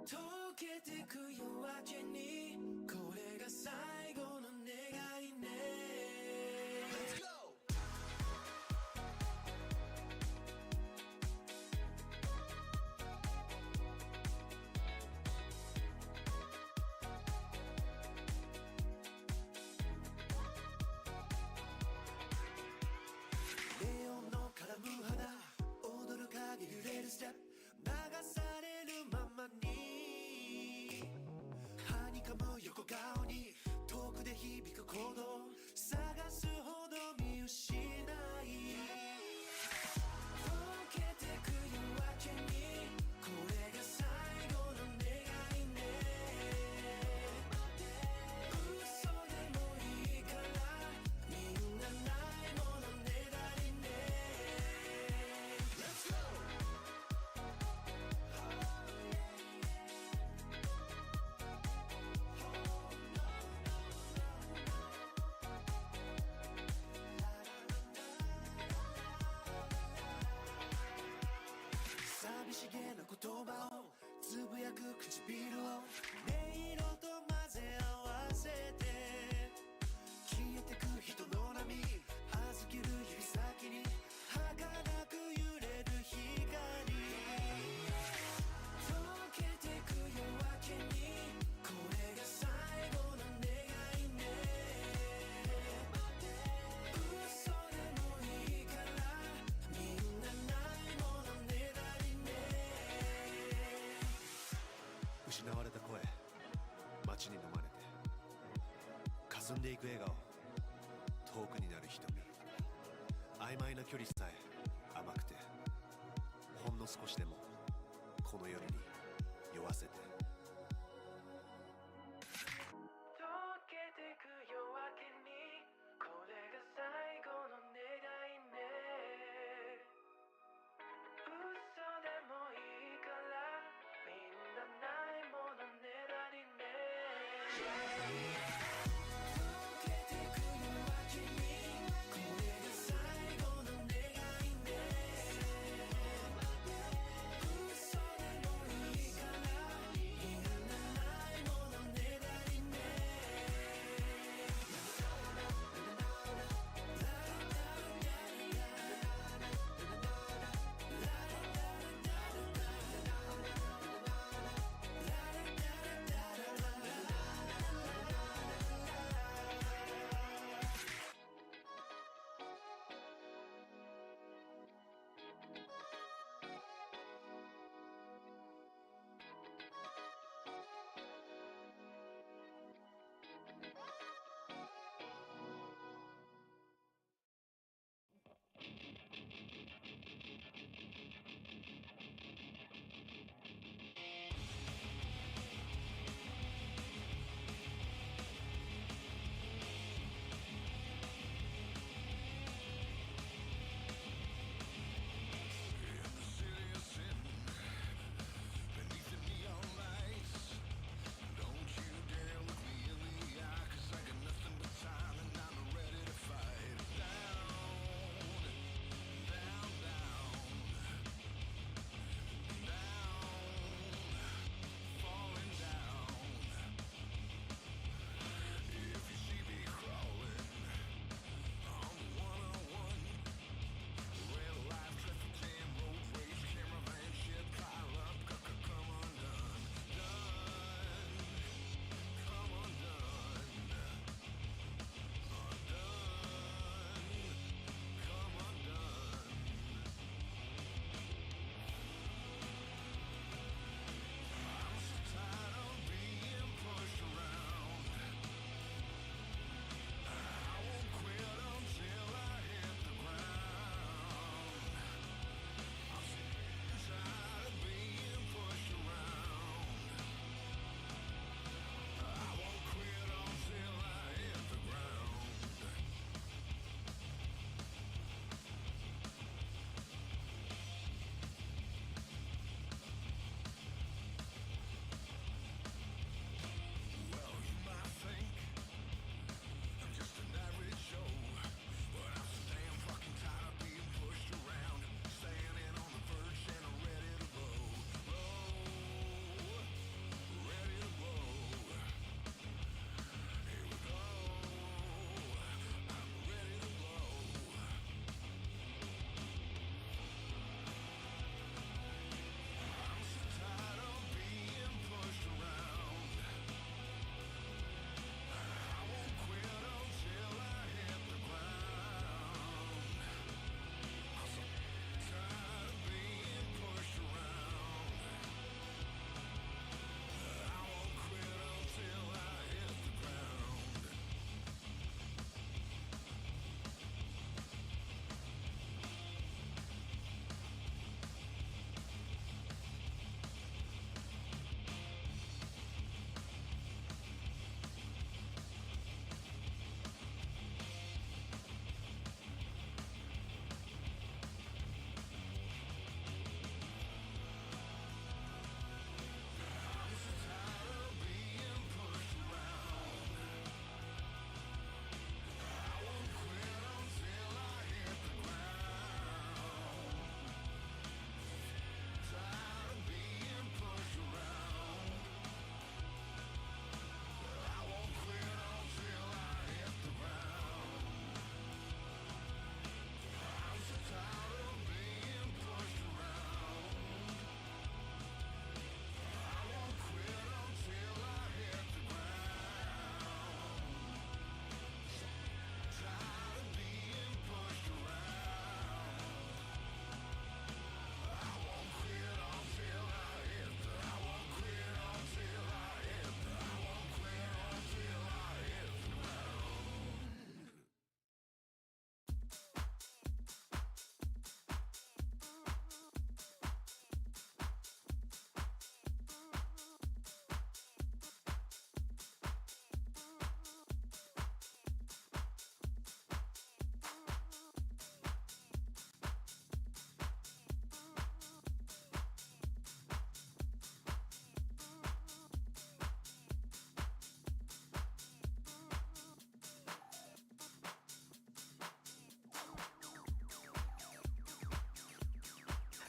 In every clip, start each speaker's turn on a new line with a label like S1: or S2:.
S1: 溶けてく夜明けにこれが最後の願いね Let's go! ネオンの絡む花踊る影揺れるステップ流されるままにはにかむ横顔に遠くで響く鼓動探すほど見失い溶けてく夜明けにこれが最後の願いね嘘でもいいからみんなないものねだりね Let's go! 寂しげな言葉をつぶやく唇を音色と混ぜ合わせて消えてく人の波弾ける指先に儚く揺れる光溶けてく夜明けにこれが最後の願いね嘘でもいいからみんなないものねだりね失われた声街に飲まれて霞んでいく笑顔遠くになる瞳曖昧な距離さえ甘くてほんの少しでもこの夜に酔わせて溶けてく夜明けにこれが最後の願いね嘘でもいいからみんなないものねだりね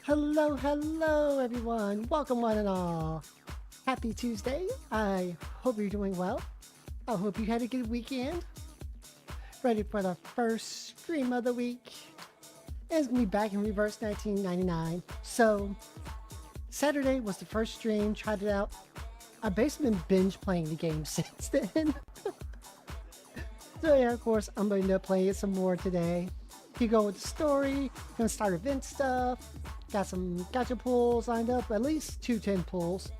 S2: Hello, hello everyone. Welcome one and all. Happy Tuesday. I hope you're doing well. I hope you had a good weekend. Ready for the first stream of the week. It's gonna be back in reverse 1999. So Saturday was the first stream, tried it out. I've basically been binge playing the game since then. So yeah, of course, I'm going to end up playing it some more today. Keep going with the story, gonna start event stuff. Got some gacha pulls lined up, at least 2 10 pulls.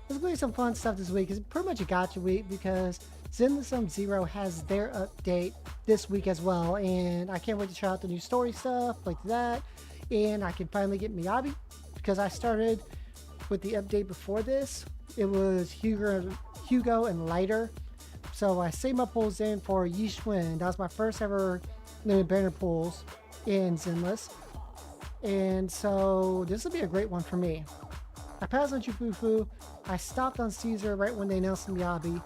S2: There's going to be some fun stuff this week. It's pretty much a gacha week because Zenless Zero has their update this week as well. And I can't wait to try out the new story stuff like that. And I can finally get Miyabi because I started with the update before this. It was Hugo and Lighter. So I saved my pulls in for Yishun. That was my first ever limited banner pulls in Zenless. And so this will be a great one for me. I passed on Chufufu. I stopped on Caesar right when they announced Miyabi.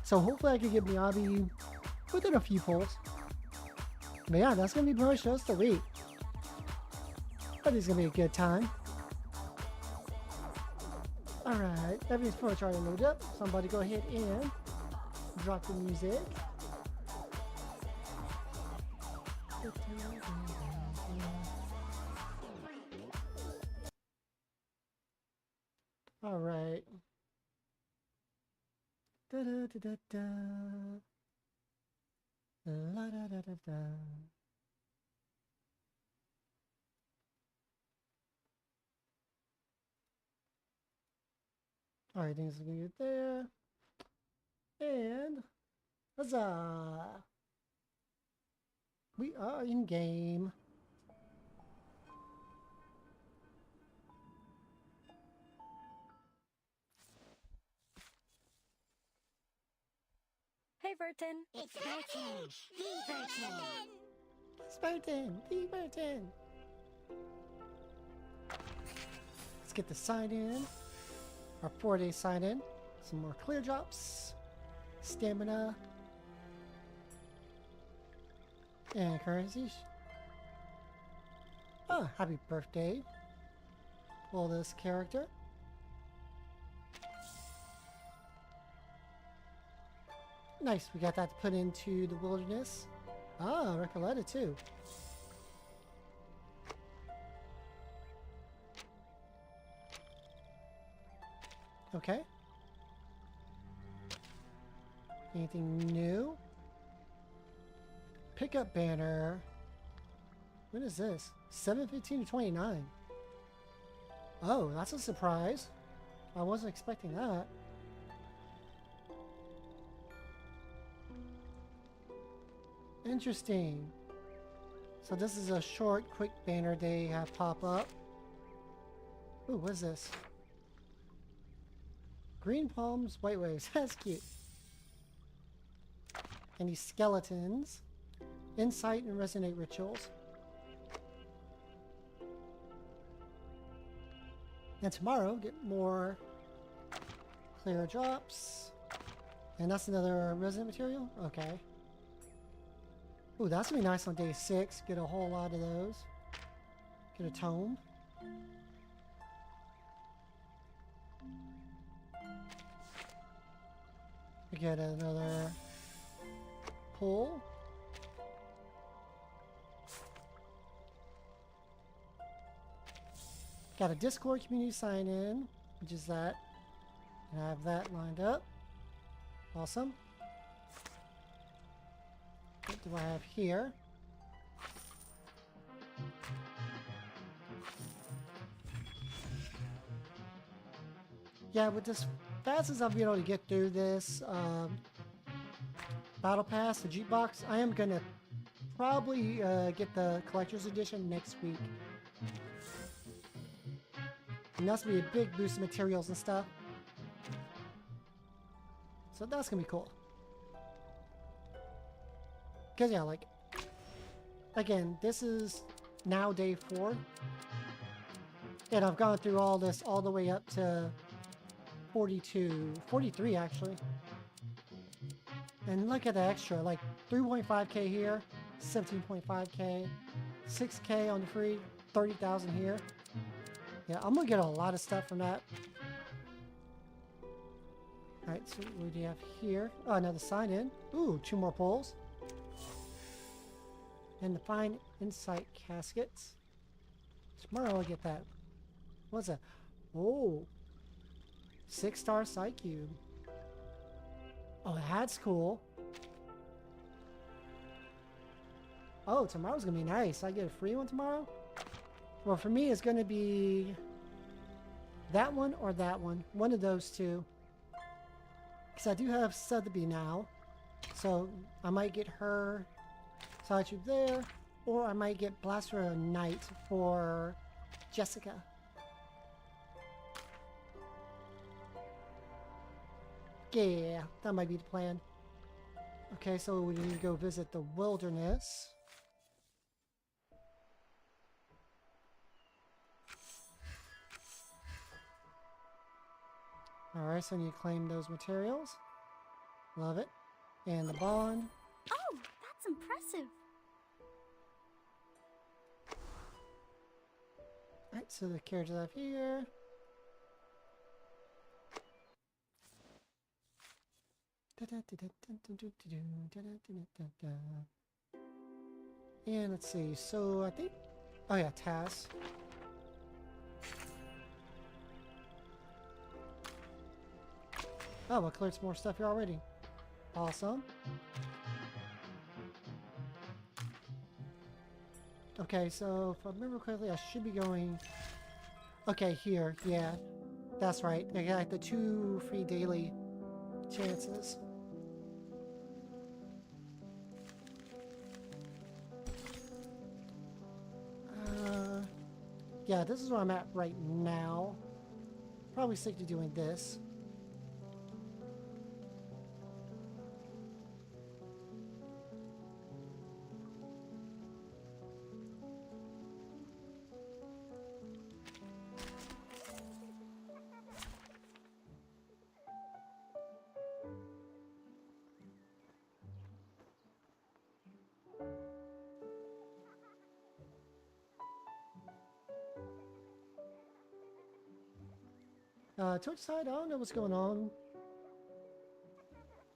S2: So hopefully I can get Miyabi within a few pulls. But yeah, that's going to be pretty much just the week. But it's going to be a good time. Alright, everything's pretty much already loaded up. Somebody go ahead and drop the music. All right. Da da da da da. La da da da da. All right, things are good there. And huzzah! We are in game.
S3: Hey, Burton. It's Burton. The Burton.
S2: It's Burton. The Burton. Let's get the sign in. Our 4-day sign in. Some more clear drops. Stamina. And currencies. Oh, happy birthday. Pull this character. Nice, we got that to put into the wilderness. Ah, Recoletta too. Okay. Anything new? Pickup banner. When is this? 7/15 to 29. Oh, that's a surprise. I wasn't expecting that. Interesting. So this is a short, quick banner they have pop up. Ooh, what is this? Green palms, white waves. That's cute. And these skeletons. Insight and resonate rituals. And tomorrow, get more clear drops. And that's another resonant material? Okay. Ooh, that's gonna be nice on day 6. Get a whole lot of those. Get a tome. We get another pull. Got a Discord community sign in, which is that. And I have that lined up. Awesome. What do I have here? Yeah, with this fast as I'll be able to get through this battle pass, the jukebox, I am gonna probably get the collector's edition next week. And that's gonna be a big boost of materials and stuff. So that's gonna be cool. Cause yeah, like, again, this is now day 4. And I've gone through all this all the way up to 43 actually. And look at the extra, like 3.5k here, 17.5k, 6k on the free, 30,000 here. Yeah, I'm gonna get a lot of stuff from that. Alright, so what do you have here? Oh, another sign in. Ooh, 2 more poles. And the fine insight caskets. Tomorrow I'll get that. What's that? Oh, 6-star sight cube. Oh, that's cool. Oh, tomorrow's gonna be nice. I get a free one tomorrow? Well, for me, it's gonna be that one or that one. One of those two. Because I do have Sotheby now. So I might get her side tube there. Or I might get Blaster Knight for Jessica. Yeah, that might be the plan. Okay, so we need to go visit the wilderness. Alright, so I need to claim those materials. Love it. And the bond.
S3: Oh, that's impressive.
S2: Alright, so the characters I have here. And let's see, so I think... Oh yeah, Taz. Oh, I cleared some more stuff here already. Awesome. Okay, so if I remember correctly, I should be going... Okay, here, yeah. That's right. I got the 2 free daily chances. Yeah, this is where I'm at right now. Probably stick to doing this. Twitch side, I don't know what's going on.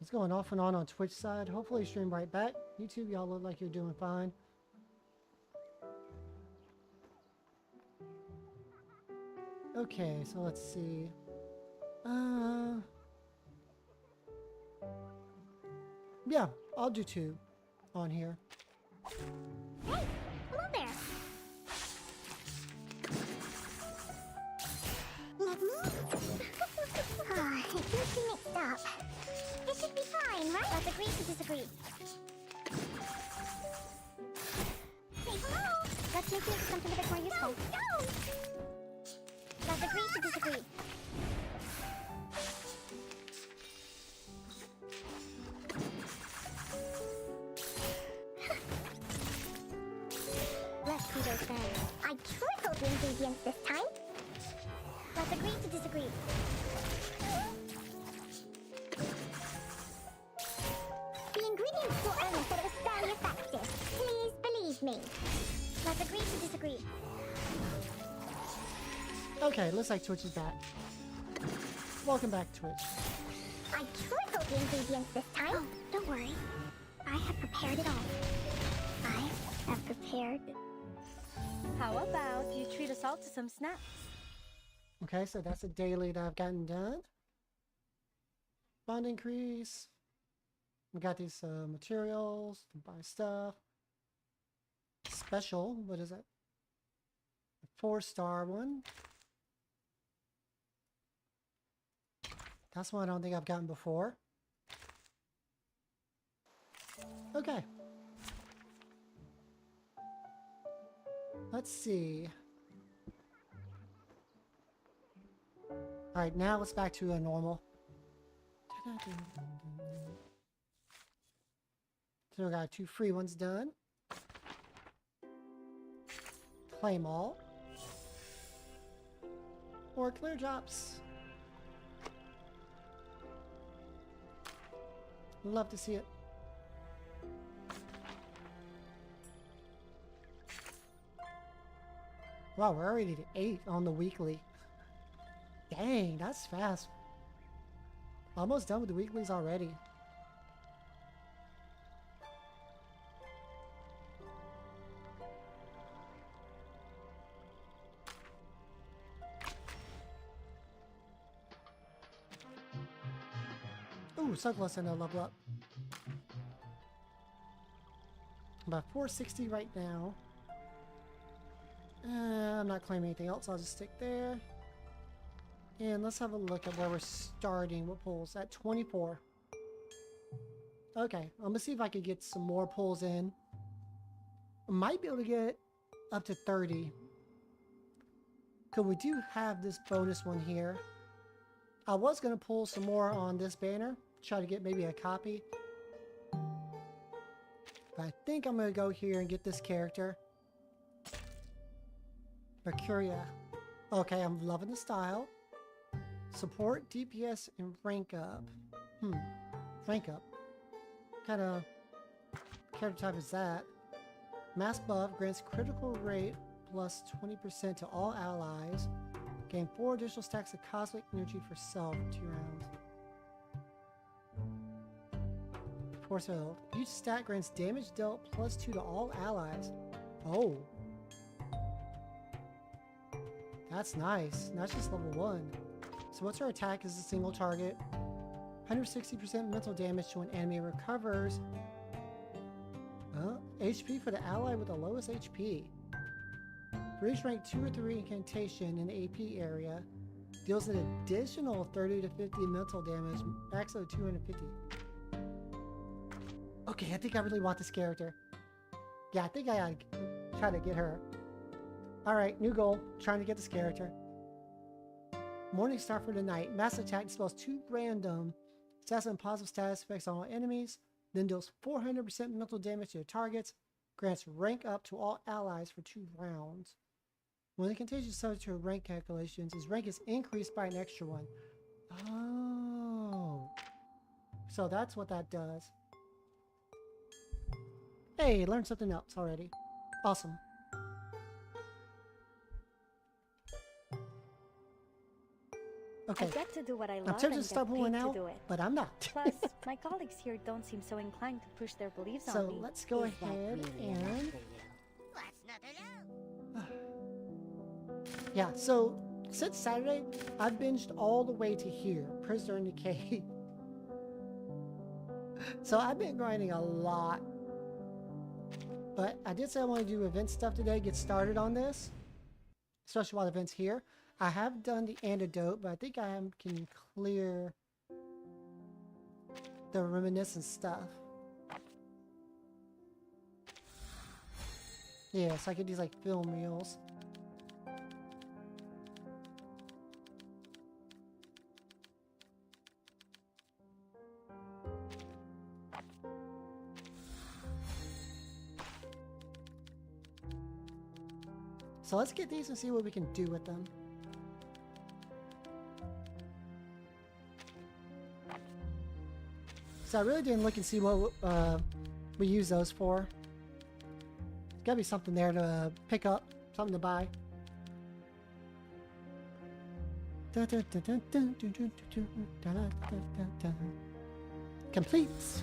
S2: It's going off and on Twitch side. Hopefully stream right back. YouTube, y'all look like you're doing fine. Okay, so let's see. Yeah, I'll do 2 on here.
S3: Hey, hello there. It seems to be mixed up. This should be fine, right? Let's agree to disagree. Say hello. Let's make it into something a bit more useful. No! Let's agree to disagree. Let's do those then. I truly hope the ingredients this time. Let's agree to disagree. The ingredients for Ernest said it was very effective. Please believe me. Let's agree to disagree.
S2: Okay, looks like Twitch is back. Welcome back, Twitch.
S3: I truly hope the ingredients this time. Oh, don't worry. I have prepared it all. I have prepared.
S4: How about you treat us all to some snacks?
S2: Okay, so that's a daily that I've gotten done. Bond increase. We got these materials to buy stuff. Special, what is it? A 4-star one. That's one I don't think I've gotten before. Okay. Let's see. Alright, now it's back to a normal. So we got 2 free ones done. Claim all. Or clear drops. Love to see it. Wow, we're already at 8 on the weekly. Dang, that's fast. Almost done with the weeklies already. Ooh, so close to no level up. About 460 right now. I'm not claiming anything else, I'll just stick there. And let's have a look at where we're starting with pulls at 24. Okay, I'm gonna see if I can get some more pulls in. I might be able to get up to 30. Cause we do have this bonus one here. I was gonna pull some more on this banner, try to get maybe a copy. But I think I'm gonna go here and get this character. Mercuria. Okay, I'm loving the style. Support, DPS, and rank up. Rank up. What kind of character type is that? Mass buff grants critical rate plus 20% to all allies. Gain 4 additional stacks of cosmic energy for self for 2 rounds. Force field. Each stat grants damage dealt plus 2 to all allies. Oh. That's nice. That's just level 1. So what's our attack is a single target. 160% mental damage to an enemy recovers. HP for the ally with the lowest HP. For each rank 2 or 3 incantation in the AP area, deals an additional 30 to 50 mental damage, max of 250. Okay, I think I really want this character. Yeah, I think I gotta try to get her. Alright, new goal. Trying to get this character. Morning Star for the night. Mass attack dispels 2 random stats and positive status effects on all enemies. Then deals 400% mental damage to your targets. Grants rank up to all allies for 2 rounds. When the contagion is subject to rank calculations, his rank is increased by an extra 1. Oh. So that's what that does. Hey, learned something else already. Awesome. Okay.
S4: I get to do what I
S2: I'm
S4: love
S2: tempted
S4: and
S2: to start
S4: get
S2: pulling
S4: paid to
S2: out,
S4: do it.
S2: but I'm not.
S4: Plus, my colleagues here don't seem so inclined to push their beliefs on
S2: So
S4: me.
S2: let's go
S3: Is that
S2: ahead
S3: really enough
S2: and...
S3: for you? What's not to know?
S2: Yeah, so since Saturday, I've binged all the way to here, Prisoner in the Cave. So I've been grinding a lot. But I did say I want to do event stuff today, get started on this. Especially while the event's here. I have done the antidote, but I think I can clear the reminiscence stuff. Yeah, so I get these like film reels. So let's get these and see what we can do with them. So I really didn't look and see what we use those for. There's gotta be something there to pick up, something to buy. Completes.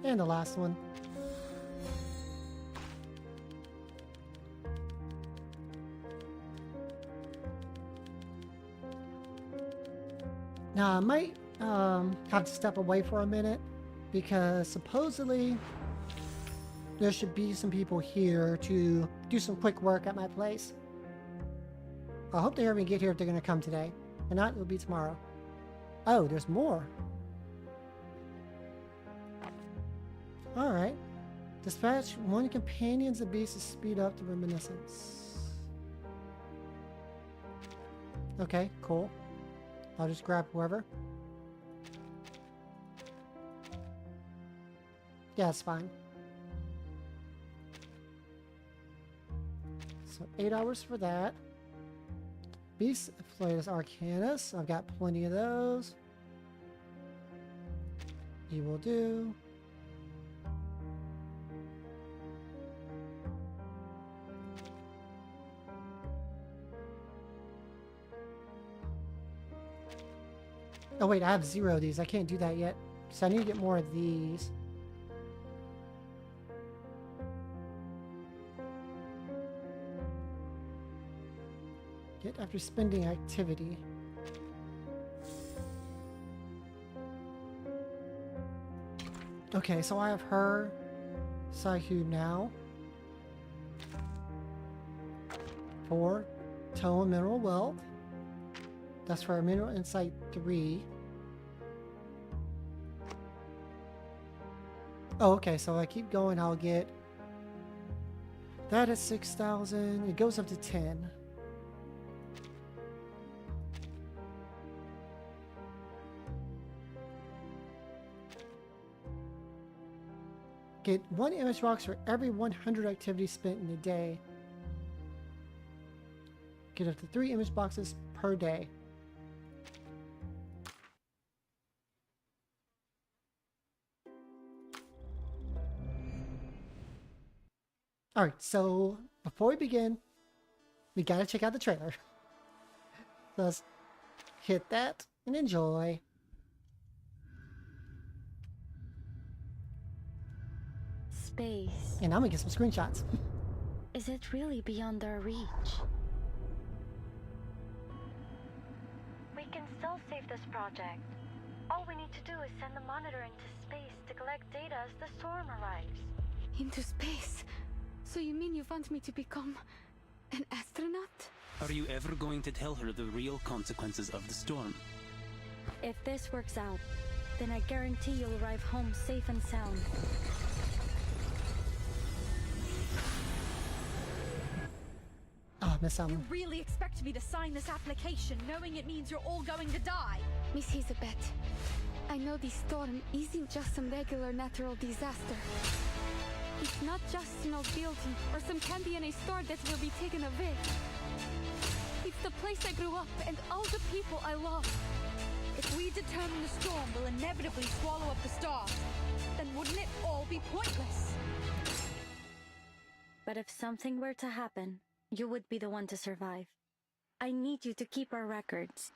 S2: And the last one. Now I might have to step away for a minute because supposedly there should be some people here to do some quick work at my place. I hope they hear me get here if they're going to come today. If not, it'll be tomorrow. Oh, there's more. Alright. Dispatch 1 companion's beast to speed up the reminiscence. Okay, cool. I'll just grab whoever. Yeah, it's fine. So 8 hours for that. Beast Flatus Arcanus. I've got plenty of those. You will do. Oh wait, I have 0 of these. I can't do that yet. So I need to get more of these. Get after spending activity. Okay, so I have her, Saihu now. 4, Toe and Mineral Wealth. That's for our Mineral Insight 3. Oh, okay, so I keep going, I'll get that at 6,000. It goes up to 10. Get 1 image box for every 100 activities spent in a day. Get up to 3 image boxes per day. Alright, so before we begin, we gotta check out the trailer. So let's hit that and enjoy.
S4: Space.
S2: And I'm gonna get some screenshots.
S4: Is it really beyond our reach? We can still save this project. All we need to do is send the monitor into space to collect data as the storm arrives.
S5: Into space? So you mean you want me to become an astronaut?
S6: Are you ever going to tell her the real consequences of the storm?
S4: If this works out, then I guarantee you'll arrive home safe and sound.
S2: Oh, Miss
S7: You
S2: Allen.
S7: really expect me to sign this application knowing it means you're all going to die?
S5: Miss Elizabeth, I know this storm isn't just some regular natural disaster. It's not just an old building or some candy in a store that will be taken away. It's the place I grew up and all the people I love.
S7: If we determine the storm will inevitably swallow up the stars, then wouldn't it all be pointless?
S4: But if something were to happen, you would be the one to survive. I need you to keep our records.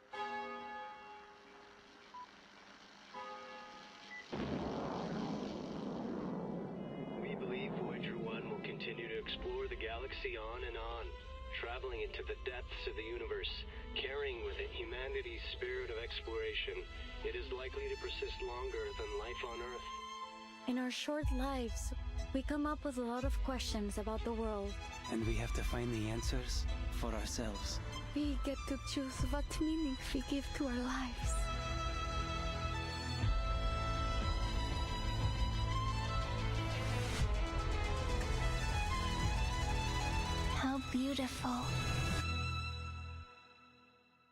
S8: We believe Voyager 1 will continue to explore the galaxy on and on, traveling into the depths of the universe, carrying with it humanity's spirit of exploration. It is likely to persist longer than life on Earth.
S4: In our short lives, we come up with a lot of questions about the world.
S6: And we have to find the answers for ourselves.
S5: We get to choose what meaning we give to our lives.
S3: How beautiful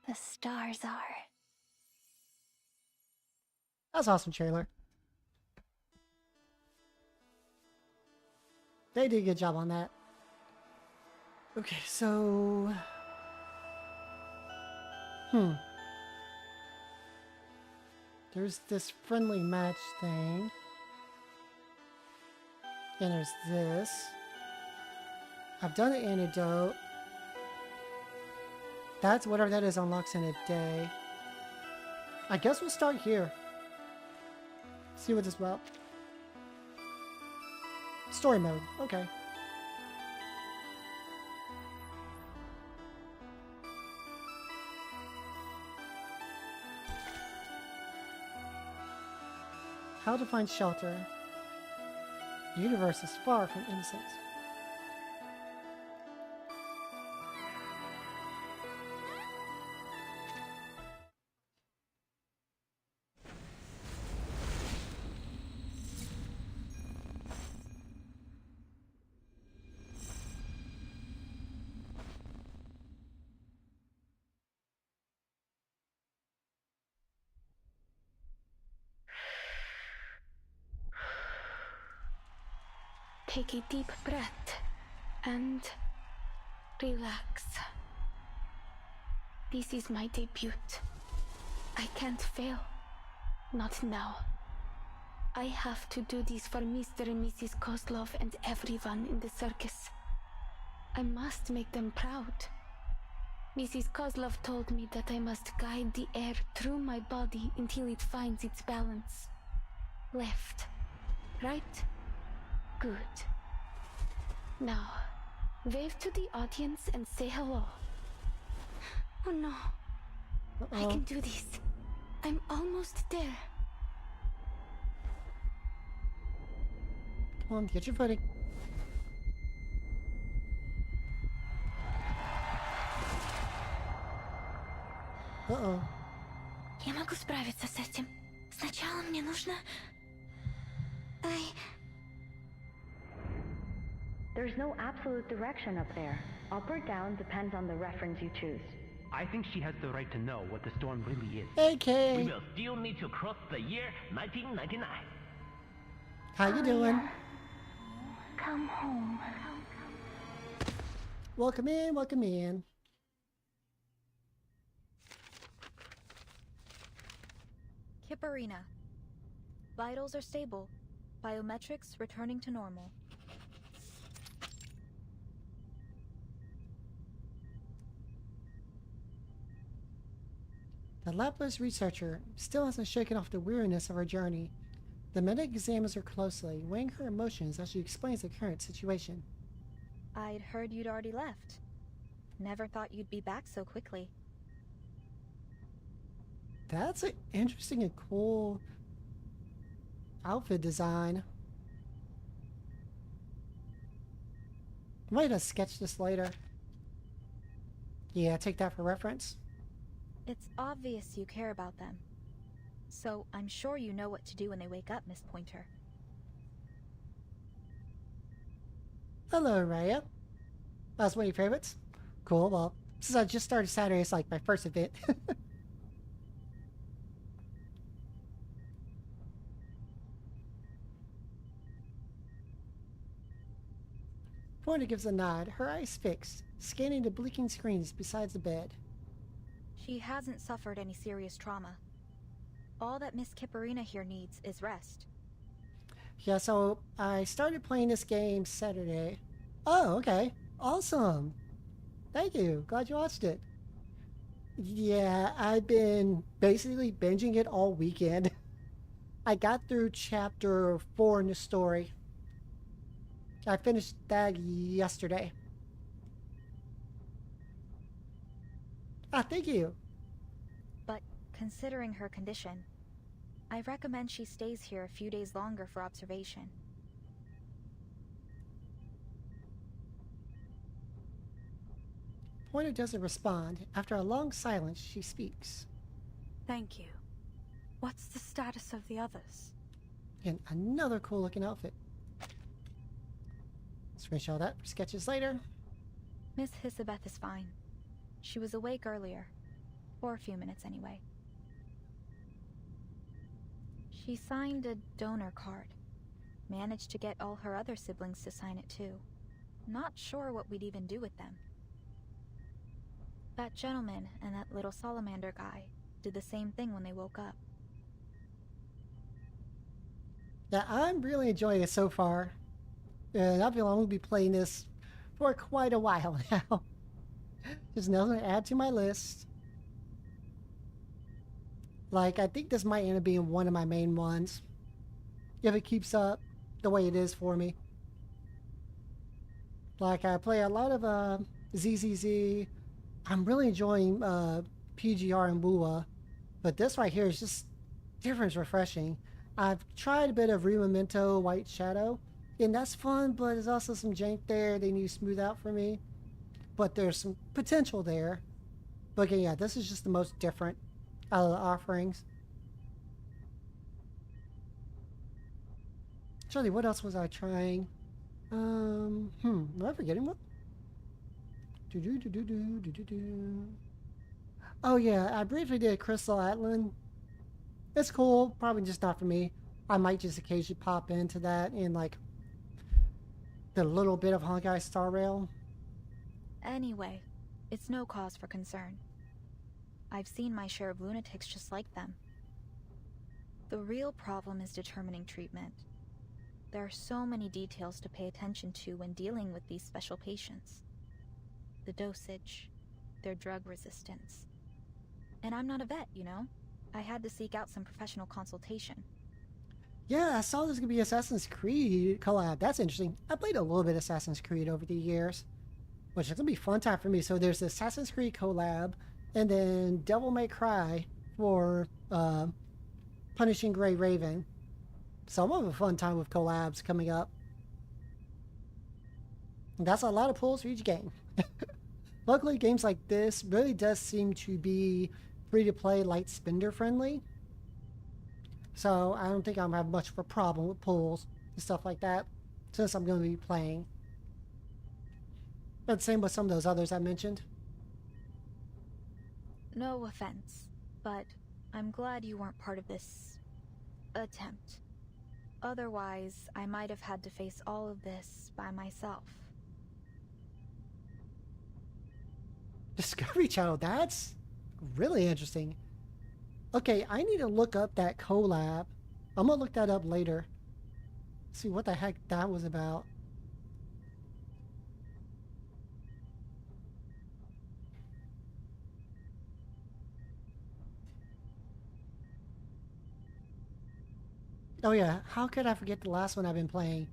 S3: the stars are.
S2: That's an awesome trailer. They did a good job on that. Okay, so... There's this friendly match thing. And there's this. I've done an antidote. That's whatever that is unlocks in a day. I guess we'll start here. See what this is about. Story mode, okay. How to find shelter. The universe is far from innocent.
S5: Take a deep breath and relax. This is my debut. I can't fail. Not now. I have to do this for Mr. and Mrs. Kozlov and everyone in the circus. I must make them proud. Mrs. Kozlov told me that I must guide the air through my body until it finds its balance. Left. Right. Good. Now, wave to the audience and say hello. Oh no. I can do this. I'm almost there.
S2: Come on, get your footing. Uh-oh.
S3: Я могу справиться с этим. Сначала мне нужно...
S4: There's no absolute direction up there. Up or down depends on the reference you choose.
S9: I think she has the right to know what the storm really is.
S2: Hey, Kay.
S9: We will still need to cross the year 1999.
S2: How you doing?
S3: Come home.
S2: Welcome in, welcome in.
S10: Kipperina. Vitals are stable. Biometrics returning to normal.
S2: The lapless researcher still hasn't shaken off the weariness of her journey. The medic examines her closely, weighing her emotions as she explains the current situation.
S10: I'd heard you'd already left. Never thought you'd be back so quickly.
S2: That's an interesting and cool outfit design. I might have sketched this later. Yeah, take that for reference.
S10: It's obvious you care about them. So I'm sure you know what to do when they wake up, Miss Pointer.
S2: Hello, Raya. That's one of your favorites? Cool, well, since I just started Saturday, it's like my first event. Pointer gives a nod, her eyes fixed, scanning the blinking screens beside the bed.
S10: She hasn't suffered any serious trauma. All that Miss Kipperina here needs is rest.
S2: Yeah, so I started playing this game Saturday. Oh, okay. Awesome. Thank you. Glad you watched it. Yeah, I've been basically binging it all weekend. I got through chapter 4 in the story. I finished that yesterday. Ah, thank you.
S10: But considering her condition, I recommend she stays here a few days longer for observation.
S2: Pointer doesn't respond. After a long silence, she speaks.
S7: Thank you. What's the status of the others?
S2: And another cool looking outfit. Screenshot that for sketches later.
S10: Miss Hisabeth is fine. She was awake earlier. For a few minutes anyway. She signed a donor card. Managed to get all her other siblings to sign it too. Not sure what we'd even do with them. That gentleman and that little salamander guy did the same thing when they woke up.
S2: Yeah, I'm really enjoying it so far. And I feel I'm going to be playing this for quite a while now. Just another to add to my list. Like, I think this might end up being one of my main ones. If it keeps up the way it is for me. Like, I play a lot of ZZZ. I'm really enjoying PGR and Bua. But this right here is just different, refreshing. I've tried a bit of Rememento White Shadow. And that's fun, but there's also some jank there they need to smooth out for me. But there's some potential there. But again, yeah, this is just the most different out of the offerings. Actually, what else was I trying? Am I forgetting one? Oh yeah, I briefly did Crystal Atlan. It's cool, probably just not for me. I might just occasionally pop into that in like the little bit of Honkai Star Rail.
S10: Anyway, it's no cause for concern. I've seen my share of lunatics just like them. The real problem is determining treatment. There are so many details to pay attention to when dealing with these special patients. The dosage, their drug resistance. And I'm not a vet, you know? I had to seek out some professional consultation.
S2: Yeah, I saw there's gonna be Assassin's Creed collab. That's interesting. I played a little bit of Assassin's Creed over the years, which is gonna be a fun time for me. So there's the Assassin's Creed collab, and then Devil May Cry for Punishing Grey Raven. So I'm gonna have a fun time with collabs coming up. And that's a lot of pulls for each game. Luckily, games like this really does seem to be free-to-play, light spender friendly. So I don't think I'm gonna have much of a problem with pulls and stuff like that, since I'm going to be playing. But same with some of those others I mentioned.
S10: No offense, but I'm glad you weren't part of this attempt. Otherwise, I might have had to face all of this by myself.
S2: Discovery Channel, that's really interesting. Okay, I need to look up that collab. I'm gonna look that up later. See what the heck that was about. Oh yeah, how could I forget the last one I've been playing?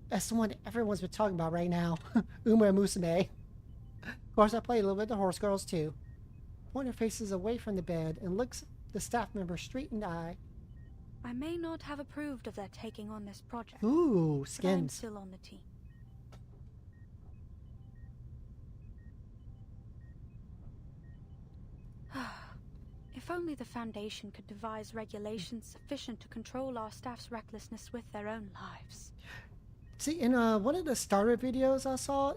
S2: That's the one everyone's been talking about right now. Uma Musume. Of course, I played a little bit of the Horse Girls too. Pointer faces away from the bed and looks the staff member straight in the eye.
S7: I may not have approved of their taking on this project.
S2: Ooh,
S7: but I'm
S2: skins.
S7: still on the team. If only the Foundation could devise regulations sufficient to control our staff's recklessness with their own lives.
S2: See, in one of the starter videos I saw,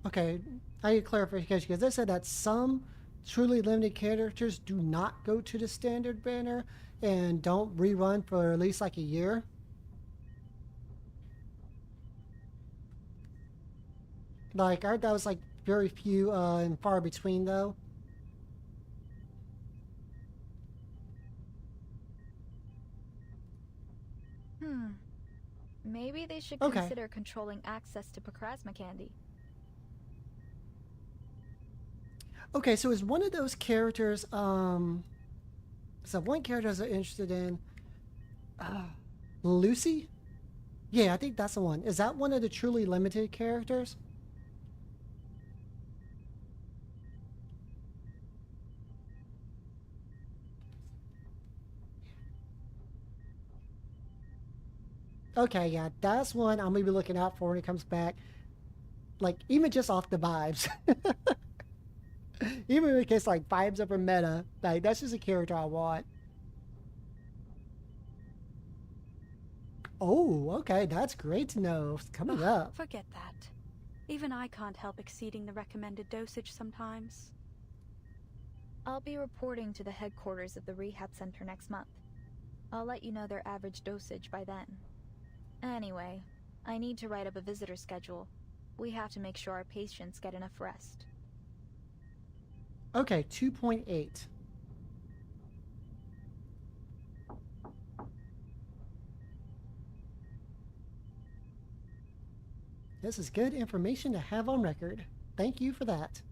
S2: okay, I get clarification because they said that some truly limited characters do not go to the standard banner and don't rerun for at least like a year. Like, I heard that was like very few and far between though.
S10: Maybe they should
S2: Okay.
S10: consider controlling access to Pacrasma candy.
S2: Okay, so is one of those characters, so one character I was interested in, Lucy? Yeah, I think that's the one. Is that one of the truly limited characters? Okay, yeah, that's one I'm gonna be looking out for when it comes back. Like, even just off the vibes. Even in case like vibes over meta, like that's just a character I want. Oh, okay, that's great to know. It's coming up.
S7: Forget that. Even I can't help exceeding the recommended dosage sometimes.
S10: I'll be reporting to the headquarters of the rehab center next month. I'll let you know their average dosage by then. Anyway, I need to write up a visitor schedule. We have to make sure our patients get enough rest.
S2: Okay, 2.8. This is good information to have on record. Thank you for that.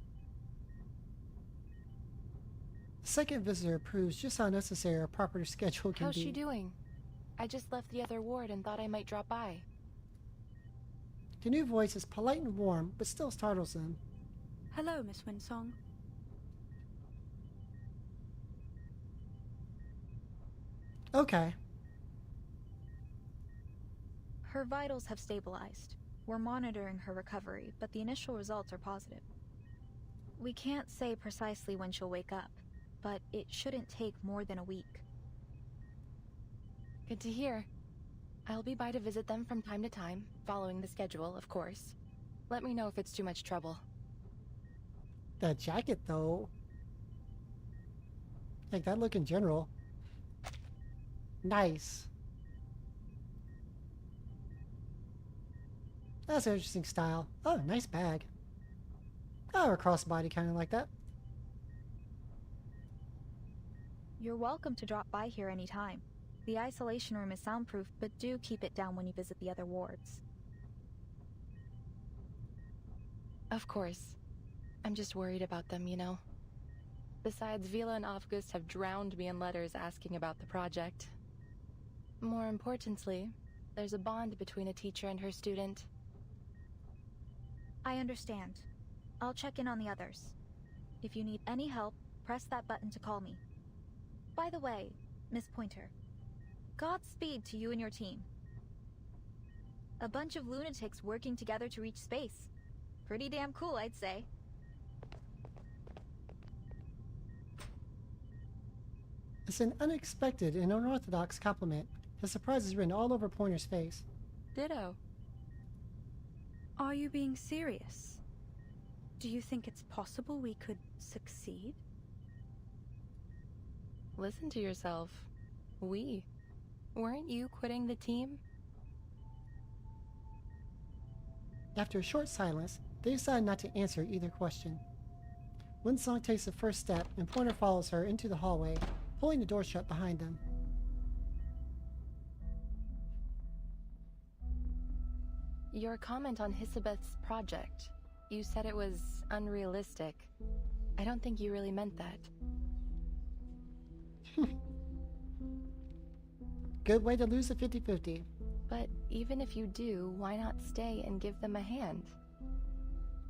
S2: The second visitor proves just how necessary a proper schedule can
S11: How's
S2: be.
S11: she doing? I just left the other ward and thought I might drop by.
S2: The new voice is polite and warm, but still startles them.
S7: Hello, Miss Winsong.
S2: Okay.
S10: Her vitals have stabilized. We're monitoring her recovery, but the initial results are positive. We can't say precisely when she'll wake up, but it shouldn't take more than a week.
S11: Good to hear. I'll be by to visit them from time to time, following the schedule, of course. Let me know if it's too much trouble.
S2: That jacket, though. Like that look in general. Nice. That's an interesting style. Oh, nice bag. Oh, a crossbody kind of like that.
S10: You're welcome to drop by here anytime. The isolation room is soundproof, but do keep it down when you visit the other wards.
S11: Of course. I'm just worried about them, you know. Besides, Vila and August have drowned me in letters asking about the project. More importantly, there's a bond between a teacher and her student.
S10: I understand. I'll check in on the others. If you need any help, press that button to call me. By the way, Miss Pointer, Godspeed to you and your team. A bunch of lunatics working together to reach space. Pretty damn cool, I'd say.
S2: It's an unexpected and unorthodox compliment. The surprise is written all over Pointer's face.
S11: Ditto.
S7: Are you being serious? Do you think it's possible we could succeed?
S11: Listen to yourself. We. Weren't you quitting the team?
S2: After a short silence, they decide not to answer either question. Winsong takes the first step and Pointer follows her into the hallway, pulling the door shut behind them.
S11: Your comment on Hisabeth's project. You said it was unrealistic. I don't think you really meant that.
S2: Good way to lose a 50-50.
S11: But even if you do, why not stay and give them a hand?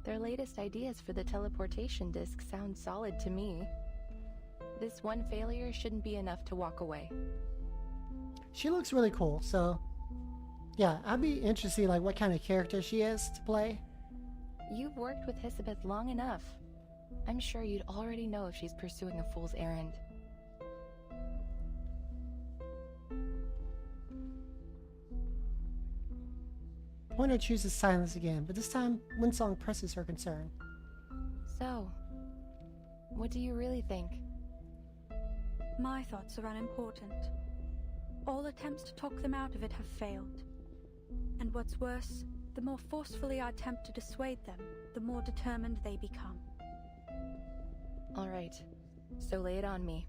S11: Their latest ideas for the teleportation disc sound solid to me. This one failure shouldn't be enough to walk away.
S2: She looks really cool, so yeah, I'd be interested to see like what kind of character she is to play.
S11: You've worked with Hisabeth long enough. I'm sure you'd already know if she's pursuing a fool's errand.
S2: Pointer chooses silence again, but this time Winsong presses her concern.
S11: So, what do you really think?
S7: My thoughts are unimportant. All attempts to talk them out of it have failed. And what's worse, the more forcefully I attempt to dissuade them, the more determined they become.
S11: All right, so lay it on me.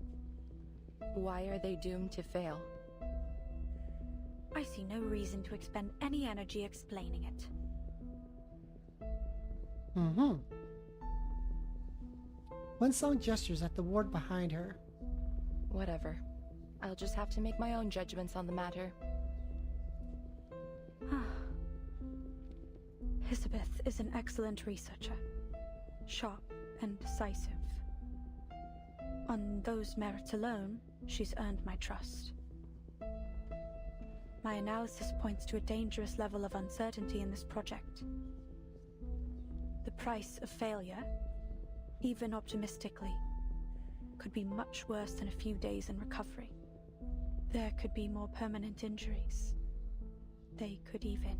S11: Why are they doomed to fail?
S7: I see no reason to expend any energy explaining it.
S2: Winsong gestures at the ward behind her.
S11: Whatever. I'll just have to make my own judgments on the matter.
S7: Hisabeth is an excellent researcher. Sharp and decisive. On those merits alone, she's earned my trust. My analysis points to a dangerous level of uncertainty in this project. The price of failure, even optimistically, could be much worse than a few days in recovery. There could be more permanent injuries. They could even...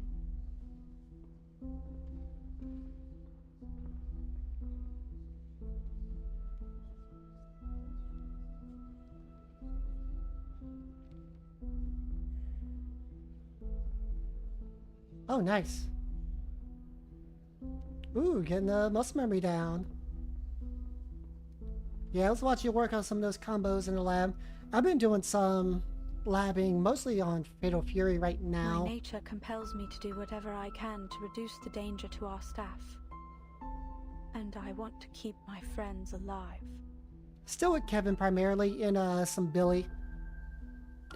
S2: Oh, nice. Ooh, getting the muscle memory down. Yeah, let's watch you work on some of those combos in the lab. I've been doing some labbing, mostly on Fatal Fury right now.
S7: My nature compels me to do whatever I can to reduce the danger to our staff. And I want to keep my friends alive.
S2: Still with Kevin primarily, and some Billy.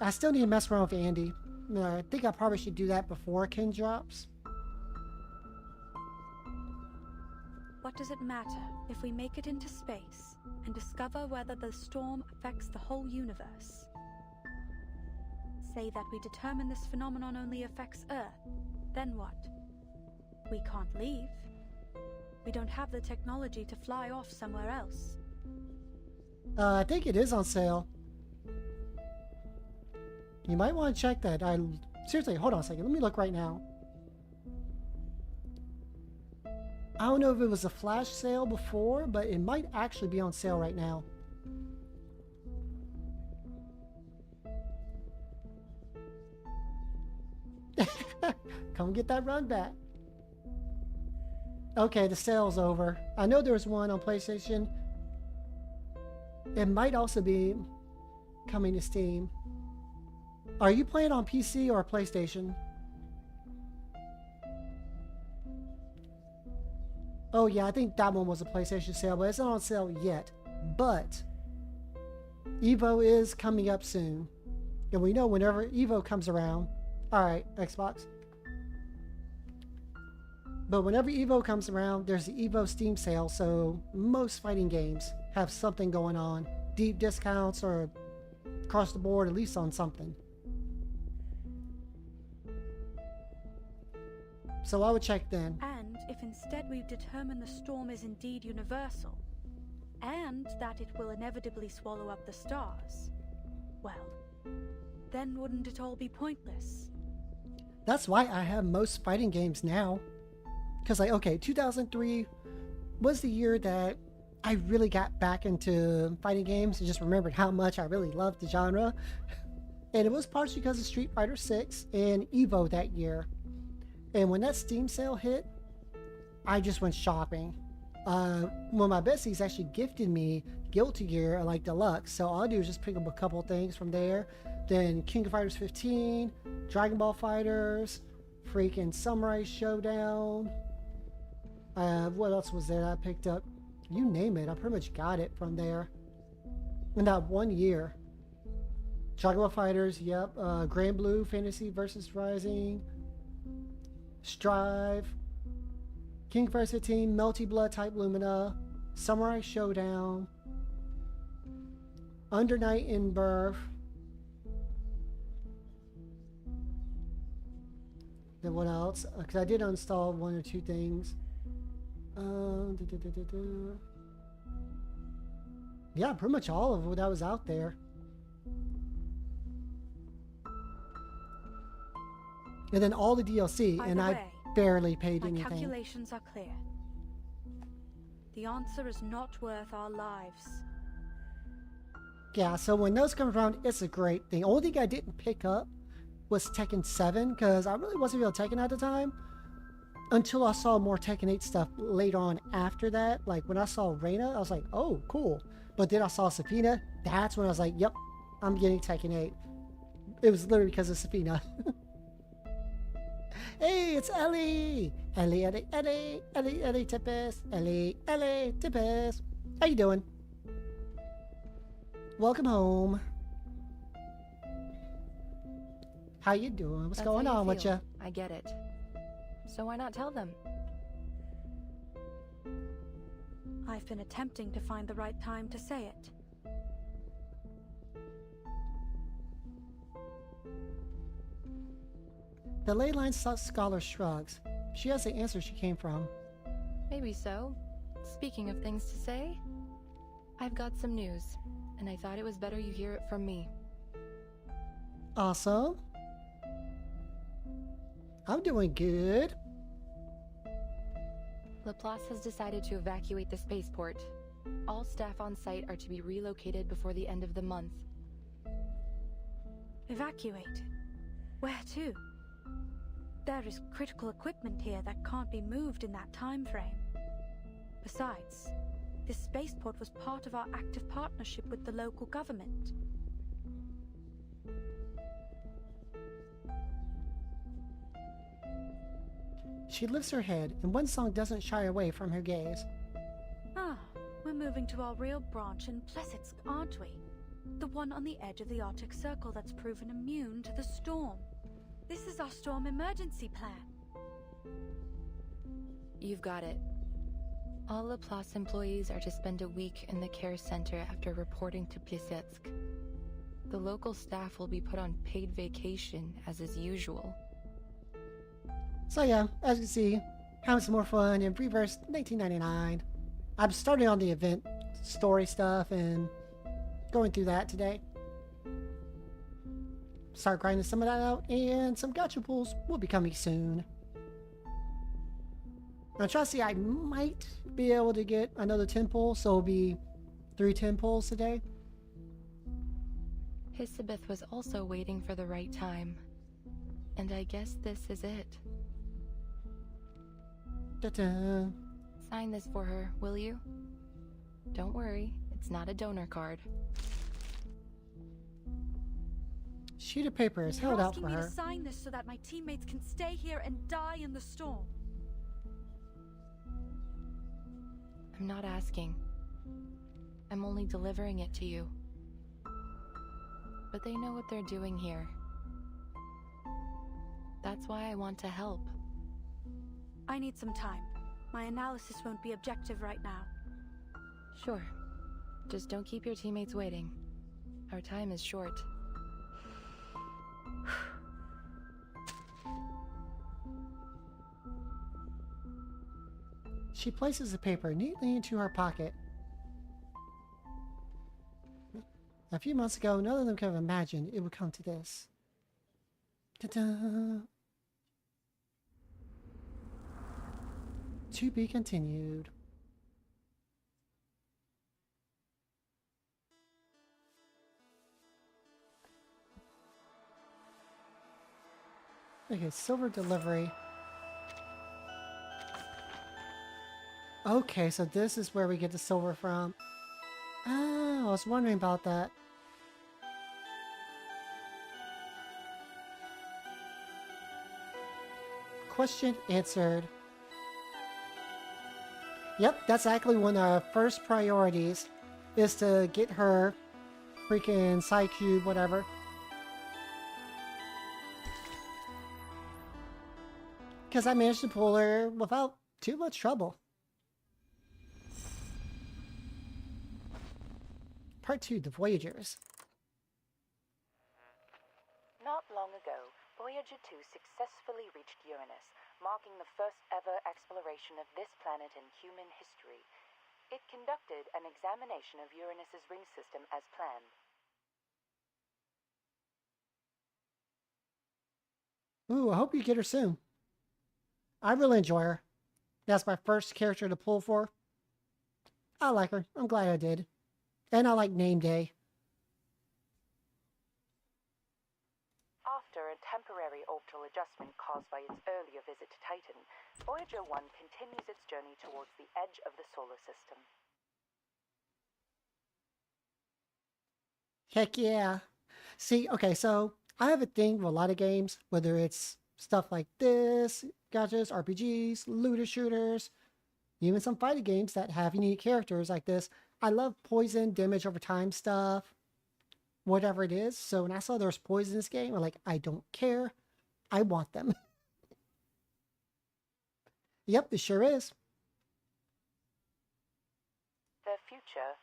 S2: I still need to mess around with Andy. I think I probably should do that before Ken drops.
S7: What does it matter if we make it into space and discover whether the storm affects the whole universe? Say that we determine this phenomenon only affects Earth, then what? We can't leave. We don't have the technology to fly off somewhere else.
S2: I think it is on sale. You might want to check that. Seriously, hold on a second. Let me look right now. I don't know if it was a flash sale before, but it might actually be on sale right now. Come get that run back. Okay, the sale's over. I know there was one on PlayStation. It might also be... coming to Steam. Are you playing on PC or PlayStation? Oh yeah, I think that one was a PlayStation sale, but it's not on sale yet. But Evo is coming up soon. And we know whenever Evo comes around, alright, Xbox. But whenever Evo comes around, there's the Evo Steam sale, so most fighting games have something going on. Deep discounts or across the board, at least on something. So I would check then.
S7: And if instead we determine the storm is indeed universal, and that it will inevitably swallow up the stars, well, then wouldn't it all be pointless?
S2: That's why I have most fighting games now. Because, like, okay, 2003 was the year that I really got back into fighting games and just remembered how much I really loved the genre. And it was partially because of Street Fighter 6 and Evo that year. And when that Steam sale hit, I just went shopping. Well, my besties actually gifted me Guilty Gear, like Deluxe. So all I do is just pick up a couple things from there. Then King of Fighters 15, Dragon Ball Fighters, freaking Samurai Showdown. What else was there that I picked up? You name it, I pretty much got it from there. In that 1 year. Dragon Ball Fighters, yep. Grand Blue, Fantasy vs. Rising, Strive, King of Fighters 15, Melty Blood Type Lumina, Samurai Showdown, Under Night in Birth. Then what else? Because I did uninstall one or two things. Yeah, pretty much all of what that was out there. And then all the DLC, and I barely paid anything.
S7: My calculations are clear. The answer is not worth our lives.
S2: Yeah, so when those come around, it's a great thing. Only thing I didn't pick up was Tekken 7, because I really wasn't real Tekken at the time. Until I saw more Tekken 8 stuff later on after that. Like when I saw Reina, I was like, oh, cool. But then I saw Safina. That's when I was like, yep, I'm getting Tekken 8. It was literally because of Safina. Hey, it's Ellie! Ellie Tippis. Ellie Tippis. How you doing? Welcome home. How you doing? What's going on with you?
S11: I get it. So why not tell them?
S7: I've been attempting to find the right time to say it.
S2: The Leyline Scholar shrugs. She has the answer she came from.
S11: Maybe so. Speaking of things to say, I've got some news, and I thought it was better you hear it from me.
S2: Awesome. I'm doing good.
S11: Laplace has decided to evacuate the spaceport. All staff on site are to be relocated before the end of the month.
S7: Evacuate? Where to? There is critical equipment here that can't be moved in that time frame. Besides, this spaceport was part of our active partnership with the local government.
S2: She lifts her head, and one song doesn't shy away from her gaze.
S7: Ah, we're moving to our real branch in Plesetsk, aren't we? The one on the edge of the Arctic Circle that's proven immune to the storm. This is our storm emergency plan.
S11: You've got it. All Laplace employees are to spend a week in the care center after reporting to Plesetsk. The local staff will be put on paid vacation, as is usual.
S2: So yeah, as you can see, having some more fun in Reverse 1999. I'm starting on the event story stuff and going through that today. Start grinding some of that out, and some gacha pools will be coming soon. I'm trying to see, I might be able to get another 10 pulls, so it'll be 3 10 pulls today.
S11: Hisabeth was also waiting for the right time. And I guess this is it.
S2: Ta-da.
S11: Sign this for her, will you? Don't worry, it's not a donor card.
S2: sheet of paper is held
S7: You're
S2: out for
S7: asking me
S2: her.
S7: to sign this so that my teammates can stay here and die in the storm.
S11: I'm not asking. I'm only delivering it to you. But they know what they're doing here. That's why I want to help.
S7: I need some time. My analysis won't be objective right now.
S11: Sure. Just don't keep your teammates waiting. Our time is short.
S2: She places the paper neatly into her pocket. A few months ago, none of them could have imagined it would come to this. Ta-da! To be continued. Okay, silver delivery. Okay, so this is where we get the silver from. Oh, I was wondering about that. Question answered. Yep, that's actually one of our first priorities, is to get her freaking side cube, whatever. Because I managed to pull her without too much trouble. Part 2, the Voyagers.
S12: Not long ago, Voyager 2 successfully reached Uranus, marking the first ever exploration of this planet in human history. It conducted an examination of Uranus's ring system as planned.
S2: Ooh, I hope you get her soon. I really enjoy her. That's my first character to pull for. I like her. I'm glad I did. And I like Name Day.
S12: After a temporary orbital adjustment caused by its earlier visit to Titan, Voyager 1 continues its journey towards the edge of the solar system.
S2: Heck yeah. See, okay, so I have a thing with a lot of games, whether it's stuff like this, gachas, RPGs, looter shooters, even some fighting games that have unique characters like this. I love poison, damage over time stuff, whatever it is. So when I saw there was poison in this game, I'm like, I don't care. I want them. Yep, it sure is.
S12: The future.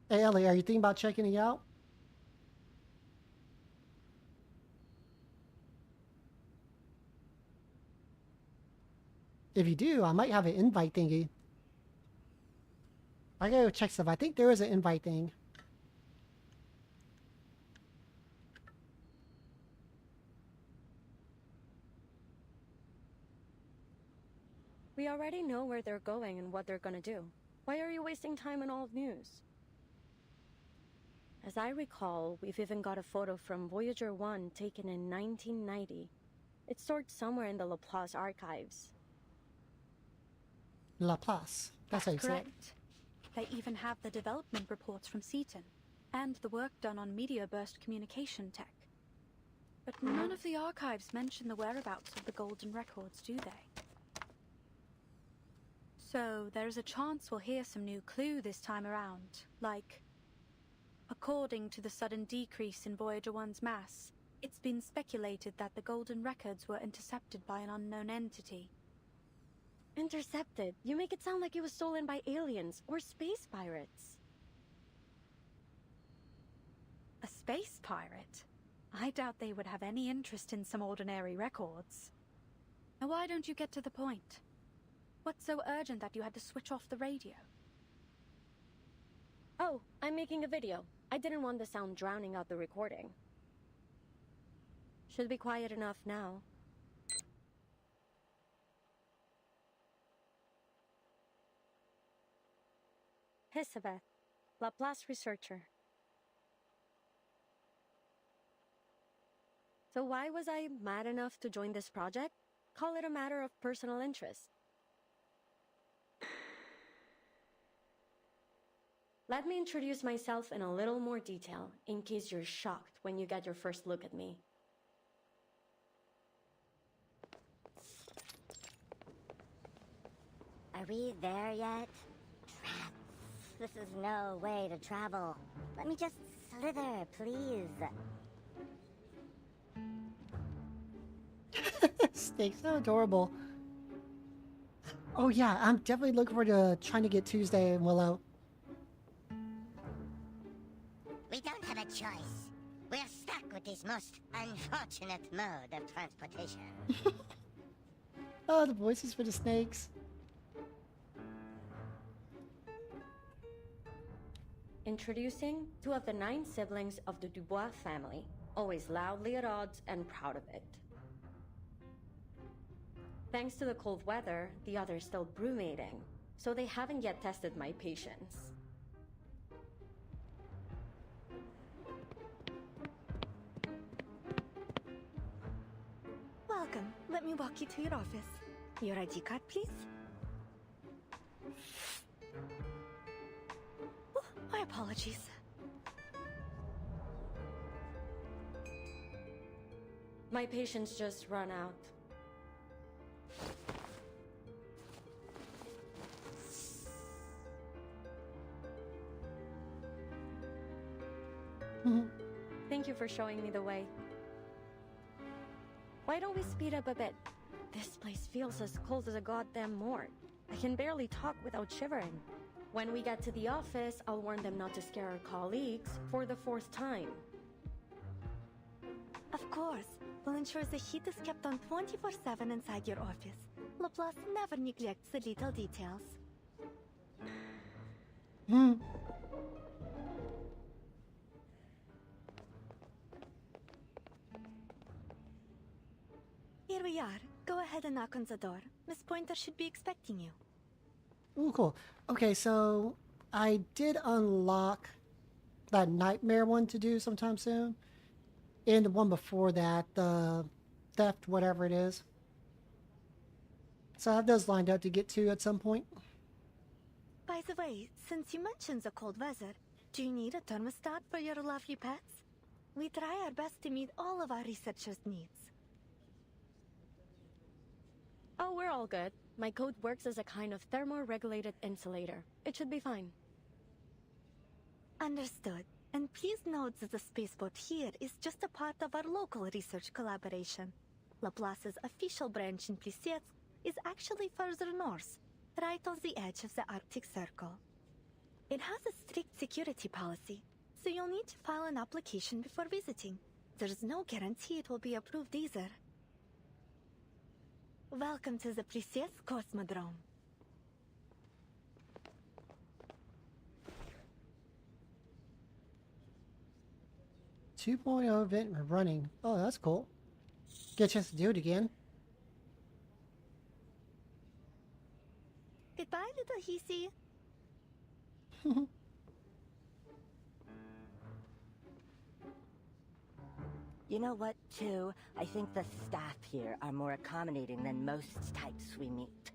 S2: Hey, Ellie, are you thinking about checking it out? If you do, I might have an invite thingy. I gotta go check stuff. I think there is an invite thing.
S13: We already know where they're going and what they're gonna do. Why are you wasting time on all news? As I recall, we've even got a photo from Voyager 1 taken in 1990. It's stored somewhere in the Laplace archives.
S2: Laplace. That's how you say it.
S7: Correct. They even have the development reports from Seaton, and the work done on meteor burst communication tech. But none of the archives mention the whereabouts of the golden records, do they? So there's a chance we'll hear some new clue this time around, like, according to the sudden decrease in Voyager 1's mass, it's been speculated that the golden records were intercepted by an unknown entity.
S13: Intercepted? You make it sound like it was stolen by aliens or space pirates.
S7: A space pirate? I doubt they would have any interest in some ordinary records. Now why don't you get to the point? What's so urgent that you had to switch off the radio?
S13: Oh, I'm making a video. I didn't want the sound drowning out the recording. Should be quiet enough now. Elizabeth, Laplace researcher. So why was I mad enough to join this project? Call it a matter of personal interest. Let me introduce myself in a little more detail, in case you're shocked when you get your first look at me.
S3: Are we there yet? Rats. This is no way to travel. Let me just slither, please.
S2: Snakes, so adorable. Oh yeah, I'm definitely looking forward to trying to get Tuesday and Willow.
S3: We don't have a choice. We're stuck with this most unfortunate mode of transportation.
S2: Oh, the voices for the snakes.
S13: Introducing 2 of the 9 siblings of the Dubois family, always loudly at odds and proud of it. Thanks to the cold weather, the others still brumating, so they haven't yet tested my patience.
S14: Welcome. Let me walk you to your office. Your ID card, please. Oh, my apologies.
S13: My patience just run out. Thank you for showing me the way. Why don't we speed up a bit? This place feels as cold as a goddamn morgue. I can barely talk without shivering. When we get to the office, I'll warn them not to scare our colleagues for the 4th time.
S14: Of course. We'll ensure the heat is kept on 24/7 inside your office. Laplace never neglects the little details. Here we are. Go ahead and knock on the door. Miss Pointer should be expecting you.
S2: Ooh, cool. Okay, so I did unlock that nightmare one to do sometime soon. And the one before that, the theft, whatever it is. So I have those lined up to get to at some point.
S14: By the way, since you mentioned the cold weather, do you need a thermostat for your lovely pets? We try our best to meet all of our researchers' needs.
S13: Oh, we're all good. My coat works as a kind of thermoregulated insulator. It should be fine.
S14: Understood. And please note that the spaceboat here is just a part of our local research collaboration. Laplace's official branch in Plissets is actually further north, right on the edge of the Arctic Circle. It has a strict security policy, so you'll need to file an application before visiting. There's no guarantee it will be approved either. Welcome to the Plissets Cosmodrome.
S2: 2.0 event running. Oh, that's cool. Get a chance to do it again.
S14: Goodbye, little Hissy.
S15: You know what, too? I think the staff here are more accommodating than most types we meet.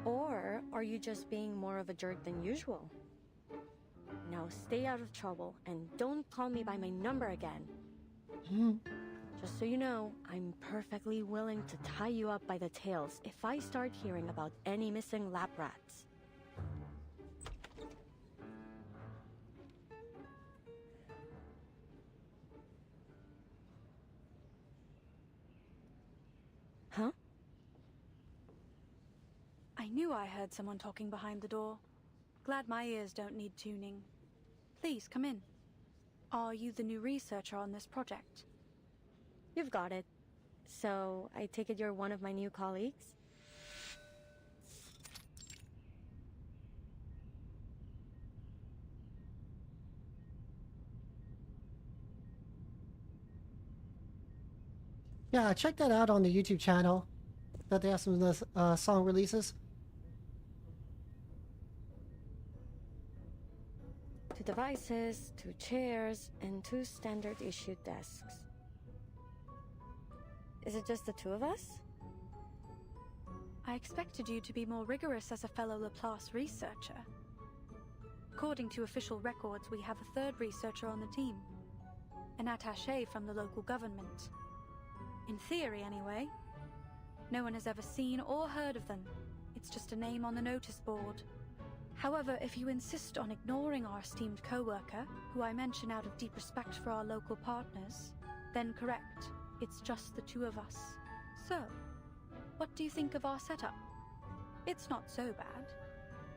S13: Or are you just being more of a jerk than usual? Now stay out of trouble and don't call me by my number again. Just so you know, I'm perfectly willing to tie you up by the tails if I start hearing about any missing lab rats. Huh?
S7: I knew I heard someone talking behind the door. Glad my ears don't need tuning. Please, come in. Are you the new researcher on this project?
S13: You've got it. So, I take it you're one of my new colleagues?
S2: Yeah, check that out on the YouTube channel. That they have some of the song releases.
S13: 2 devices, 2 chairs, and 2 standard issue desks. Is it just the 2 of us?
S7: I expected you to be more rigorous as a fellow Laplace researcher. According to official records, we have a third researcher on the team. An attaché from the local government. In theory, anyway. No one has ever seen or heard of them. It's just a name on the notice board. However, if you insist on ignoring our esteemed co-worker, who I mention out of deep respect for our local partners, then correct, it's just the two of us. So, what do you think of our setup? It's not so bad.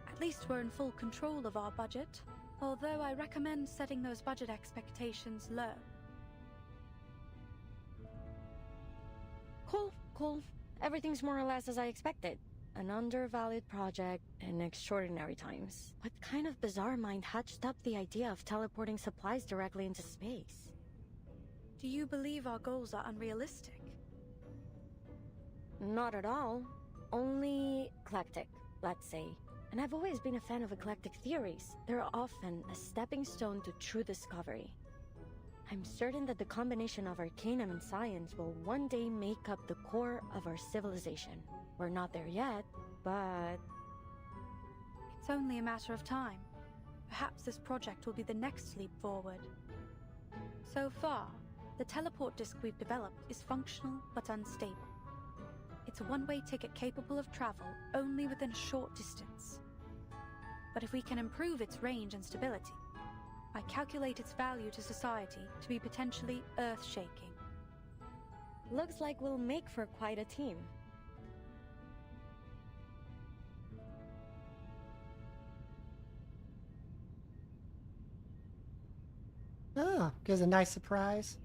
S7: At least we're in full control of our budget, although I recommend setting those budget expectations low.
S13: Cool. Everything's more or less as I expected. An undervalued project in extraordinary times. What kind of bizarre mind hatched up the idea of teleporting supplies directly into space?
S7: Do you believe our goals are unrealistic?
S13: Not at all. Only eclectic, let's say. And I've always been a fan of eclectic theories. They're often a stepping stone to true discovery. I'm certain that the combination of arcanum and science will one day make up the core of our civilization. We're not there yet, but...
S7: It's only a matter of time. Perhaps this project will be the next leap forward. So far, the teleport disk we've developed is functional but unstable. It's a one-way ticket capable of travel only within a short distance. But if we can improve its range and stability, I calculate its value to society to be potentially earth-shaking.
S13: Looks like we'll make for quite a team.
S2: Oh, gives a nice surprise.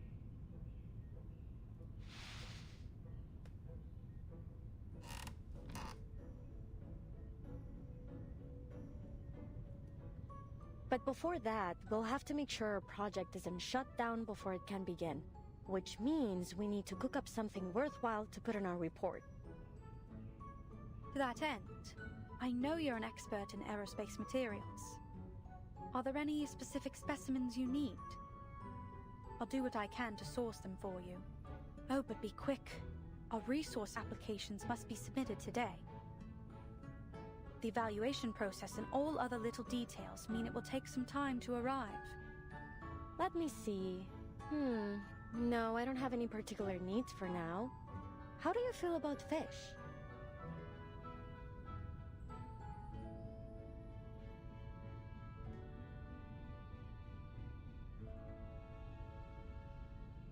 S13: But before that, we'll have to make sure our project isn't shut down before it can begin. Which means we need to cook up something worthwhile to put in our report.
S7: To that end, I know you're an expert in aerospace materials. Are there any specific specimens you need? I'll do what I can to source them for you. Oh, but be quick. Our resource applications must be submitted today. The evaluation process and all other little details mean it will take some time to arrive.
S13: Let me see. No, I don't have any particular needs for now. How do you feel about fish?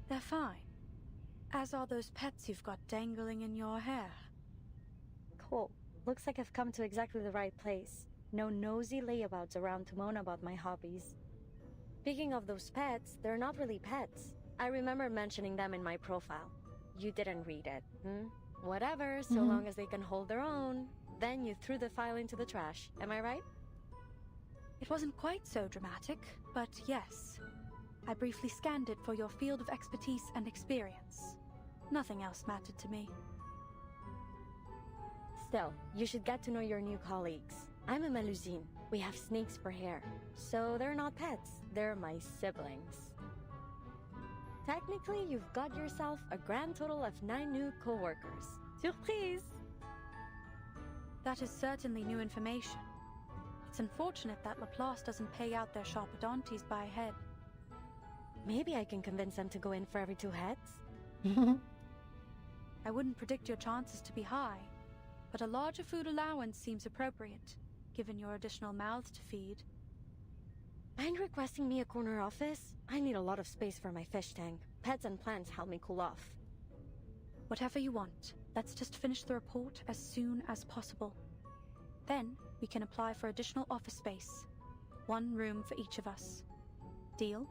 S7: They're fine. As are those pets you've got dangling in your hair.
S13: Cool. Looks like I've come to exactly the right place. No nosy layabouts around to moan about my hobbies. Speaking of those pets, they're not really pets. I remember mentioning them in my profile. You didn't read it, Whatever, so long as they can hold their own. Then you threw the file into the trash, am I right?
S7: It wasn't quite so dramatic, but yes. I briefly scanned it for your field of expertise and experience. Nothing else mattered to me.
S13: Still, you should get to know your new colleagues. I'm a Melusine. We have snakes for hair. So they're not pets, they're my siblings. Technically, you've got yourself a grand total of 9 new co-workers. Surprise!
S7: That is certainly new information. It's unfortunate that Laplace doesn't pay out their sharpodontes by head.
S13: Maybe I can convince them to go in for every 2 heads?
S7: I wouldn't predict your chances to be high, but a larger food allowance seems appropriate, given your additional mouths to feed.
S13: Mind requesting me a corner office? I need a lot of space for my fish tank. Pets and plants help me cool off.
S7: Whatever you want. Let's just finish the report as soon as possible. Then, we can apply for additional office space. 1 room for each of us. Deal?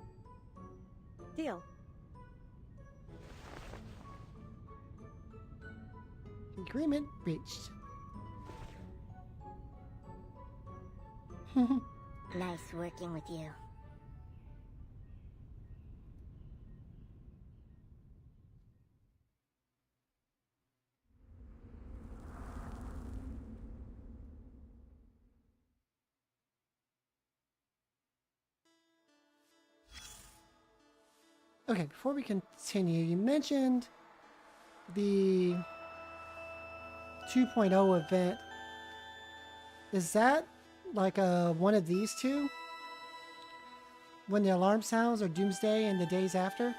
S13: Deal.
S2: Agreement reached.
S3: Nice working with you.
S2: Okay, before we continue, you mentioned the 2.0 event. Is that like one of these two? when the alarm sounds, or doomsday and the days after.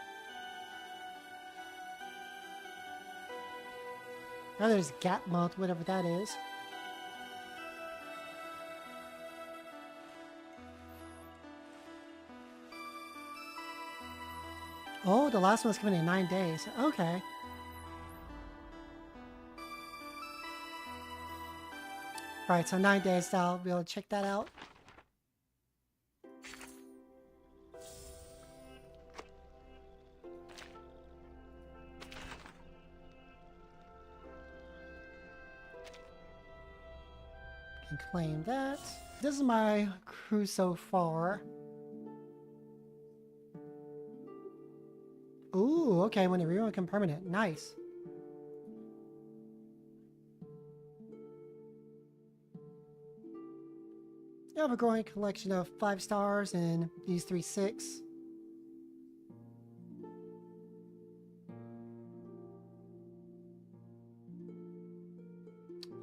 S2: Oh, there's Gap Month, whatever that is. Oh, the last one's coming in 9 days. Okay. Alright, so 9 days, I'll be able to check that out. Can claim that. This is my crew so far. Ooh, okay, when the rerun become permanent. Nice. You have a growing collection of 5 stars and these 3 6.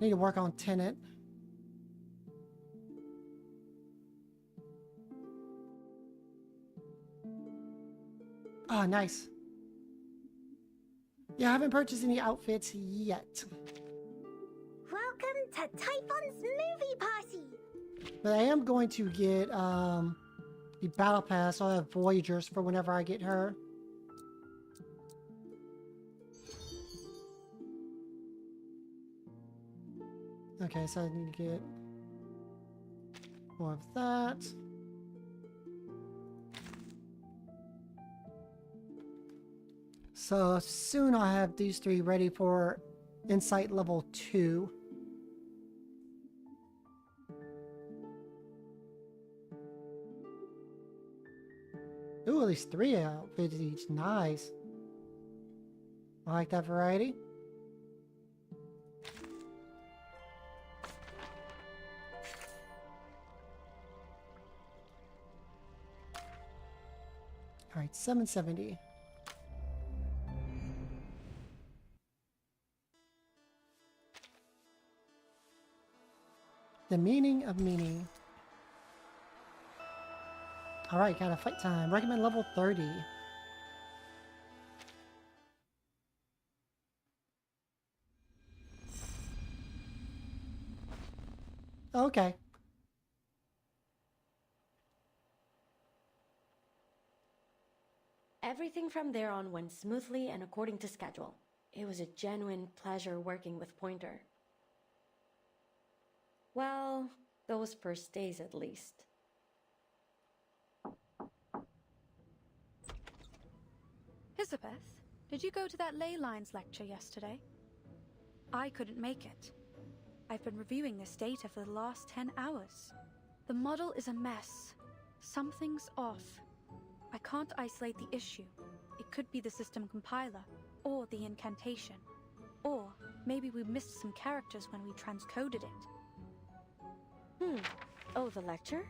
S2: Need to work on Tenant. Ah, nice. Yeah, I haven't purchased any outfits yet.
S3: Welcome to Typhon's movie party!
S2: But I am going to get the battle pass. I'll have Voyagers for whenever I get her. Okay, so I need to get more of that. So soon I'll have these 3 ready for Insight level 2. Ooh, at least 3 outfits each. Nice. I like that variety. Alright, 770. The meaning of meaning. Alright, got a fight time. Recommend level 30. Okay.
S13: Everything from there on went smoothly and according to schedule. It was a genuine pleasure working with Pointer. Well, those first days at least.
S7: Elizabeth, did you go to that ley lines lecture yesterday? I couldn't make it. I've been reviewing this data for the last 10 hours. The model is a mess. Something's off. I can't isolate the issue. It could be the system compiler, or the incantation. Or maybe we missed some characters when we transcoded it.
S13: Oh, the lecture?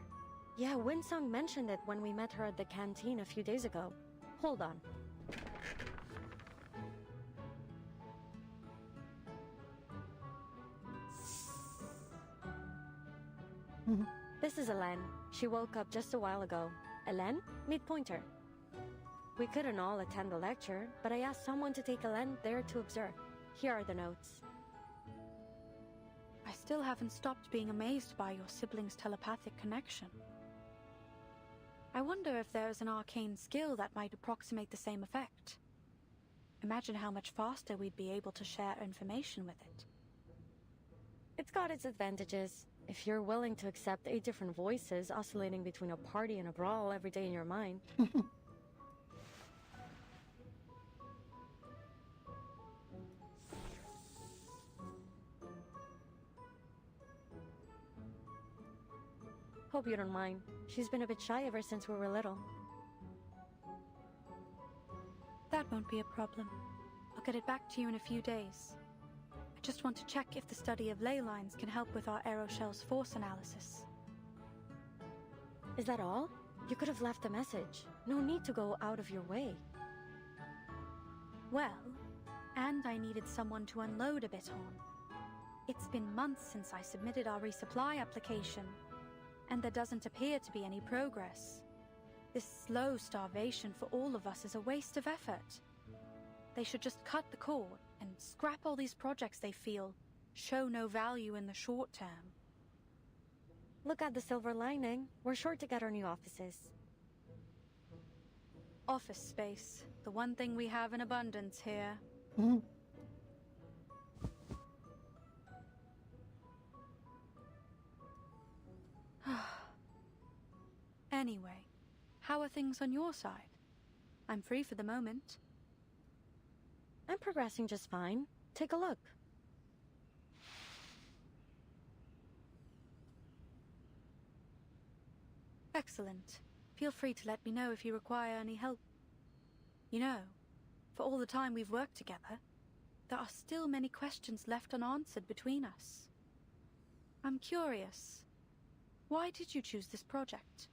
S13: Yeah, Winsong mentioned it when we met her at the canteen a few days ago. Hold on. This is Elen. She woke up just a while ago. Elen, meet Pointer. We couldn't all attend the lecture, but I asked someone to take Elen there to observe. Here are the notes.
S7: I still haven't stopped being amazed by your siblings' telepathic connection. I wonder if there is an arcane skill that might approximate the same effect. Imagine how much faster we'd be able to share information with it.
S13: It's got its advantages. If you're willing to accept 8 different voices oscillating between a party and a brawl every day in your mind. Hope you don't mind. She's been a bit shy ever since we were little.
S7: That won't be a problem. I'll get it back to you in a few days. I just want to check if the study of ley lines can help with our aeroshell's force analysis.
S13: Is that all? You could have left a message. No need to go out of your way.
S7: Well, and I needed someone to unload a bit on. It's been months since I submitted our resupply application, and there doesn't appear to be any progress. This slow starvation for all of us is a waste of effort. They should just cut the cord and scrap all these projects they feel show no value in the short term.
S13: Look at the silver lining. We're sure to get our new offices.
S7: Office space, the one thing we have in abundance here. Anyway, how are things on your side? I'm free for the moment.
S13: I'm progressing just fine. Take a look.
S7: Excellent. Feel free to let me know if you require any help. You know, for all the time we've worked together, there are still many questions left unanswered between us. I'm curious. Why did you choose this project?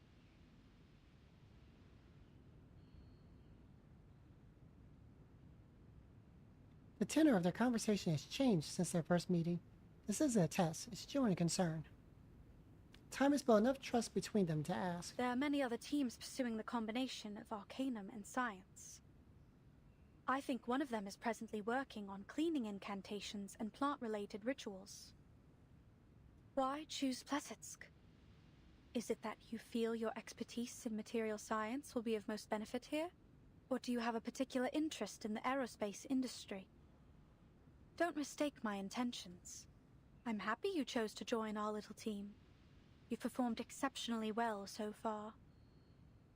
S2: The tenor of their conversation has changed since their first meeting. This isn't a test, it's genuine concern. Time has built enough trust between them to ask.
S7: There are many other teams pursuing the combination of arcanum and science. I think one of them is presently working on cleaning incantations and plant-related rituals. Why choose Plesetsk? Is it that you feel your expertise in material science will be of most benefit here? Or do you have a particular interest in the aerospace industry? Don't mistake my intentions. I'm happy you chose to join our little team. You've performed exceptionally well so far.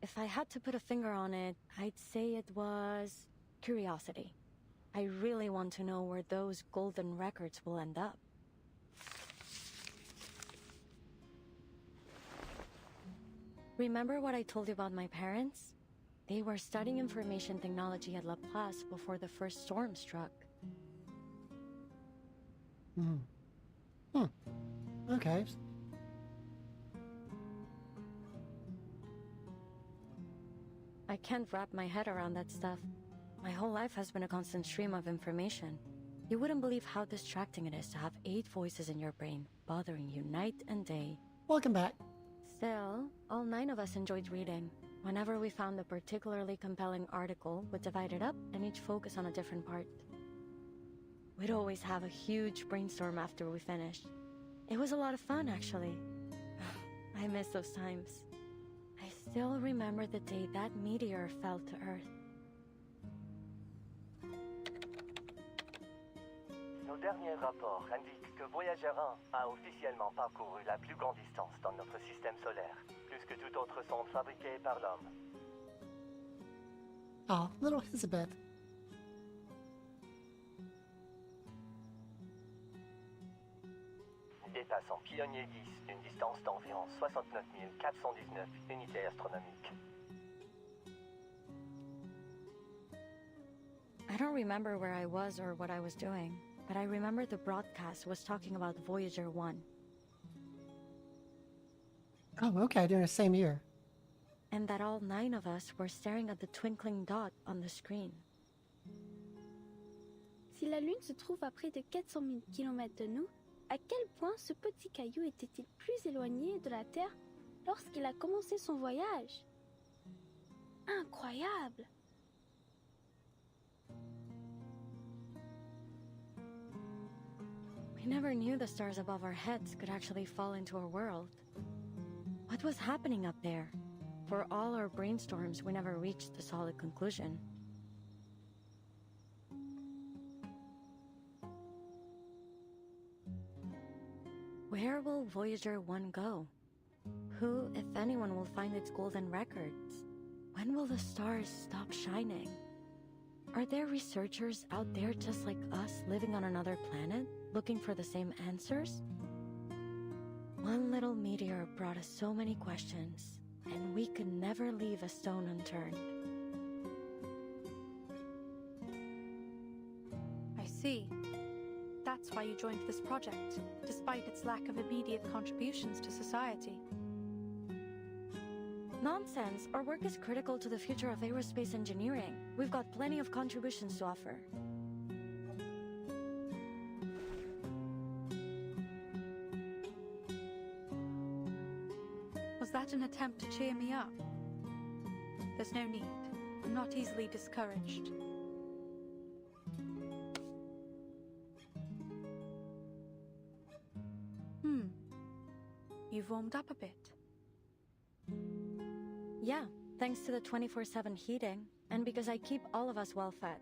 S13: If I had to put a finger on it, I'd say it was curiosity. I really want to know where those golden records will end up. Remember what I told you about my parents? They were studying information technology at Laplace before the first storm struck.
S2: Okay.
S13: I can't wrap my head around that stuff. My whole life has been a constant stream of information. You wouldn't believe how distracting it is to have 8 voices in your brain, bothering you night and day.
S2: Welcome back.
S13: Still, all 9 of us enjoyed reading. Whenever we found a particularly compelling article, we'd divide it up and each focus on a different part. We'd always have a huge brainstorm after we finished. It was a lot of fun, actually. I miss those times. I still remember the day that meteor fell to Earth.
S16: Nos derniers rapports indiquent que Voyager 1 a officiellement parcouru la plus grande distance dans notre système solaire, plus que toute autre sonde fabriquée par l'homme.
S2: Oh, little Elizabeth.
S16: Dépassant Pionnier 10 d'une distance d'environ 69 419 unités astronomiques.
S13: I don't remember where I was or what I was doing, but I remember the broadcast was talking about Voyager 1.
S2: Oh, okay, during the same year.
S13: And that all 9 of us were staring at the twinkling dot on the screen.
S17: Si la Lune se trouve à près de 400 000 km de nous, à quel point ce petit caillou était-il plus éloigné de la Terre lorsqu'il a commencé son voyage? Incroyable!
S13: We never knew the stars above our heads could actually fall into our world. What was happening up there? For all our brainstorms, we never reached a solid conclusion. Where will Voyager 1 go? Who, if anyone, will find its golden records? When will the stars stop shining? Are there researchers out there just like us living on another planet, looking for the same answers? One little meteor brought us so many questions, and we could never leave a stone unturned.
S7: I see. That's why you joined this project, despite its lack of immediate contributions to society.
S13: Nonsense! Our work is critical to the future of aerospace engineering. We've got plenty of contributions to offer.
S7: Was that an attempt to cheer me up? There's no need. I'm not easily discouraged. You've warmed up a bit.
S10: Yeah, thanks to the 24/7 heating, and because I keep all of us well fed.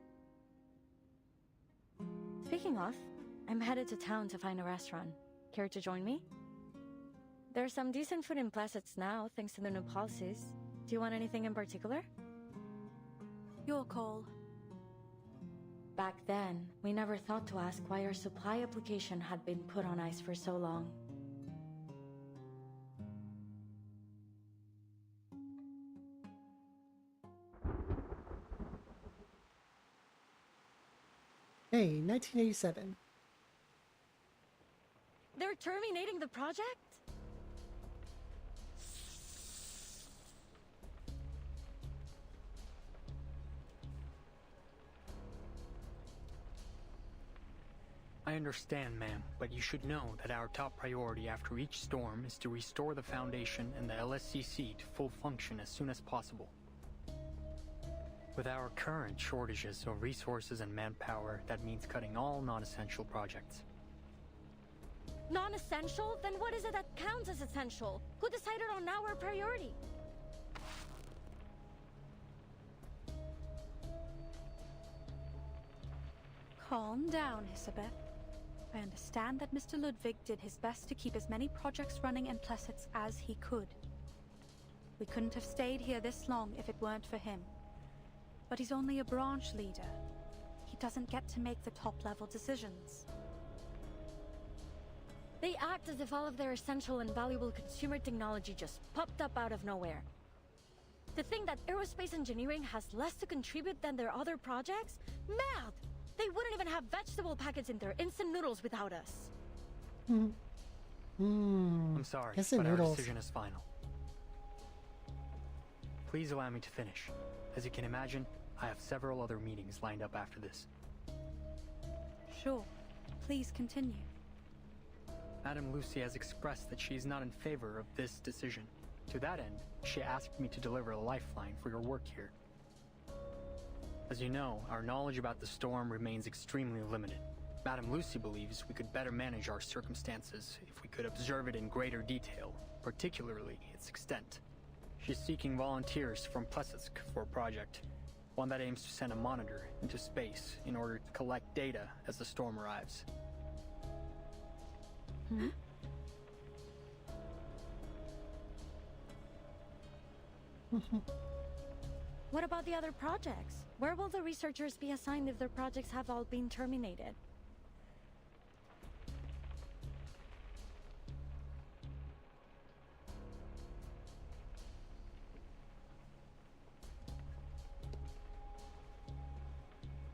S10: Speaking of, I'm headed to town to find a restaurant. Care to join me? There's some decent food in Plassets now, thanks to the new policies. Do you want anything in particular?
S7: Your call.
S10: Back then, we never thought to ask why our supply application had been put on ice for so long.
S2: Hey, 1987.
S10: They're terminating the project?
S18: I understand, ma'am, but you should know that our top priority after each storm is to restore the Foundation and the LSCC to full function as soon as possible. With our current shortages of resources and manpower, that means cutting all non-essential projects.
S10: Non-essential? Then what is it that counts as essential? Who decided on our priority?
S7: Calm down, Isabeth. I understand that Mr. Ludwig did his best to keep as many projects running in Plassets as he could. We couldn't have stayed here this long if it weren't for him. But he's only a branch leader. He doesn't get to make the top-level decisions.
S10: They act as if all of their essential and valuable consumer technology just popped up out of nowhere. To think that aerospace engineering has less to contribute than their other projects? Mad! They wouldn't even have vegetable packets in their instant noodles without us.
S18: I'm sorry, but our
S2: noodles.
S18: decision is final. Please allow me to finish. As you can imagine, I have several other meetings lined up after this.
S7: Sure. Please continue.
S18: Madame Lucy has expressed that she is not in favor of this decision. To that end, she asked me to deliver a lifeline for your work here. As you know, our knowledge about the storm remains extremely limited. Madame Lucy believes we could better manage our circumstances if we could observe it in greater detail, particularly its extent. She's seeking volunteers from Plesetsk for a project, one that aims to send a monitor into space in order to collect data as the storm arrives.
S10: What about the other projects? Where will the researchers be assigned if their projects have all been terminated?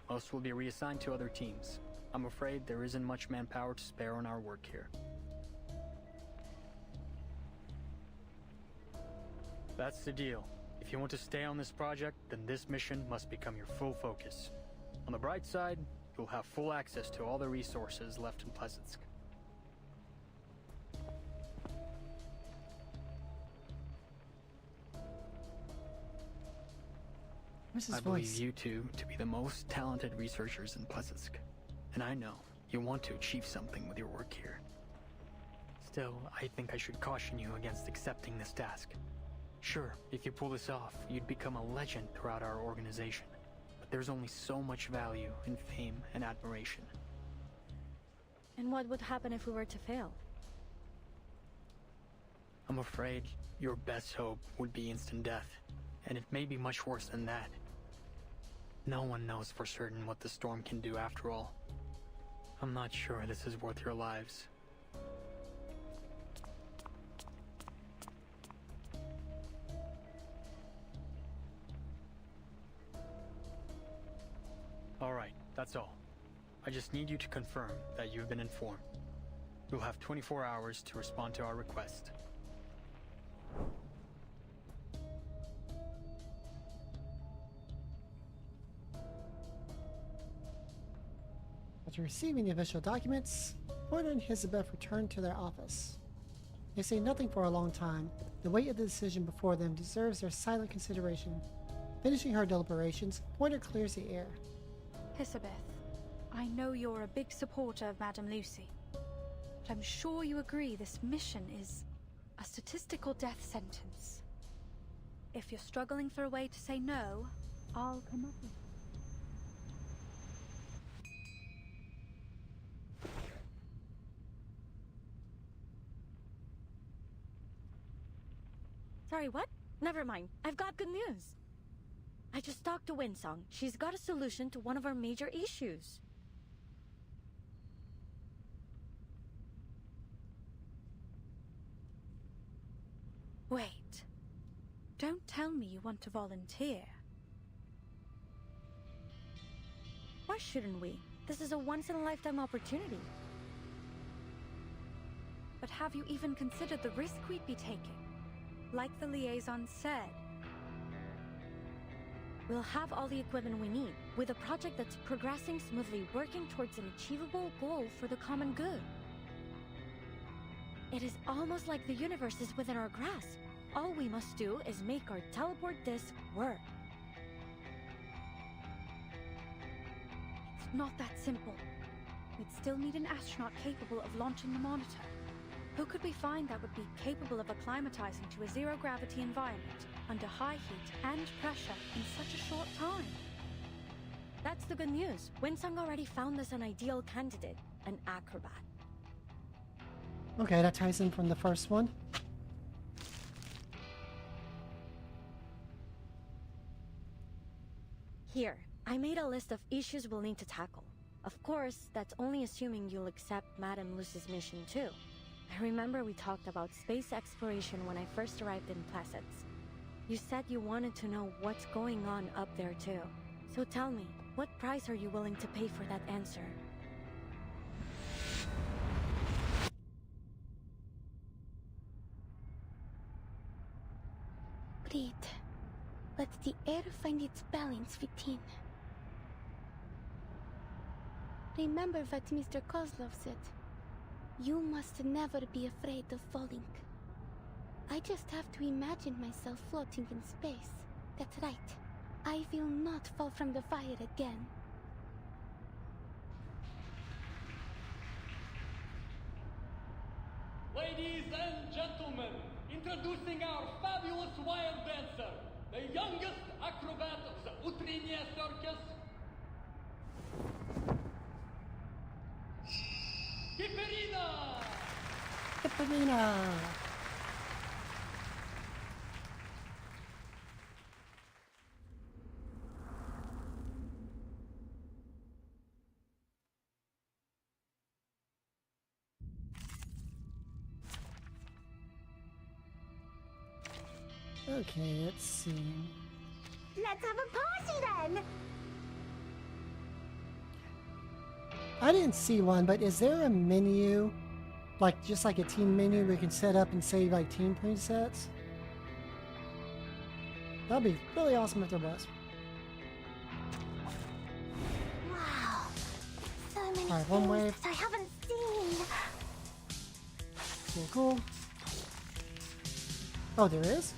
S18: Most will be reassigned to other teams. I'm afraid there isn't much manpower to spare on our work here. That's the deal. If you want to stay on this project, then this mission must become your full focus. On the bright side, you'll have full access to all the resources left in Plesetsk. I believe you two to be the most talented researchers in Plesetsk. And I know you want to achieve something with your work here. Still, I think I should caution you against accepting this task. Sure, if you pull this off, you'd become a legend throughout our organization. But there's only so much value in fame and admiration.
S10: And what would happen if we were to fail?
S18: I'm afraid your best hope would be instant death. And it may be much worse than that. No one knows for certain what the storm can do after all. I'm not sure this is worth your lives. Alright, that's all. I just need you to confirm that you've been informed. You'll have 24 hours to respond to our request.
S2: After receiving the official documents, Porter and Elizabeth returned to their office. They say nothing for a long time. The weight of the decision before them deserves their silent consideration. Finishing her deliberations, Pointer clears the air.
S7: Elizabeth, I know you're a big supporter of Madame Lucy, but I'm sure you agree this mission is a statistical death sentence. If you're struggling for a way to say no, I'll come up with it.
S13: Sorry, what? Never mind. I've got good news. I just talked to Winsong. She's got a solution to one of our major issues.
S7: Wait. Don't tell me you want to volunteer.
S13: Why shouldn't we? This is a once-in-a-lifetime opportunity.
S7: But have you even considered the risk we'd be taking? Like the liaison said.
S13: We'll have all the equipment we need, with a project that's progressing smoothly, working towards an achievable goal for the common good. It is almost like the universe is within our grasp. All we must do is make our teleport disc work.
S7: It's not that simple. We'd still need an astronaut capable of launching the monitor. Who could we find that would be capable of acclimatizing to a zero-gravity environment under high heat and pressure in such a short time?
S13: That's the good news. Winsong already found us an ideal candidate, an acrobat.
S2: Okay, that ties in from the first one.
S13: Here, I made a list of issues we'll need to tackle. Of course, that's only assuming you'll accept Madame Lucy's mission too. I remember we talked about space exploration when I first arrived in Plassets. You said you wanted to know what's going on up there too. So tell me, what price are you willing to pay for that answer?
S17: Breathe. Let the air find its balance within. Remember what Mr. Kozlov said. You must never be afraid of falling. I just have to imagine myself floating in space. That's right. I will not fall from the fire again.
S19: Ladies and gentlemen, introducing our fabulous wire dancer, the youngest acrobat of the Utrinia Circus, Kiperina!
S2: Kiperina! Okay, let's see.
S3: Let's have a party then!
S2: I didn't see one, but is there a menu, like just like a team menu where you can set up and save like team presets? That'd be really awesome if there was.
S3: Wow. So many
S2: Alright, one wave.
S3: things I haven't seen.
S2: Cool, cool. Oh, there is?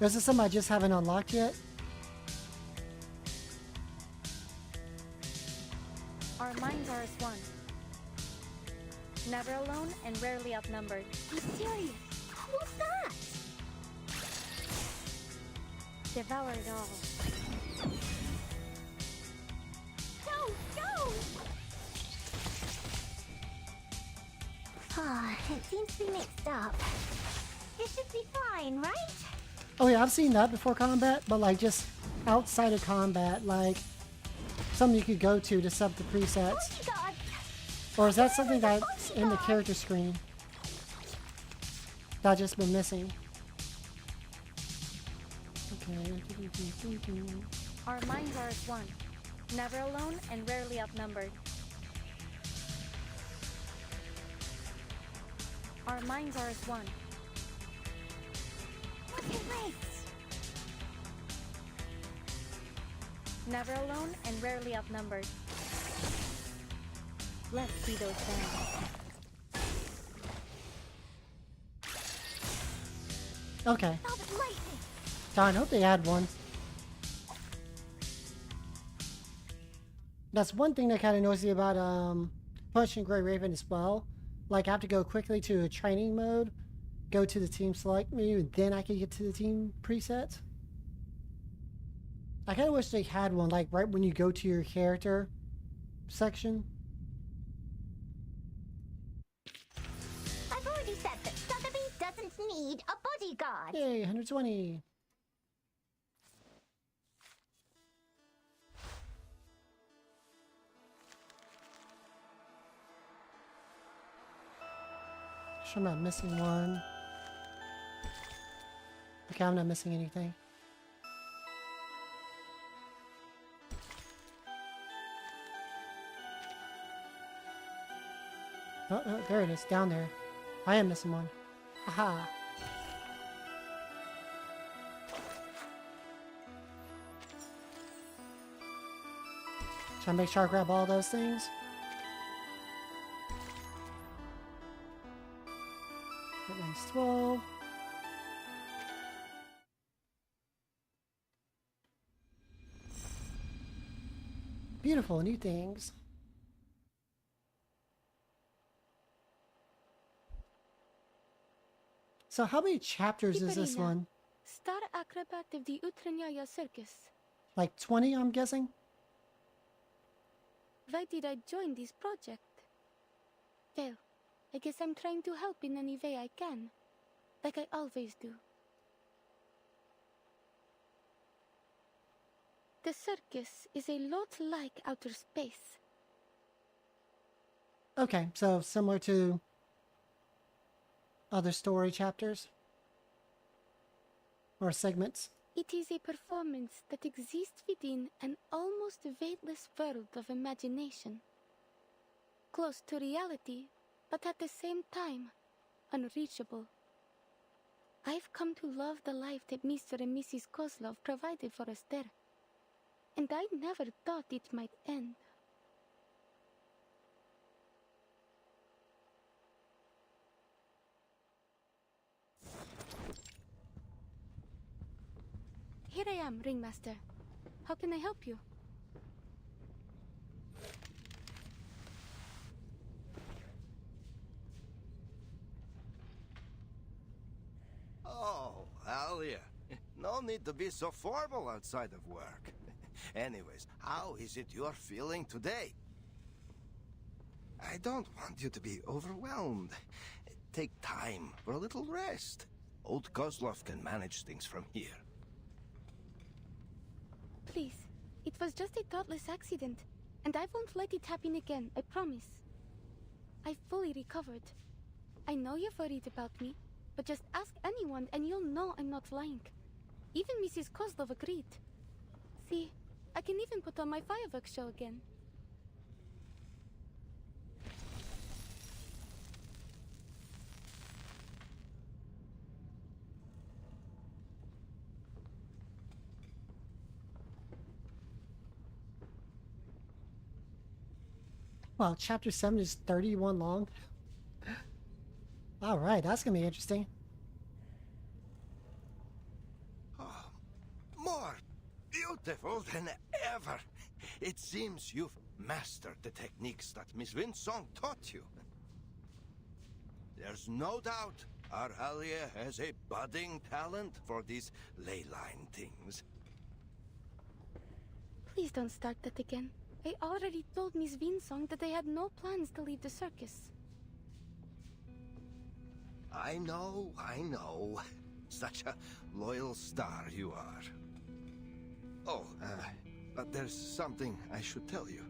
S2: Is this something I just haven't unlocked yet?
S13: Our minds are as one. Never alone and rarely outnumbered.
S3: I'm serious. Who's that?
S13: Devour it all.
S3: Go, go! Ah, it seems to be mixed up. It should be fine, right?
S2: Oh yeah, I've seen that before combat, but like just outside of combat, like something you could go to set up the presets.
S3: Oh my god!
S2: Or is that something that's in the character screen that I've just been missing? Okay.
S13: Our minds are as one. Never alone and rarely outnumbered. Our minds are as one.
S3: What's your race?
S13: Never alone and rarely outnumbered. Let's see those bands.
S2: Okay.
S3: Stop it lightning!
S2: Darn, I hope they add one. That's one thing that kind of annoys me about pushing Grey Raven as well. Like, I have to go quickly to a training mode, go to the team select menu, and then I can get to the team presets. I kind of wish they had one, like, right when you go to your character section.
S3: I've already said that Sotheby doesn't need a bodyguard.
S2: Yay, 120. Sure I'm not missing one. Okay, I'm not missing anything. Oh, there it is, down there. I am missing one. Haha. Trying to make sure I grab all those things. Nice 12. Beautiful new things. So how many chapters is this one?
S17: Star acrobat of the Utranyaya Circus.
S2: Like 20, I'm guessing?
S17: Why did I join this project? Well, I guess I'm trying to help in any way I can. Like I always do. The circus is a lot like outer space.
S2: Okay, so similar to other story chapters? Or segments?
S17: It is a performance that exists within an almost weightless world of imagination. Close to reality, but at the same time, unreachable. I've come to love the life that Mr. and Mrs. Kozlov provided for us there. And I never thought it might end. Here I am, Ringmaster. How can I help you?
S20: Oh, Alia. No need to be so formal outside of work. Anyways, how is it you're feeling today? I don't want you to be overwhelmed. Take time for a little rest. Old Kozlov can manage things from here.
S17: Please, it was just a thoughtless accident, and I won't let it happen again, I promise. I've fully recovered. I know you're worried about me, but just ask anyone and you'll know I'm not lying. Even Mrs. Kozlov agreed. See, I can even put on my fireworks show again.
S2: Wow, chapter 7 is 31 long. Alright, that's gonna be interesting.
S20: Oh, more beautiful than ever. It seems you've mastered the techniques that Miss Winsong taught you. There's no doubt our Alia has a budding talent for these ley line things.
S17: Please don't start that again. I already told Miss Winsong that I had no plans to leave the circus.
S20: I know. Such a loyal star you are. Oh, but there's something I should tell you.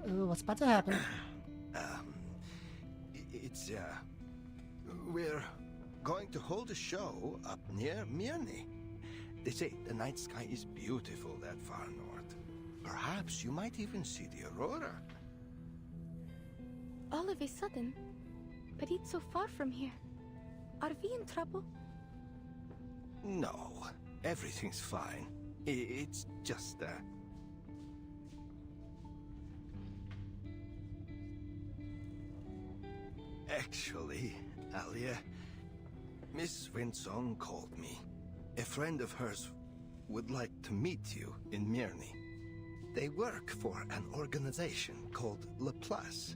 S2: What's about to happen?
S20: We're going to hold a show up near Mirny. They say the night sky is beautiful that far north. Perhaps you might even see the aurora.
S17: All of a sudden? But it's so far from here. Are we in trouble?
S20: No, everything's fine. It's just, Actually, Alia, Miss Winsong called me. A friend of hers would like to meet you in Mirny. They work for an organization called Laplace.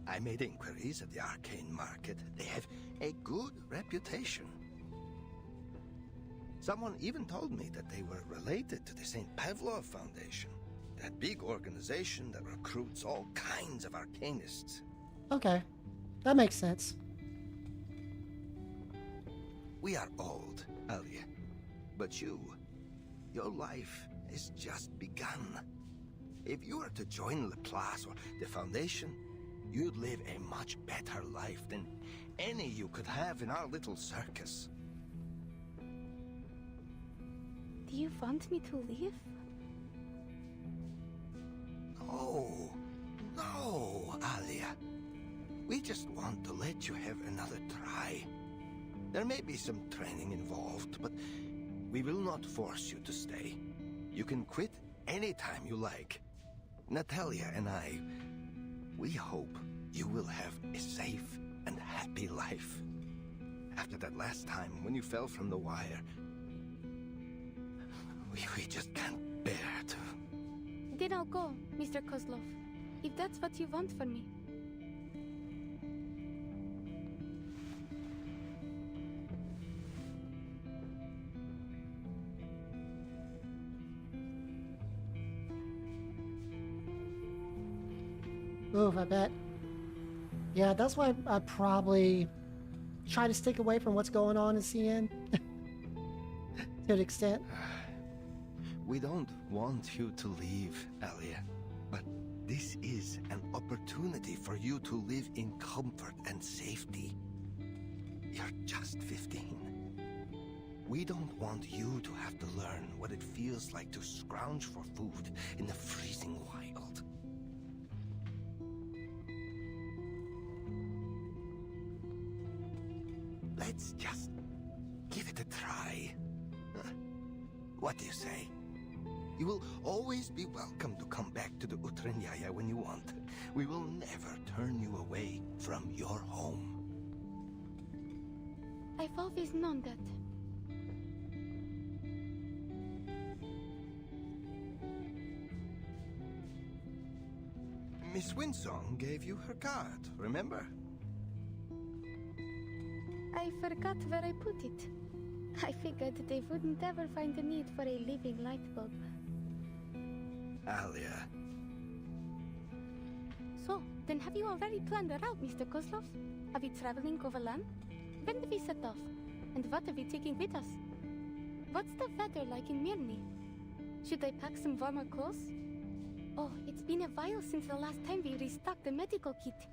S20: I made inquiries at the arcane market. They have a good reputation. Someone even told me that they were related to the St. Pavlov Foundation, that big organization that recruits all kinds of arcanists.
S2: Okay, that makes sense.
S20: We are old, Alia, but your life has just begun. If you were to join Laplace or the Foundation, you'd live a much better life than any you could have in our little circus.
S17: Do you want me to leave?
S20: No, Alia. We just want to let you have another try. There may be some training involved, but we will not force you to stay. You can quit anytime you like. Natalia and I, we hope you will have a safe and happy life. After that last time when you fell from the wire, we just can't bear to...
S17: Then I'll go, Mr. Kozlov, if that's what you want for me.
S2: Oof, I bet. Yeah, that's why I probably try to stick away from what's going on in CN to an extent.
S20: We don't want you to leave, Alia, but this is an opportunity for you to live in comfort and safety. You're just 15. We don't want you to have to learn what it feels like to scrounge for food in the freezing wild. Let's just give it a try. What do you say? You will always be welcome to come back to the Utranyaya when you want. We will never turn you away from your home.
S17: I've always known that.
S20: Miss Winsong gave you her card, remember?
S17: I forgot where I put it. I figured they wouldn't ever find the need for a living light bulb.
S20: Alia.
S17: So, then have you already planned a route, Mr. Kozlov? Are we traveling overland? When do we set off? And what are we taking with us? What's the weather like in Mirny? Should I pack some warmer clothes? Oh, it's been a while since the last time we restocked the medical kit.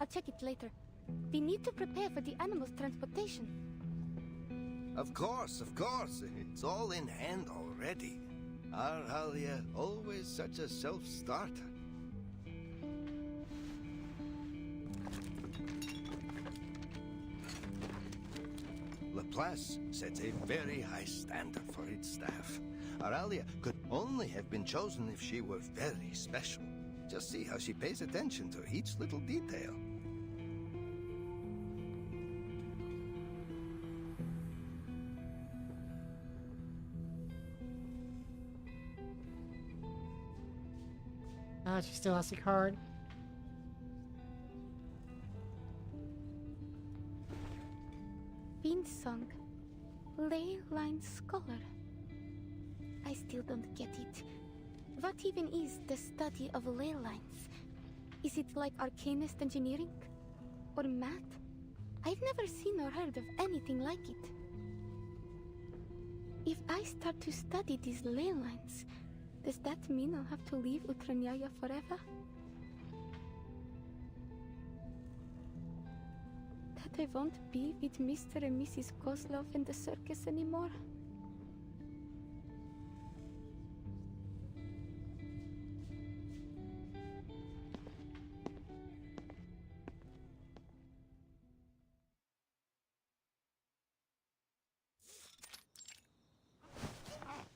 S17: I'll check it later. We need to prepare for the animals' transportation.
S20: Of course. It's all in hand already. Our Alia, always such a self-starter. Laplace sets a very high standard for its staff. Our Alia could only have been chosen if she were very special. Just see how she pays attention to each little detail.
S2: She still has the card.
S17: Winsong, ley line scholar. I still don't get it. What even is the study of ley lines? Is it like arcanist engineering? Or math? I've never seen or heard of anything like it. If I start to study these ley lines, does that mean I'll have to leave Utranyaya forever? That I won't be with Mr. and Mrs. Kozlov in the circus anymore?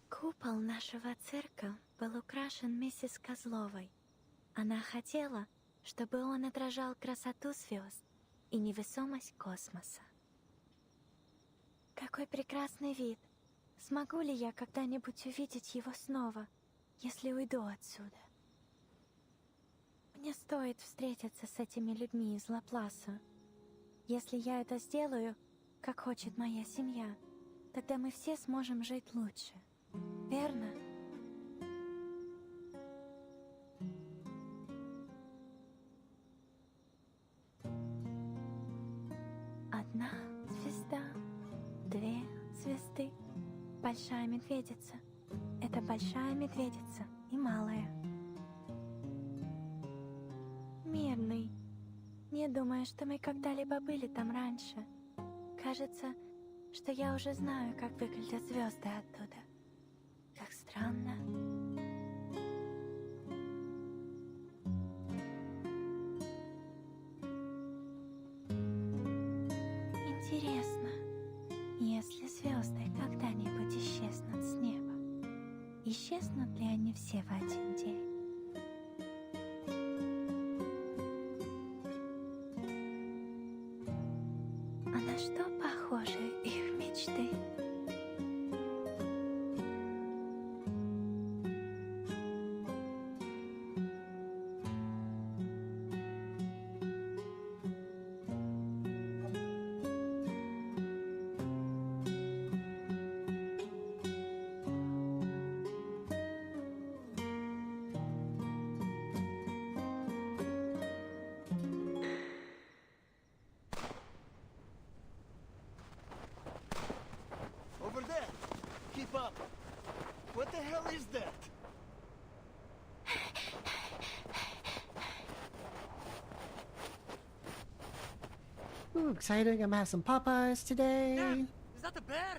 S14: Купол нашего цирка был украшен миссис Козловой. Она хотела, чтобы он отражал красоту звезд и невесомость космоса. Какой прекрасный вид! Смогу ли я когда-нибудь увидеть его снова, если уйду отсюда? Мне стоит встретиться с этими людьми из Лапласа. Если я это сделаю, как хочет моя семья, тогда мы все сможем жить лучше. Верно? Одна звезда, две звезды. Большая медведица. Это большая медведица и малая. Мирный. Не думаю, что мы когда-либо были там раньше. Кажется, что я уже знаю, как выглядят звезды оттуда. Как странно. Интересно, если звезды когда-нибудь исчезнут с неба, исчезнут ли они все в один день? А на что похожи их мечты?
S21: Over there! Keep up! What the hell is that?
S2: Ooh, exciting. I'm gonna have some Popeyes today.
S21: Dad, is that a bear?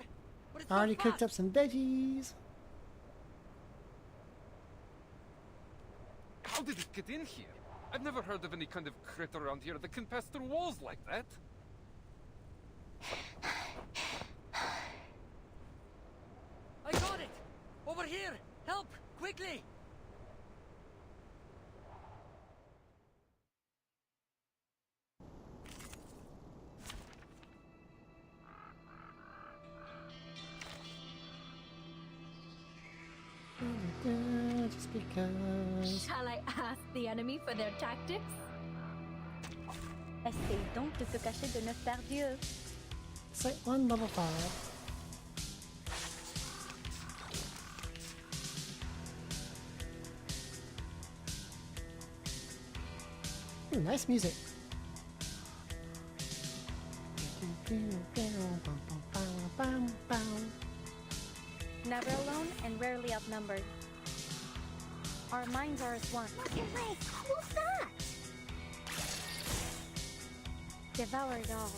S21: But it's
S2: I already
S21: not
S2: cooked
S21: fat.
S2: up some veggies.
S22: How did it get in here? I've never heard of any kind of critter around here that can pass through walls like that.
S21: I got it! Over here! Help! Quickly!
S2: Just because.
S10: Shall I ask the enemy for their tactics? Essaye donc de se cacher de nos perdus.
S2: Site 1, level 5. Ooh, nice music.
S7: Never alone and rarely outnumbered. Our minds are as one.
S3: Look your leg! Who's that?
S7: Devour it all.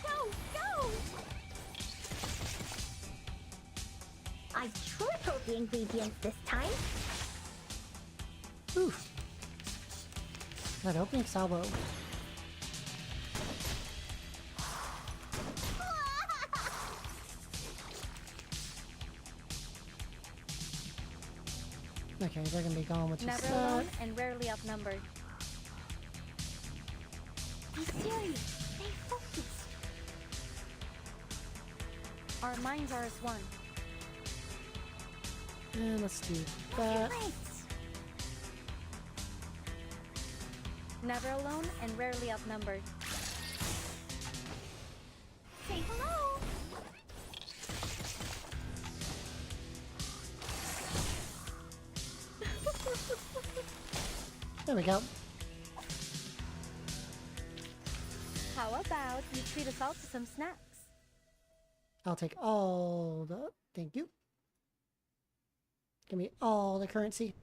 S3: Go! Go! I tripled the ingredients this time.
S2: Oof. That opening salvo. Okay, they're gonna be gone, which is
S7: Never
S2: sad.
S7: alone and rarely outnumbered.
S3: Be serious. Stay focused.
S7: Our minds are as one.
S2: And let's do that.
S7: Never alone and rarely outnumbered.
S3: Say hello.
S2: There we go.
S7: How about you treat us all to some snacks?
S2: I'll take all the... Thank you. Give me all the currency.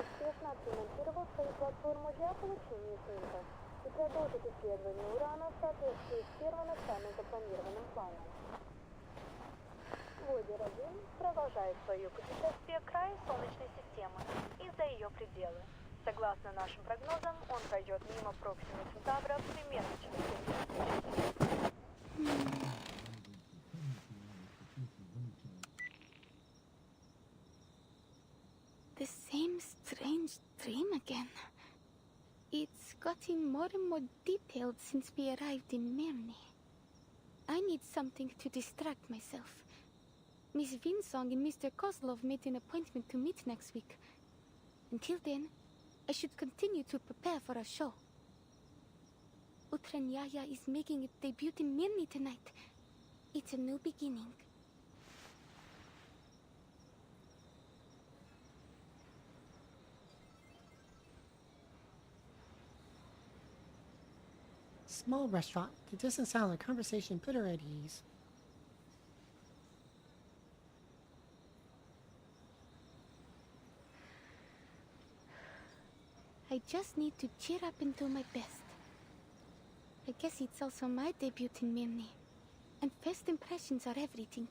S4: Успешно отремонтировал свою платформу для получения снимков и продолжит исследование урана в соответствии с первоначально запланированным планом. Войдер-1 продолжает свое путешествие к краю Солнечной системы и за ее пределы. Согласно нашим прогнозам, он пройдет мимо Проксима Центавра примерно через 70 тысяч.
S17: dream again. It's gotten more and more detailed since we arrived in Mirny. I need something to distract myself. Miss Vinsong and Mr. Kozlov made an appointment to meet next week. Until then, I should continue to prepare for a show. Utranyaya is making its debut in Mirny tonight. It's a new beginning.
S2: Small restaurant. It doesn't sound like conversation put her at ease.
S17: I just need to cheer up and do my best. I guess it's also my debut in Mirny, and first impressions are everything.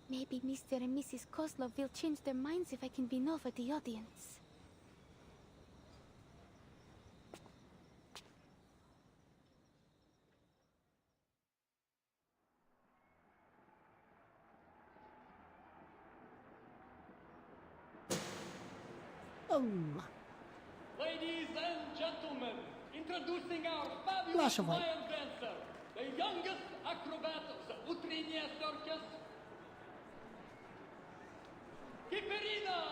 S17: Maybe Mr. and Mrs. Kozlov will change their minds if I can win over the audience.
S2: Oh.
S19: Ladies and gentlemen, introducing our fabulous
S2: Flash of light.
S19: wild dancer, the youngest acrobat of the Utrenia circus, Kiperina!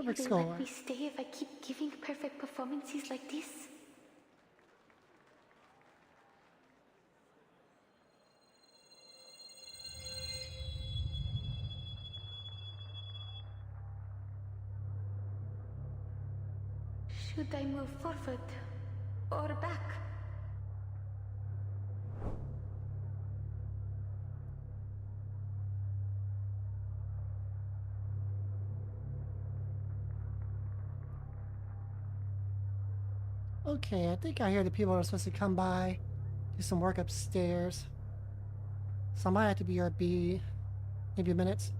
S2: Perfect
S17: Will
S2: score.
S17: let me stay if I keep giving perfect performances like this? Should I move forward or back?
S2: Okay, I think I hear the people are supposed to come by, do some work upstairs. So I might have to be RB maybe minutes.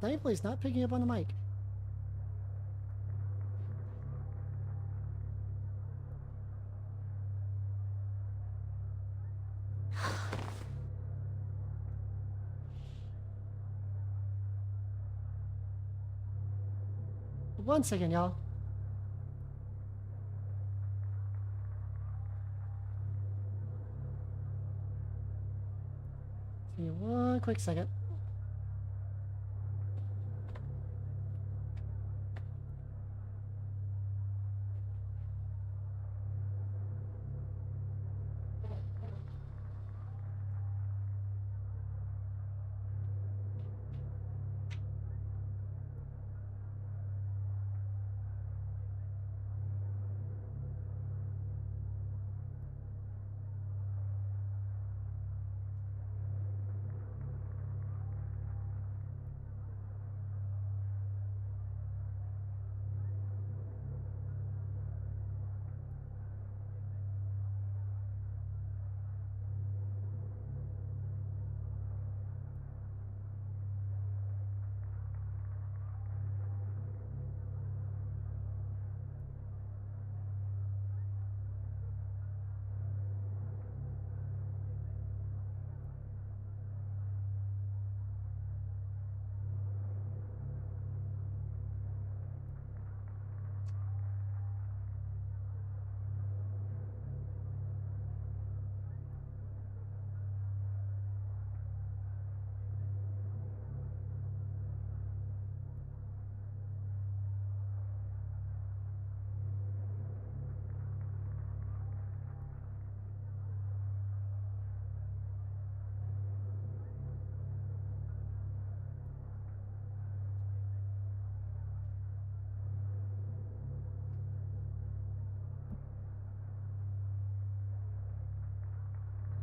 S2: Thankfully, it's not picking up on the mic. One second, y'all. Give me one quick second.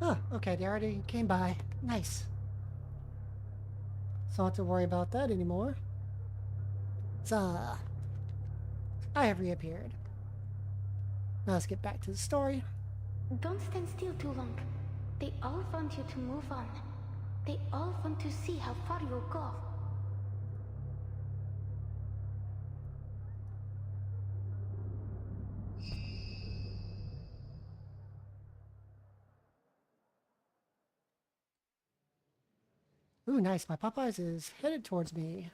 S2: Huh, okay, they already came by. Nice. So I don't have to worry about that anymore. So, I have reappeared. Now let's get back to the story.
S17: Don't stand still too long. They all want you to move on. They all want to see how far you'll go.
S2: Ooh, nice. My Popeyes is headed towards me.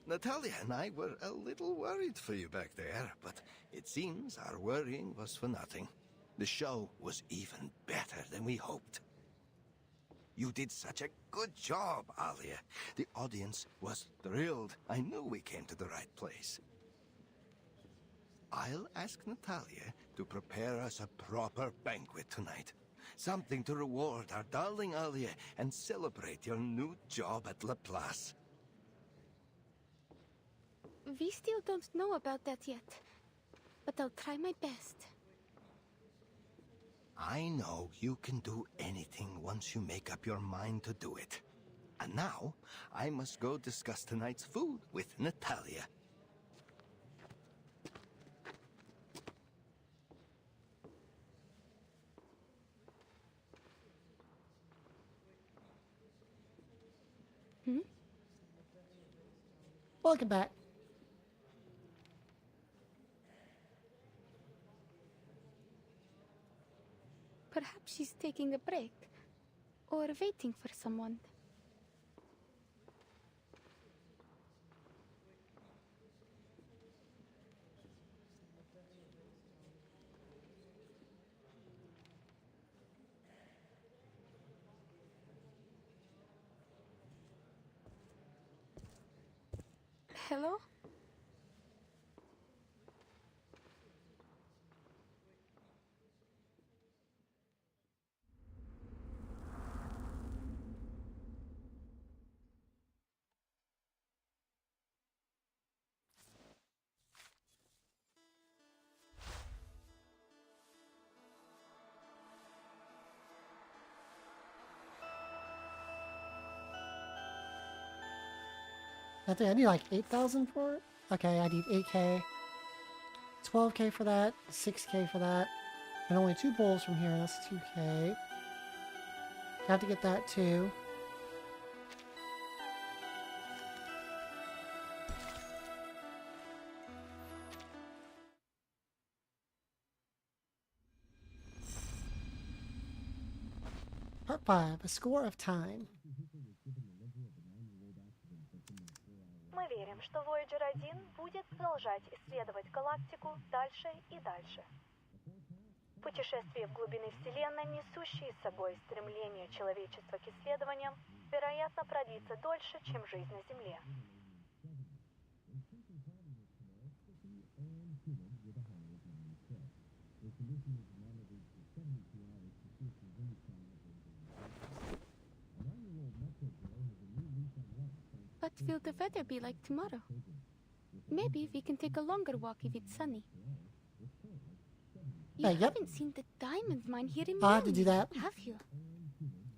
S20: Natalia and I were a little worried for you back there, but it seems our worrying was for nothing. The show was even better than we hoped. You did such a good job, Alia. The audience was thrilled. I knew we came to the right place. I'll ask Natalia to prepare us a proper banquet tonight. Something to reward our darling Alia and celebrate your new job at Laplace.
S17: We still don't know about that yet, but I'll try my best.
S20: I know you can do anything once you make up your mind to do it. And now, I must go discuss tonight's food with Natalia.
S2: Welcome back.
S17: Perhaps she's taking a break, or waiting for someone. Hello?
S2: I think I need like 8,000 for it. Okay, I need 8K, 12K for that, 6K for that, and only 2 bowls from here. That's 2K. I have to get that too. Part 5, a score of time.
S4: Мы верим, что Voyager 1 будет продолжать исследовать галактику дальше и дальше. Путешествие в глубины Вселенной, несущие с собой стремление человечества к исследованиям, вероятно, продлится дольше, чем жизнь на Земле.
S17: What will the weather be like tomorrow? Maybe we can take a longer walk if it's sunny. You haven't seen the diamond mine here in
S2: I'll have to do that.
S17: have you?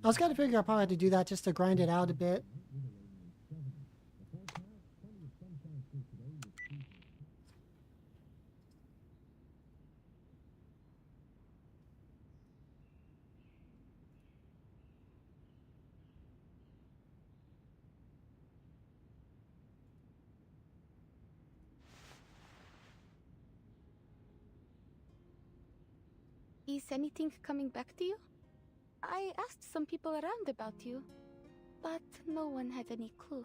S2: I was kind of figuring I probably had to do that just to grind it out a bit.
S17: Is anything coming back to you? I asked some people around about you, but no one had any clue.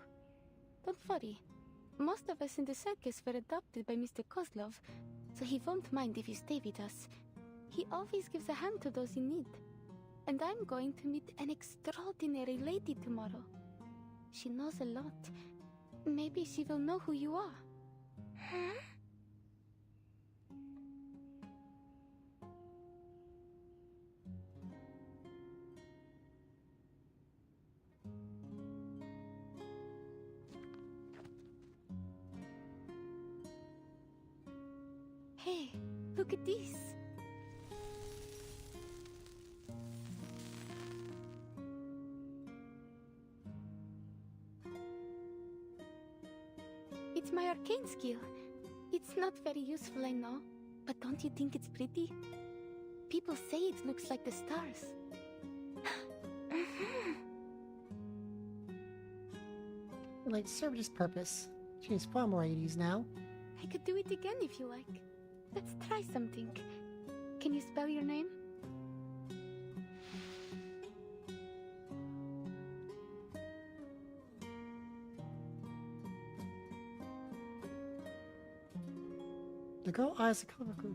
S17: Don't worry. Most of us in the circus were adopted by Mr. Kozlov, so he won't mind if you stay with us. He always gives a hand to those in need. And I'm going to meet an extraordinary lady tomorrow. She knows a lot. Maybe she will know who you are. Huh? Hey, look at this. It's my arcane skill. It's not very useful, I know, but don't you think it's pretty? People say it looks like the stars.
S2: Like, served its purpose. She's far more 80s now.
S17: I could do it again if you like. Let's try something. Can you spell your name?
S2: The girl eyes the colorful.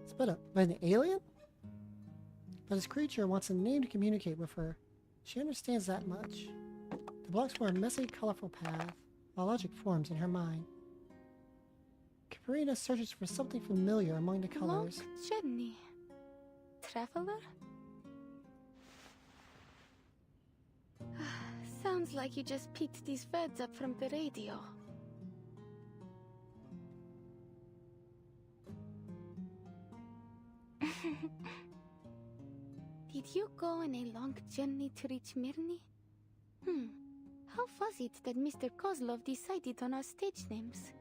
S2: Spit up. By an alien? But this creature wants a name to communicate with her. She understands that much. The blocks form a messy, colorful path, while logic forms in her mind. Kaparina searches for something familiar among the colors.
S17: Long journey. Traveler? Sounds like you just picked these words up from the radio. Did you go on a long journey to reach Mirny? How was it that Mr. Kozlov decided on our stage names?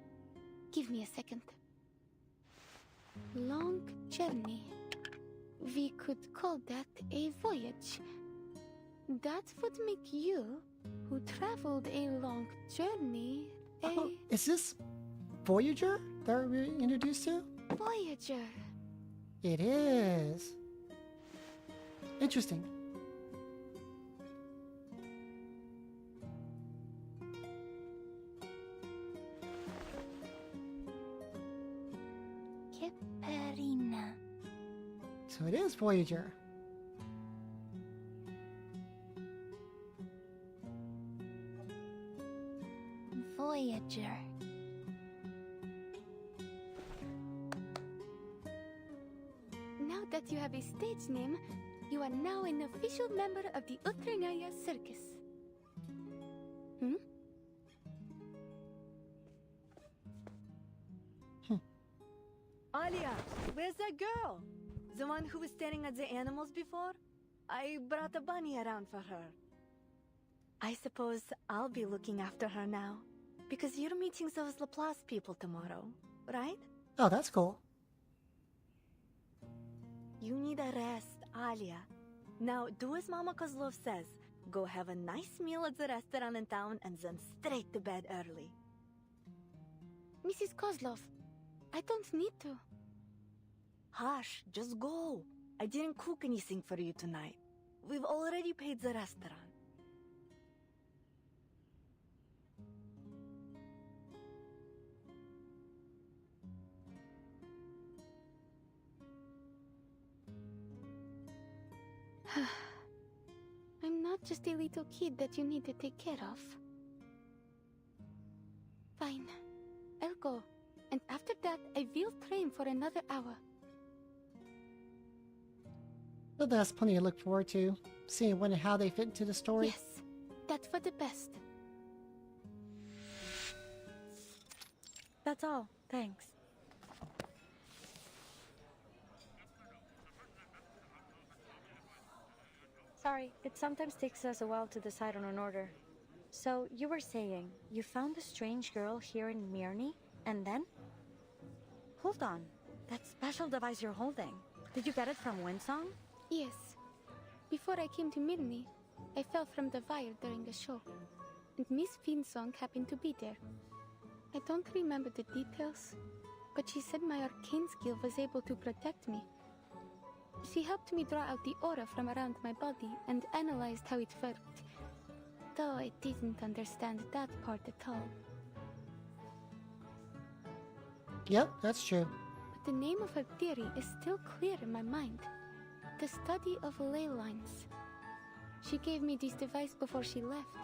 S17: Give me a second. Long journey. We could call that a voyage. That would make you, who traveled a long journey,
S2: Oh, is this Voyager that we're introduced to?
S17: Voyager.
S2: It is. Interesting.
S14: Kaparina.
S2: So it is Voyager.
S14: Voyager.
S17: Now that you have a stage name, you are now an official member of the Utranaya Circus.
S14: Alia, where's that girl? The one who was staring at the animals before? I brought a bunny around for her. I suppose I'll be looking after her now. Because you're meeting those Laplace people tomorrow, right?
S2: Oh, that's cool.
S14: You need a rest, Alia. Now, do as Mama Kozlov says. Go have a nice meal at the restaurant in town and then straight to bed early.
S17: Mrs. Kozlov, I don't need to.
S14: Hush, just go. I didn't cook anything for you tonight. We've already paid the restaurant.
S17: I'm not just a little kid that you need to take care of. Fine. I'll go. And after that, I will train for another hour.
S2: But that's plenty to look forward to. Seeing when and how they fit into the story.
S17: Yes. That's for the best.
S13: That's all. Thanks. Sorry, it sometimes takes us a while to decide on an order. So, you were saying, you found the strange girl here in Mirny, and then? Hold on. That special device you're holding, did you get it from Winsong?
S17: Yes. Before I came to Mirny, I fell from the wire during a show. And Miss Winsong happened to be there. I don't remember the details, but she said my arcane skill was able to protect me. She helped me draw out the aura from around my body and analyzed how it worked. Though I didn't understand that part at all.
S2: Yep, that's true.
S17: But the name of her theory is still clear in my mind. The study of ley lines. She gave me this device before she left.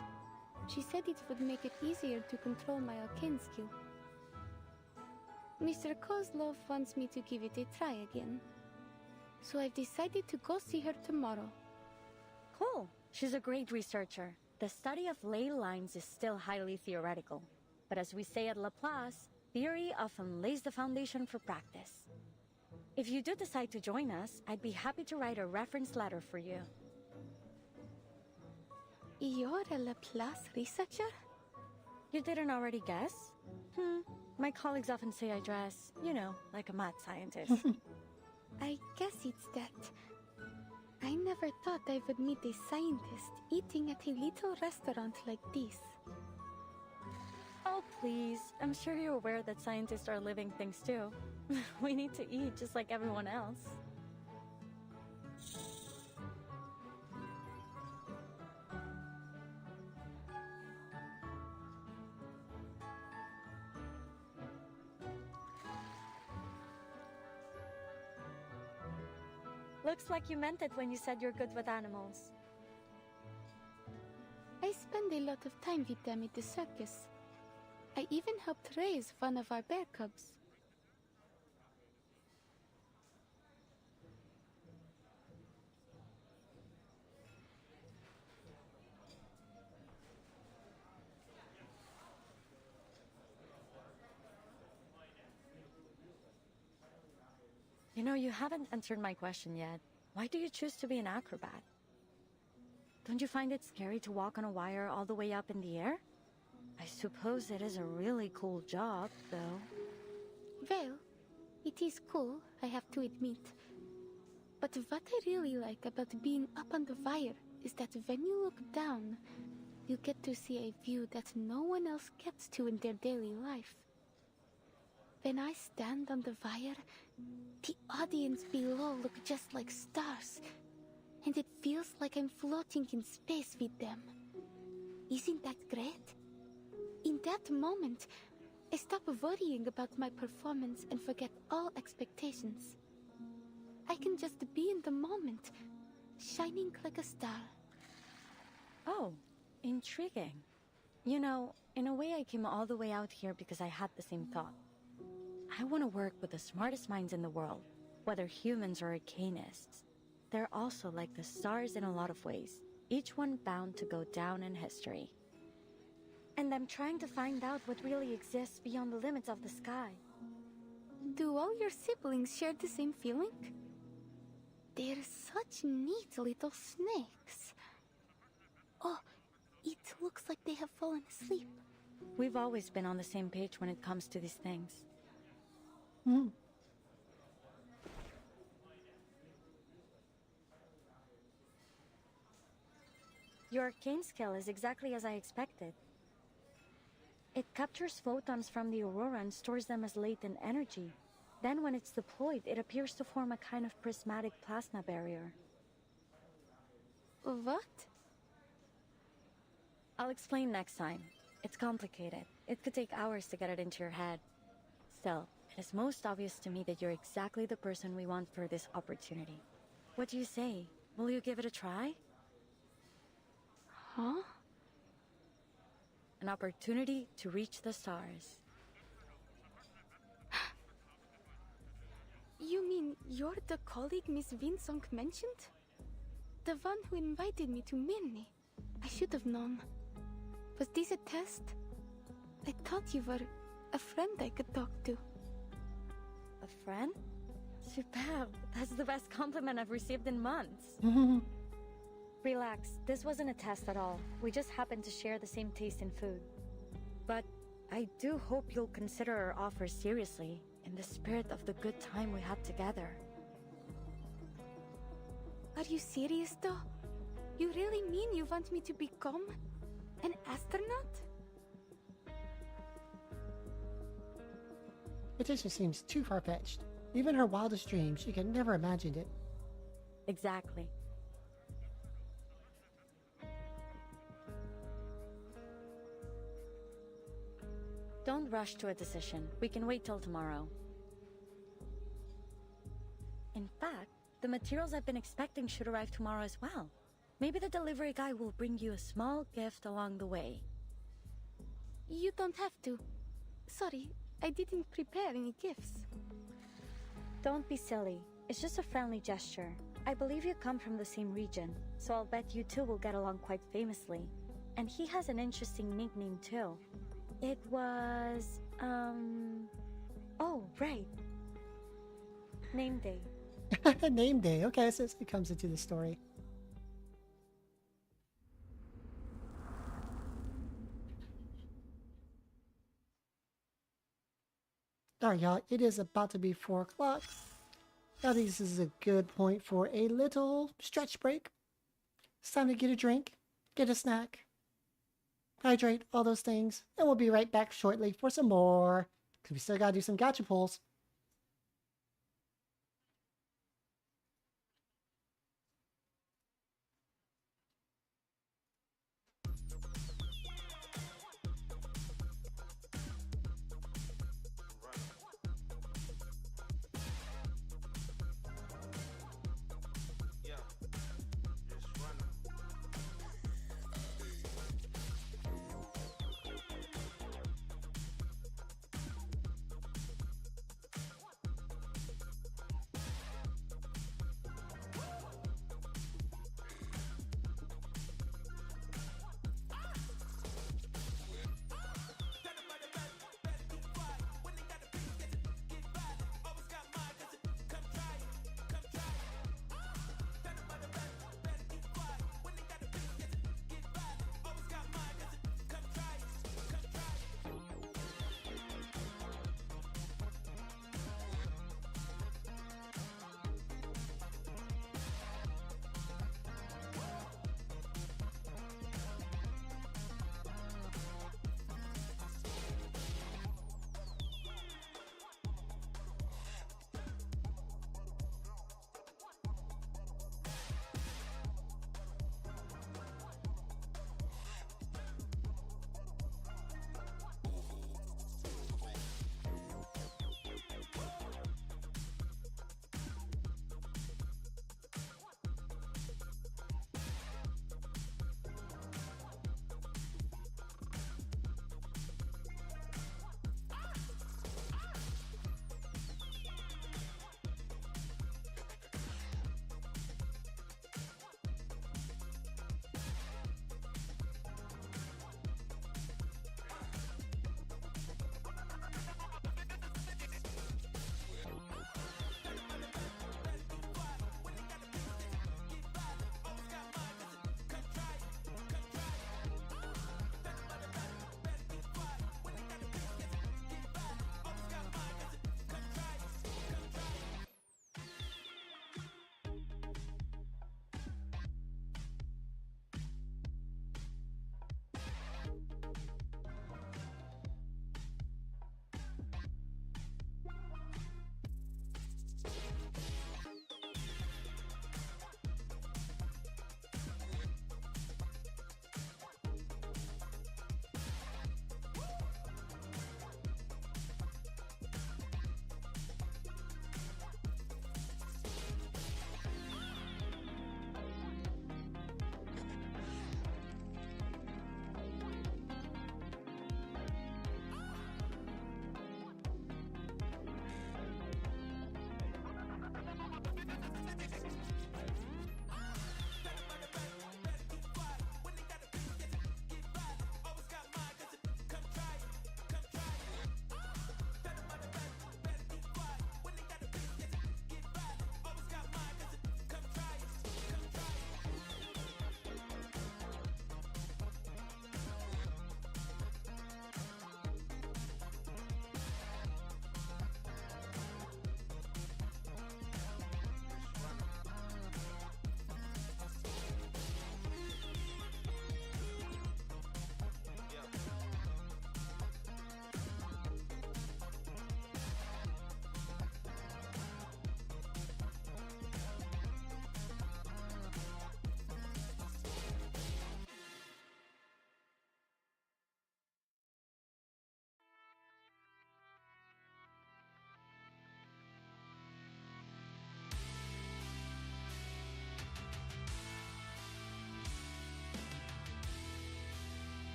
S17: She said it would make it easier to control my arcane skill. Mr. Kozlov wants me to give it a try again. So I've decided to go see her tomorrow.
S13: Cool. She's a great researcher. The study of ley lines is still highly theoretical. But as we say at Laplace, Theory often lays the foundation for practice. If you do decide to join us, I'd be happy to write a reference letter for you.
S17: You're a Laplace researcher?
S13: You didn't already guess? My colleagues often say I dress, you know, like a mad scientist.
S17: I guess it's that. I never thought I would meet a scientist eating at a little restaurant like this.
S13: Oh, please. I'm sure you're aware that scientists are living things too. We need to eat just like everyone else. Looks like you meant it when you said you're good with animals.
S17: I spend a lot of time with them at the circus. I even helped raise one of our bear cubs.
S13: You know, you haven't answered my question yet. Why do you choose to be an acrobat? Don't you find it scary to walk on a wire all the way up in the air? I suppose it is a really cool job, though.
S17: Well, it is cool, I have to admit. But what I really like about being up on the wire is that when you look down, you get to see a view that no one else gets to in their daily life. When I stand on the wire, the audience below look just like stars, and it feels like I'm floating in space with them. Isn't that great? In that moment, I stop worrying about my performance and forget all expectations. I can just be in the moment, shining like a star.
S13: Oh, intriguing. You know, in a way I came all the way out here because I had the same thought. I want to work with the smartest minds in the world, whether humans or arcanists. They're also like the stars in a lot of ways, each one bound to go down in history. And I'm trying to find out what really exists beyond the limits of the sky.
S17: Do all your siblings share the same feeling? They're such neat little snakes. Oh, it looks like they have fallen asleep.
S13: We've always been on the same page when it comes to these things. Your arcane skill is exactly as I expected. It captures photons from the aurora and stores them as latent energy. Then when it's deployed, it appears to form a kind of prismatic plasma barrier.
S17: What?
S13: I'll explain next time. It's complicated. It could take hours to get it into your head. Still, it is most obvious to me that you're exactly the person we want for this opportunity. What do you say? Will you give it a try?
S17: Huh?
S13: An opportunity to reach the stars.
S17: You mean you're the colleague Miss Vinsong mentioned? The one who invited me to Mirny. I should have known. Was this a test? I thought you were a friend I could talk to.
S13: A friend? Superb. That's the best compliment I've received in months. Relax, this wasn't a test at all. We just happened to share the same taste in food. But I do hope you'll consider our offer seriously, in the spirit of the good time we had together.
S17: Are you serious though? You really mean you want me to become an astronaut?
S2: It just seems too far-fetched. Even her wildest dreams, she could never imagined it.
S13: Exactly. Don't rush to a decision. We can wait till tomorrow. In fact, the materials I've been expecting should arrive tomorrow as well. Maybe the delivery guy will bring you a small gift along the way.
S17: You don't have to. Sorry, I didn't prepare any gifts.
S13: Don't be silly. It's just a friendly gesture. I believe you come from the same region, so I'll bet you two will get along quite famously. And he has an interesting nickname too. It was Oh, right. Name day.
S2: Name day. Okay, so it comes into the story. Alright, y'all. It is about to be 4 o'clock. I think this is a good point for a little stretch break. It's time to get a drink, get a snack, hydrate, all those things. And we'll be right back shortly for some more. Because we still gotta do some gacha pulls.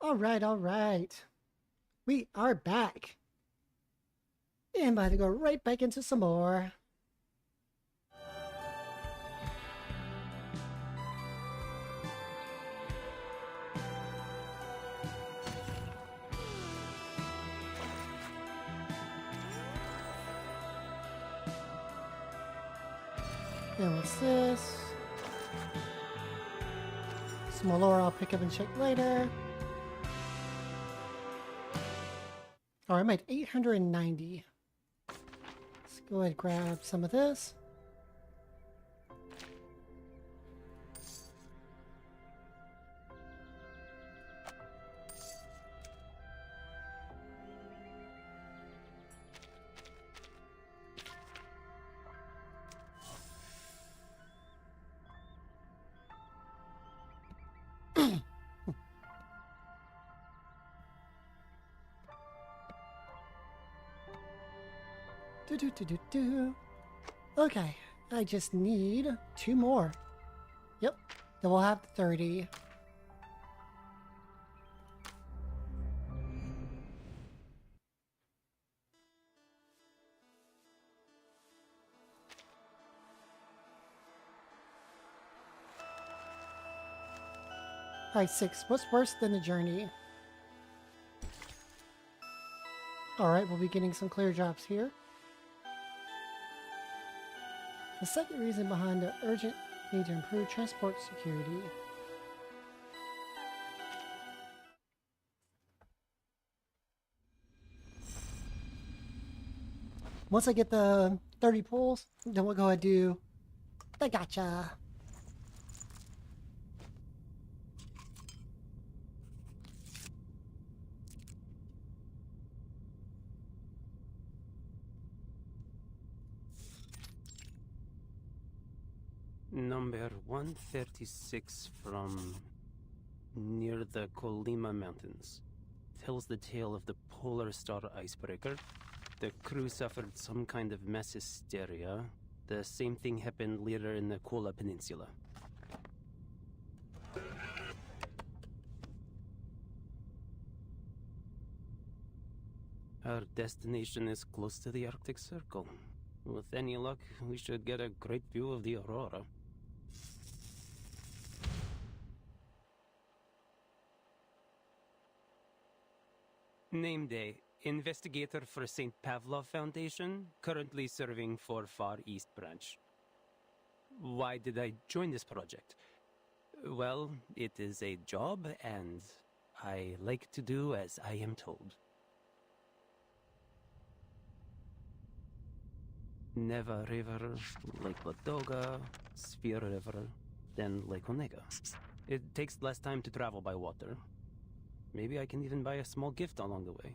S2: Alright. We are back. And about to go right back into some more. And what's this? Some more lore I'll pick up and check later. Oh, I'm at 890. Let's go ahead and grab some of this. Okay, I just need 2 more. Yep, then we'll have 30. Alright, 6. What's worse than the journey? Alright, we'll be getting some clear drops here. The second reason behind the urgent need to improve transport security. Once I get the 30 pulls, then we'll go ahead and do the gacha.
S6: Number 136 from near the Colima Mountains. Tells the tale of the Polar Star icebreaker. The crew suffered some kind of mass hysteria. The same thing happened later in the Kola Peninsula. Our destination is close to the Arctic Circle. With any luck, we should get a great view of the aurora. Name day. Investigator for St. Pavlov Foundation, currently serving for Far East Branch. Why did I join this project? Well, it is a job, and I like to do as I am told. Neva River, Lake Ladoga, Sphere River, then Lake Onega. It takes less time to travel by water. Maybe I can even buy a small gift along the way.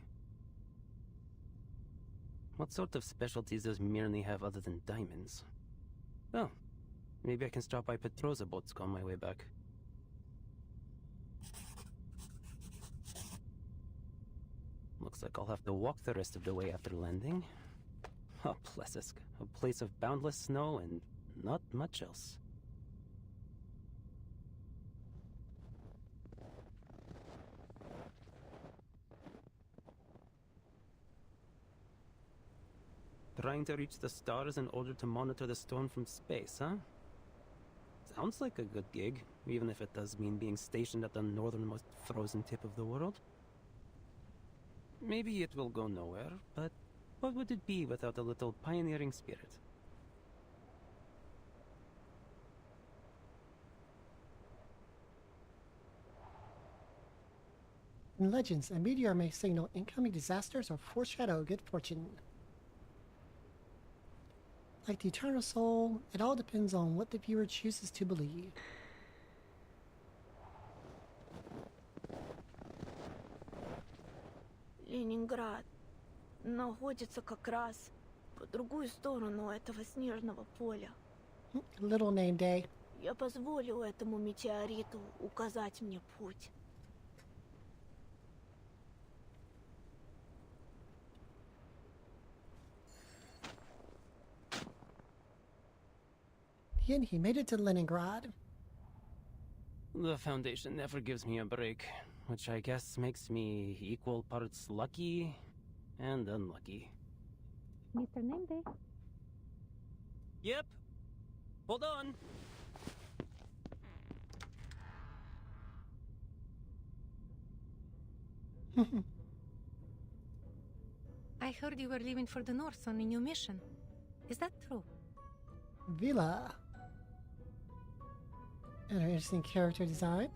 S6: What sort of specialties does Mirny have other than diamonds? Oh, maybe I can stop by Petrozabotsk on my way back. Looks like I'll have to walk the rest of the way after landing. Oh, Plessisk, a place of boundless snow and not much else. Trying to reach the stars in order to monitor the storm from space, huh? Sounds like a good gig, even if it does mean being stationed at the northernmost frozen tip of the world. Maybe it will go nowhere, but what would it be without a little pioneering spirit?
S2: In legends, a meteor may signal incoming disasters or foreshadow good fortune. Like the eternal soul, it all depends on what the viewer chooses to believe.
S14: Ленинград находится как раз по другую сторону этого снежного поля.
S2: Little name day.
S14: Я позволю этому метеориту указать мне путь.
S2: He made it to Leningrad.
S6: The Foundation never gives me a break. which I guess makes me equal parts lucky and unlucky.
S1: Mr. Nameday.
S6: Yep. Hold on.
S1: I heard you were leaving for the north on a new mission. Is that true?
S2: Vila. And her interesting character design.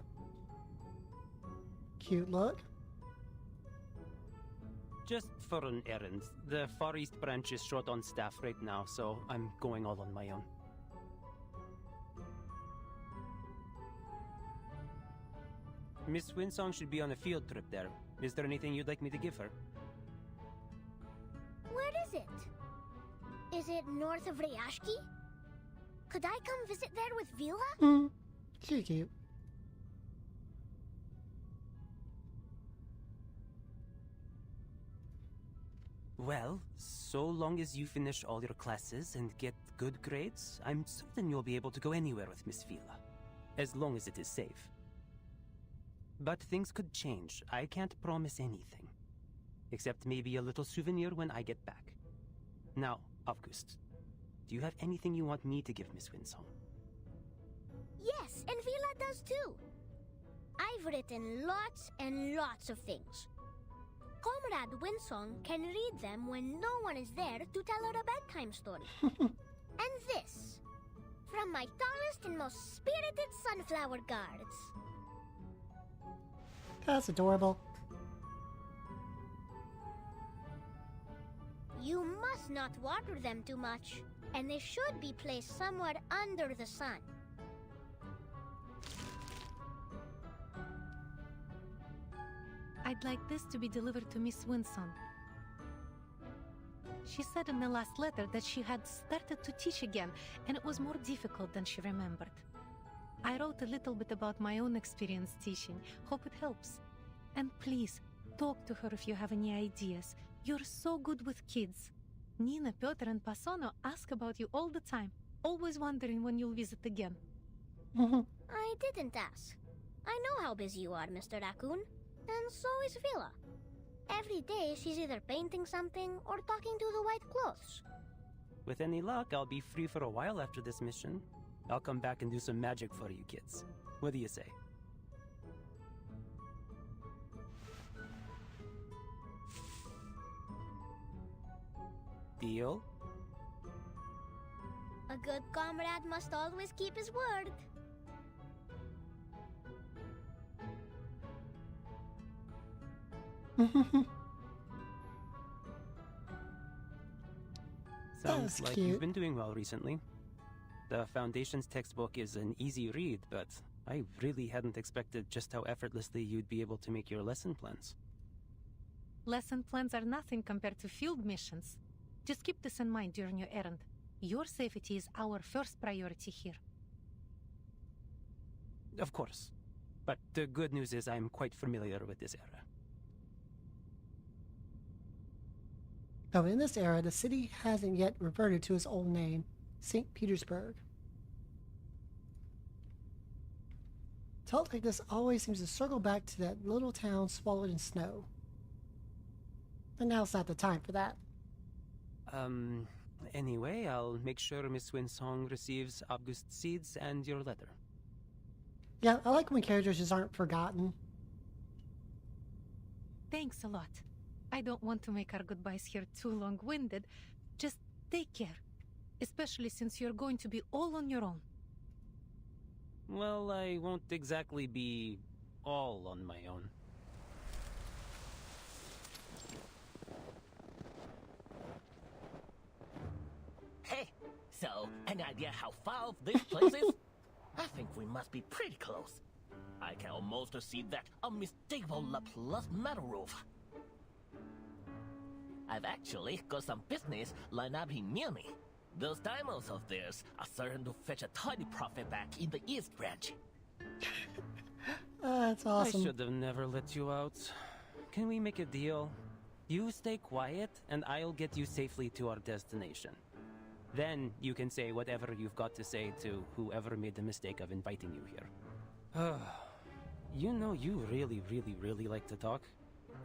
S2: Cute look.
S6: Just for an errand. The Far East branch is short on staff right now, so I'm going all on my own. Miss Winsong should be on a field trip there. Is there anything you'd like me to give her?
S3: Where is it? Is it north of Ryashki? Could I come visit there with Vila?
S2: She's cute.
S6: Well, so long as you finish all your classes and get good grades, I'm certain you'll be able to go anywhere with Miss Vila. As long as it is safe. But things could change. I can't promise anything. Except maybe a little souvenir when I get back. Now, August, do you have anything you want me to give Miss Winsong?
S3: Yes, and Vila does too. I've written lots and lots of things. Comrade Winsong can read them when no one is there to tell her a bedtime story. And this, from my tallest and most spirited sunflower guards.
S2: That's adorable.
S3: You must not water them too much, and they should be placed somewhere under the sun.
S1: I'd like this to be delivered to Miss Winsong. She said in the last letter that she had started to teach again, and it was more difficult than she remembered. I wrote a little bit about my own experience teaching. Hope it helps. And please, talk to her if you have any ideas. You're so good with kids. Nina, Piotr, and Pasono ask about you all the time, always wondering when you'll visit again.
S3: I didn't ask. I know how busy you are, Mr. Raccoon. And so is Vila. Every day she's either painting something or talking to the white clothes.
S6: With any luck, I'll be free for a while after this mission. I'll come back and do some magic for you kids. What do you say? Deal?
S3: A good comrade must always keep his word.
S6: Sounds like
S2: cute.
S6: you've been doing well recently. The Foundation's textbook is an easy read, but I really hadn't expected just how effortlessly you'd be able to make your lesson plans.
S1: Lesson plans are nothing compared to field missions. Just keep this in mind during your errand. Your safety is our first priority here.
S6: Of course. But the good news is I'm quite familiar with this era.
S2: Now, in this era, the city hasn't yet reverted to its old name, St. Petersburg. Tales like this always seems to circle back to that little town swallowed in snow. And now's not the time for that.
S6: Anyway, I'll make sure Miss Winsong receives August seeds and your letter.
S2: Yeah, I like when characters just aren't forgotten.
S1: Thanks a lot. I don't want to make our goodbyes here too long-winded. Just take care. Especially since you're going to be all on your own.
S6: Well, I won't exactly be all on my own.
S8: Hey, so, any idea how far off this place is? I think we must be pretty close. I can almost see that unmistakable Laplace metal roof. I've actually got some business lined up here near me. Those diamonds of theirs are certain to fetch a tidy profit back in the East Branch.
S2: That's awesome.
S6: I should have never let you out. Can we make a deal? You stay quiet, and I'll get you safely to our destination. Then you can say whatever you've got to say to whoever made the mistake of inviting you here. You know you really like to talk.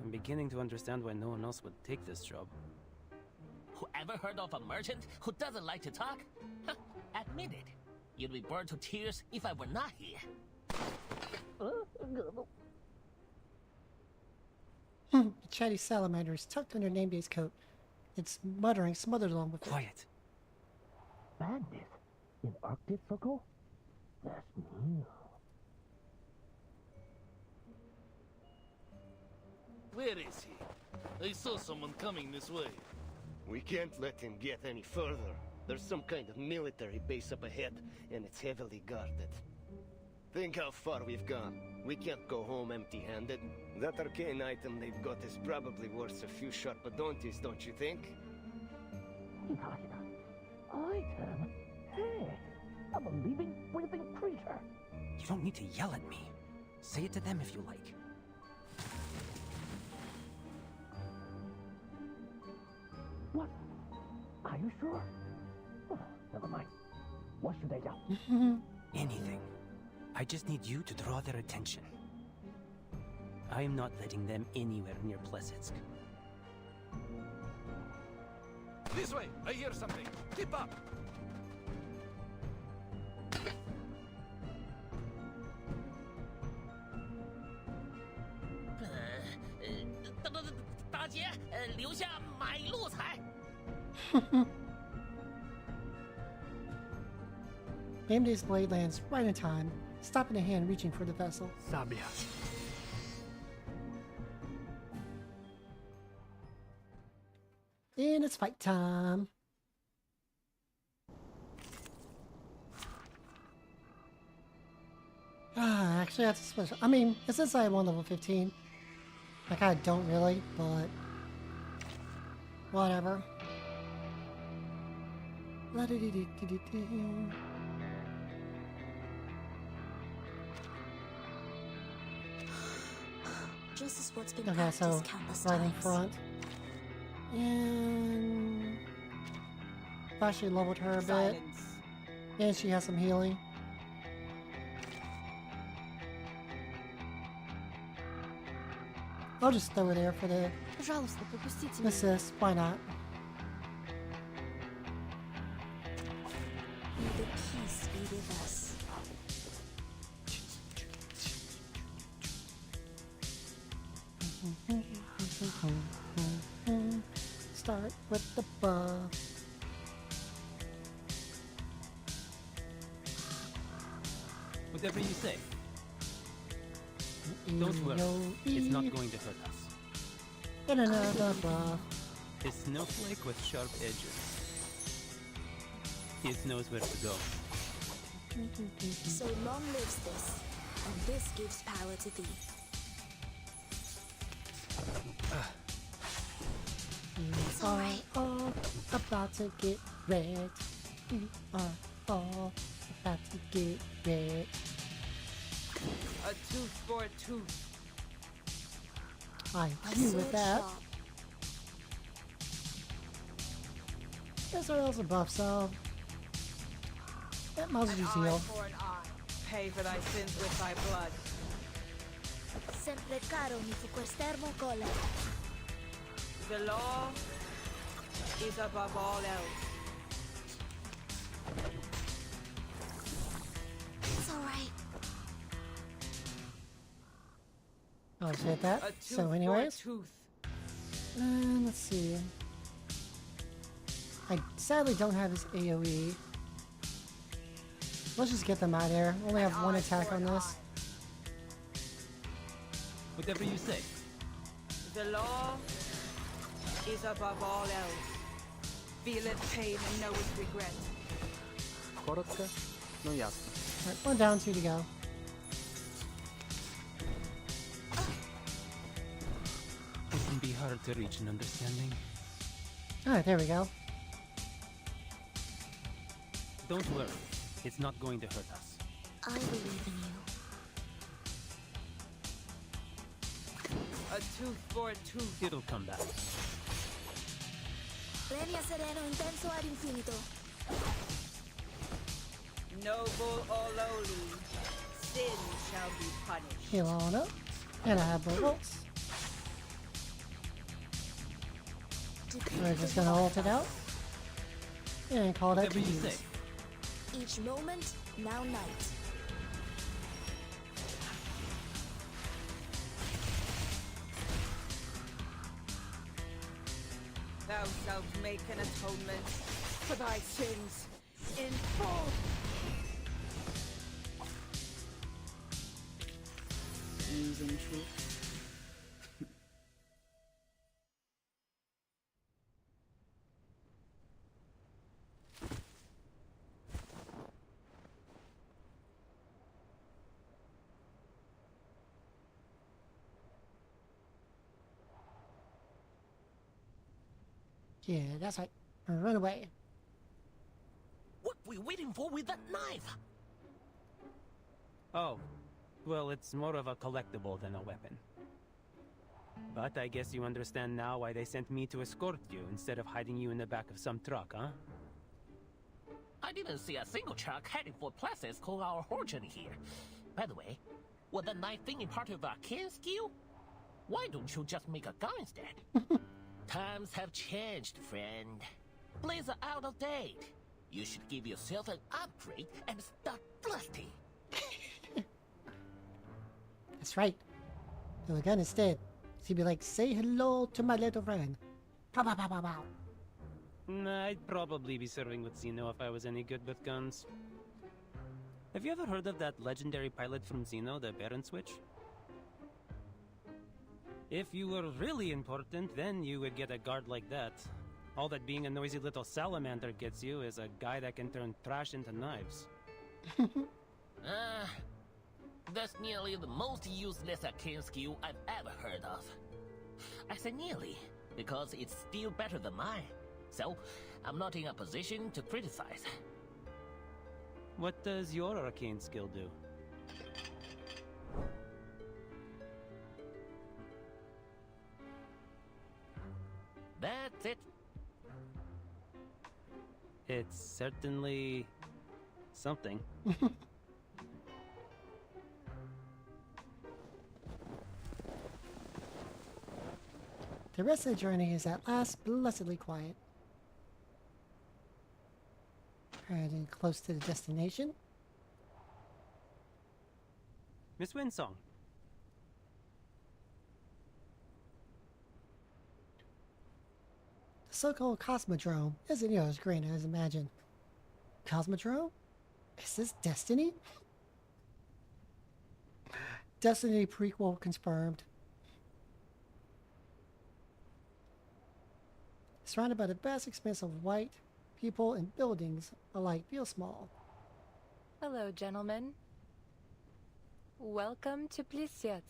S6: I'm beginning to understand why no one else would take this job.
S8: Who ever heard of a merchant who doesn't like to talk? Huh, admit it. You'd be burned to tears if I were not here.
S2: The chatty salamander is tucked under Nameday's coat. It's muttering, smothered along with it.
S6: Quiet.
S8: Bandit in Arctic Circle? That's new.
S5: Where is he? I saw someone coming this way.
S9: We can't let him get any further. There's some kind of military base up ahead, and it's heavily guarded. Think how far we've gone. We can't go home empty-handed. That arcane item they've got is probably worth a few sharp odontes, don't you think?
S8: Item? Hey, I'm a living, breathing creature.
S6: You don't need to yell at me. Say it to them if you like.
S8: What? Are you sure? Oh, never mind. What should I do?
S6: Anything. I just need you to draw their attention. I am not letting them anywhere near Plesetsk.
S5: This way! I hear something! Keep up!
S2: Nameday's blade lands right in time, stopping a hand reaching for the vessel.
S18: Sabia.
S2: And it's fight time. Actually, that's a special. I mean, it says I won level 15. Like, I don't really, but whatever.
S3: Just as what's been
S2: Okay,
S3: practiced
S2: so
S3: countless
S2: right in
S3: times.
S2: front. And I've actually leveled her a bit. And she has some healing. I'll just throw it there for the
S17: Пожалуйста, пропустите меня.
S2: assist. Why not?
S3: May the peace be with us.
S2: Start with the buff.
S6: Whatever you say. Don't worry, it's not going to hurt us.
S2: And another buff.
S6: A snowflake with sharp edges. It knows where to go.
S3: So long lives this, and this gives power to thee.
S2: We are all about to get wrecked. We are all about to get wrecked.
S23: A tooth for a tooth.
S2: I agree with that. Guess what else a buff, so that muzzle you heal.
S23: For an eye. Pay for thy sins with thy blood.
S3: Sempre caro mi fu quest'ermo cola.
S23: The law is above all else.
S3: It's alright.
S2: I'll just hit that.
S23: A tooth
S2: So anyways,
S23: for a tooth.
S2: let's see. I sadly don't have his AoE. Let's just get them out of here. Only have one attack on this.
S6: Whatever you say.
S23: The law is above all else. Feel its pain and know its regret.
S18: Коротко, но ясно.
S2: Alright, one down, two to go.
S6: It can be hard to reach an understanding.
S2: Alright, there we go.
S6: Don't worry, it's not going to hurt us.
S3: I believe in you.
S23: A tooth for a tooth.
S6: It'll come back.
S3: Premia sereno intenso ad infinito.
S23: Noble or lowly, sin shall be punished.
S2: Heal on up. And I have bolts. We're just gonna ult it out. And call that bees.
S11: Each moment, now night.
S23: Thou shalt make an atonement for thy sins in full. Using truth.
S2: Yeah, that's right. Run away.
S8: What we waiting for with that knife?
S6: Oh, well, it's more of a collectible than a weapon. But I guess you understand now why they sent me to escort you instead of hiding you in the back of some truck, huh?
S8: I didn't see a single truck heading for places called our origin here. By the way, was the knife thing part of our kin skill? Why don't you just make a gun instead? Times have changed, friend. Blades are out of date. You should give yourself an upgrade and start blasting.
S2: That's right. Do a gun instead. She'd be like, say hello to my little friend. Pow, pow, pow, pow, pow.
S6: Nah, I'd probably be serving with Xeno if I was any good with guns. Have you ever heard of that legendary pilot from Xeno, the Baron Switch? If you were really important, then you would get a guard like that. All that being a noisy little salamander gets you is a guy that can turn trash into knives.
S8: That's nearly the most useless arcane skill I've ever heard of. I say nearly, because it's still better than mine. So, I'm not in a position to criticize.
S6: What does your arcane skill do?
S8: That's it.
S6: It's certainly something.
S2: The rest of the journey is at last blessedly quiet. Heading close to the destination.
S6: Miss Winsong.
S2: The so-called Cosmodrome isn't near as grand as imagined. Cosmodrome? Is this Destiny? Destiny prequel confirmed. Surrounded by the vast expanse of white, people and buildings alike feel small.
S12: Hello, gentlemen. Welcome to Plisetsk.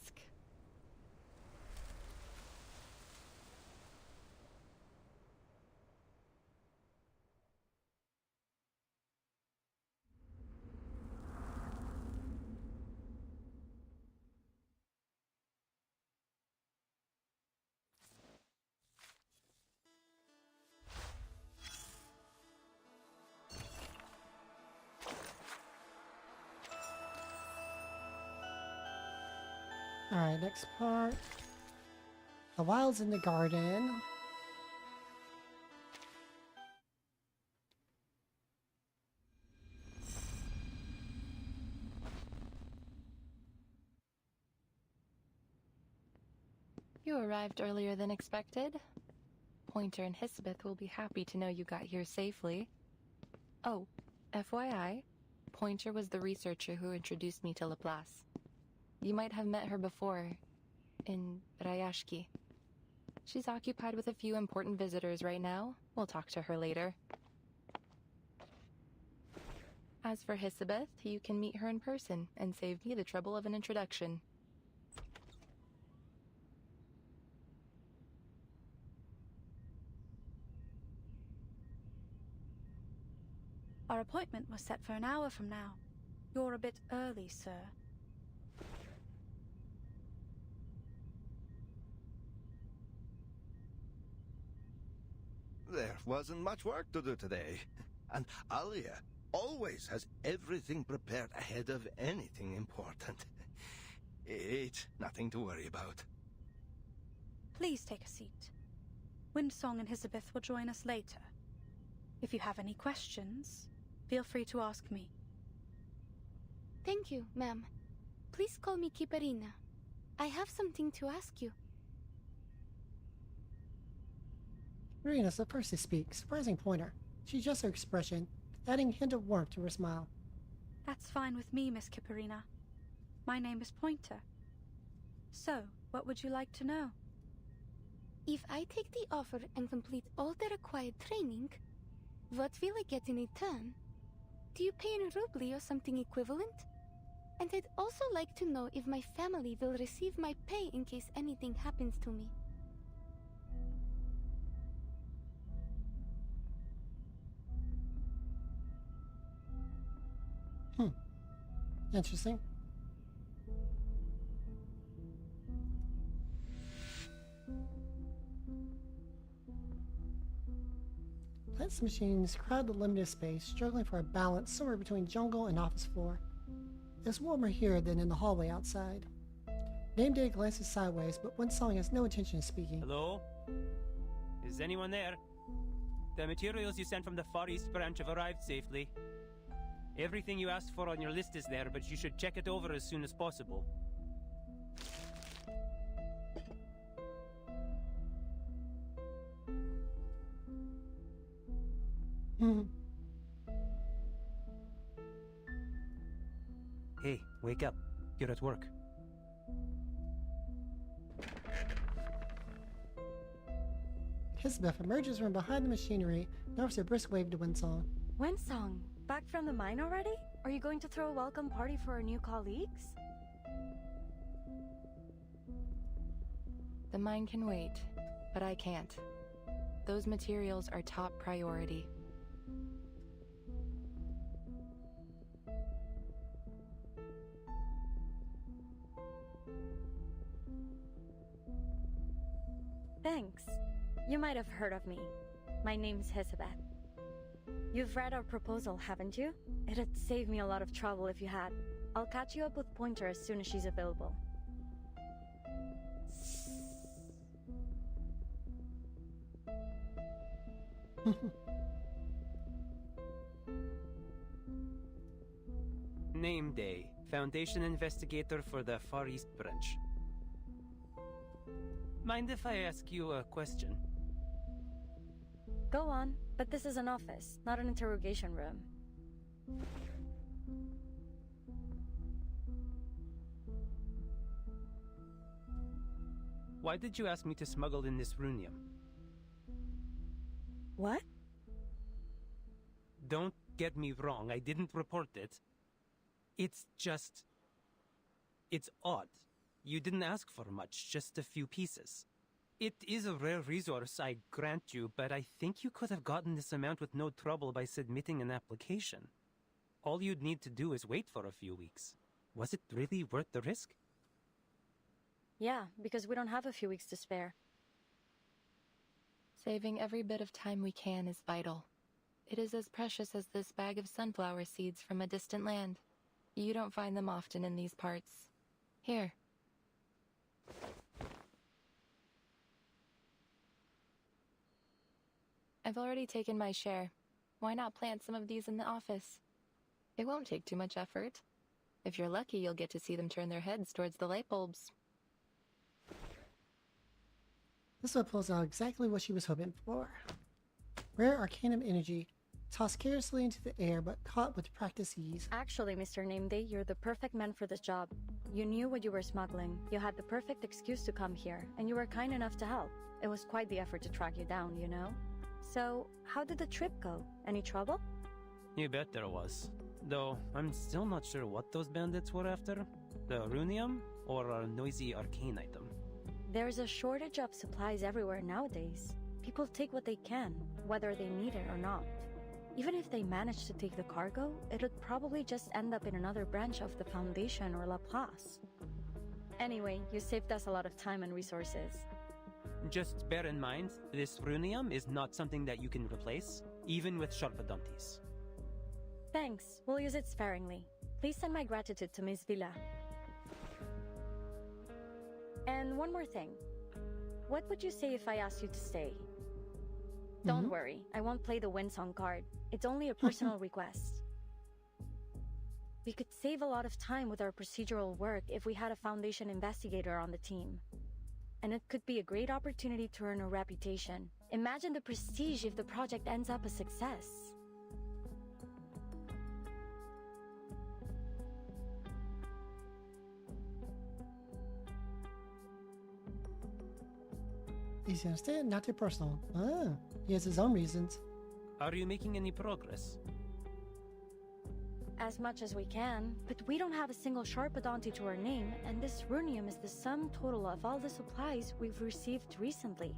S2: Alright, next part. The wilds in the garden.
S12: You arrived earlier than expected. Pointer and Hisabeth will be happy to know you got here safely. Oh, FYI, Pointer was the researcher who introduced me to Laplace. You might have met her before, in Rayashki. She's occupied with a few important visitors right now. We'll talk to her later. As for Hisabeth, you can meet her in person and save me the trouble of an introduction.
S7: Our appointment was set for an hour from now. You're a bit early, sir.
S20: There wasn't much work to do today. And Alia, always has everything prepared ahead of anything important. It's nothing to worry about.
S7: Please take a seat. Windsong and Elizabeth will join us later. If you have any questions, feel free to ask me.
S17: Thank you, ma'am. Please call me Kiparina. I have something to ask you.
S2: Marina's the first to speak, surprising Pointer. She adjusts her expression, adding a hint of warmth to her smile.
S7: That's fine with me, Miss Kiparina. My name is Pointer. So, what would you like to know?
S17: If I take the offer and complete all the required training, what will I get in return? Do you pay in rubli or something equivalent? And I'd also like to know if my family will receive my pay in case anything happens to me.
S2: Interesting. Plants machines crowd the limited space, struggling for a balance somewhere between jungle and office floor. It's warmer here than in the hallway outside. Nameday glances sideways, but Windsong has no intention of speaking.
S6: Hello? Is anyone there? The materials you sent from the Far East branch have arrived safely. Everything you asked for on your list is there, but you should check it over as soon as possible. Hey, wake up. You're at work.
S2: Elizabeth emerges from behind the machinery and offers a brisk wave to Windsong.
S13: Windsong, back from the mine already? Are you going to throw a welcome party for our new colleagues?
S12: The mine can wait, but I can't. Those materials are top priority.
S13: Thanks. You might have heard of me. My name's Elizabeth. You've read our proposal, haven't you? It'd save me a lot of trouble if you had. I'll catch you up with Pointer as soon as she's available.
S6: Nameday, Foundation Investigator for the Far East Branch. Mind if I ask you a question?
S13: Go on, but this is an office, not an interrogation room.
S6: Why did you ask me to smuggle in this runium?
S13: What?
S6: Don't get me wrong, I didn't report it. It's just... it's odd. You didn't ask for much, just a few pieces. It is a rare resource, I grant you, but I think you could have gotten this amount with no trouble by submitting an application. All you'd need to do is wait for a few weeks. Was it really worth the risk?
S13: Yeah, because we don't have a few weeks to spare.
S12: Saving every bit of time we can is vital. It is as precious as this bag of sunflower seeds from a distant land. You don't find them often in these parts. Here. I've already taken my share. Why not plant some of these in the office? It won't take too much effort. If you're lucky, you'll get to see them turn their heads towards the light bulbs.
S2: This one pulls out exactly what she was hoping for. Rare arcanum energy, tossed carelessly into the air but caught with practice ease.
S13: Actually, Mr. Nameday, you're the perfect man for this job. You knew what you were smuggling, you had the perfect excuse to come here, and you were kind enough to help. It was quite the effort to track you down, you know? So, how did the trip go? Any trouble?
S6: You bet there was. Though, I'm still not sure what those bandits were after. The runium, or a noisy arcane item.
S13: There's a shortage of supplies everywhere nowadays. People take what they can, whether they need it or not. Even if they manage to take the cargo, it would probably just end up in another branch of the Foundation or Laplace. Anyway, you saved us a lot of time and resources.
S6: Just bear in mind, this runium is not something that you can replace, even with Sharpadontis.
S13: Thanks. We'll use it sparingly. Please send my gratitude to Miss Villa. And one more thing. What would you say if I asked you to stay? Don't worry, I won't play the Windsong card. It's only a personal request. We could save a lot of time with our procedural work if we had a Foundation investigator on the team. And it could be a great opportunity to earn a reputation. Imagine the prestige if the project ends up a success.
S2: Easy to understand, not too personal. Ah, he has his own reasons.
S6: Are you making any progress?
S13: As much as we can, but we don't have a single Sharpadonti to our name, and this runium is the sum total of all the supplies we've received recently.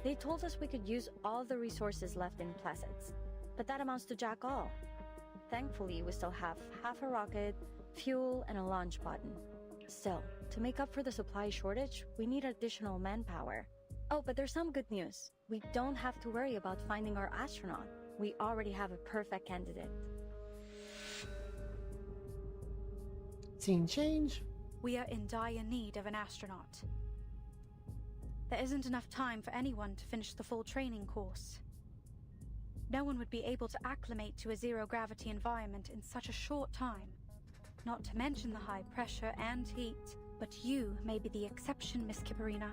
S13: They told us we could use all the resources left in Placids, but that amounts to jack all. Thankfully, we still have half a rocket, fuel, and a launch button. Still, to make up for the supply shortage, we need additional manpower. Oh, but there's some good news. We don't have to worry about finding our astronaut. We already have a perfect candidate.
S2: Scene change.
S7: We are in dire need of an astronaut. There isn't enough time for anyone to finish the full training course. No one would be able to acclimate to a zero-gravity environment in such a short time. Not to mention the high pressure and heat. But you may be the exception, Miss Kipperina.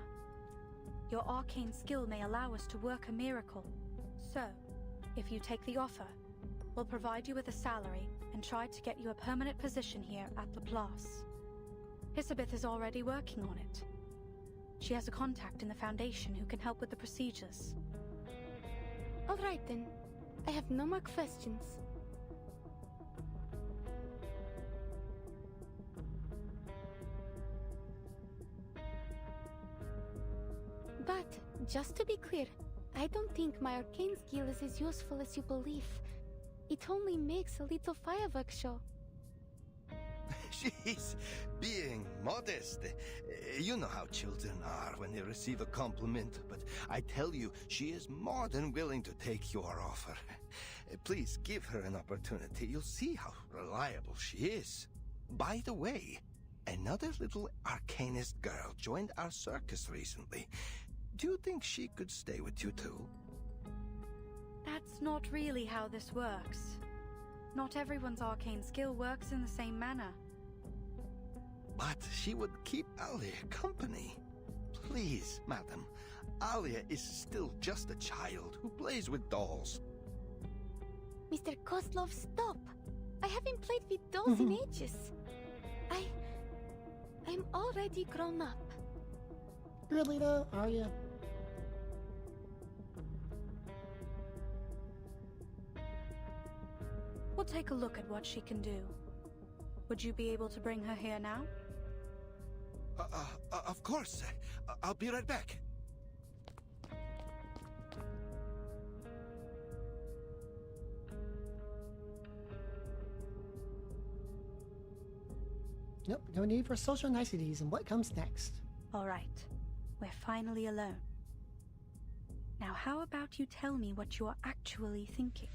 S7: Your arcane skill may allow us to work a miracle. So, if you take the offer, we'll provide you with a salary and try to get you a permanent position here at Laplace. Hisabeth is already working on it. She has a contact in the Foundation who can help with the procedures.
S17: All right then. I have no more questions. But, just to be clear, I don't think my arcane skill is as useful as you believe. It only makes a little fireworks show.
S20: She's being modest. You know how children are when they receive a compliment, but I tell you, she is more than willing to take your offer. Please give her an opportunity. You'll see how reliable she is. By the way, another little arcanist girl joined our circus recently. Do you think she could stay with you too?
S7: That's not really how this works. Not everyone's arcane skill works in the same manner.
S20: But she would keep Alia company. Please, madam. Alia is still just a child who plays with dolls.
S17: Mr. Kozlov, stop! I haven't played with dolls in ages. I'm already grown up.
S2: Really though, are you?
S7: We'll take a look at what she can do. Would you be able to bring her here now?
S20: Of course. I'll be right back.
S2: Nope, no need for social niceties. And what comes next?
S7: All right. We're finally alone. Now how about you tell me what you are actually thinking?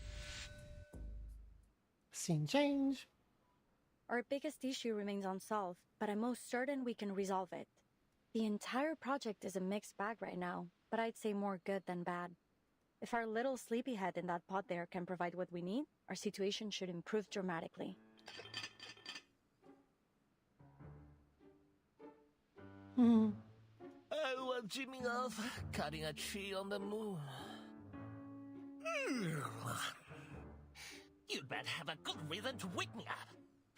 S2: Scene change.
S13: Our biggest issue remains unsolved, but I'm most certain we can resolve it. The entire project is a mixed bag right now, but I'd say more good than bad. If our little sleepyhead in that pod there can provide what we need, our situation should improve dramatically.
S8: I was dreaming of cutting a tree on the moon. You'd better have a good reason to wake me up.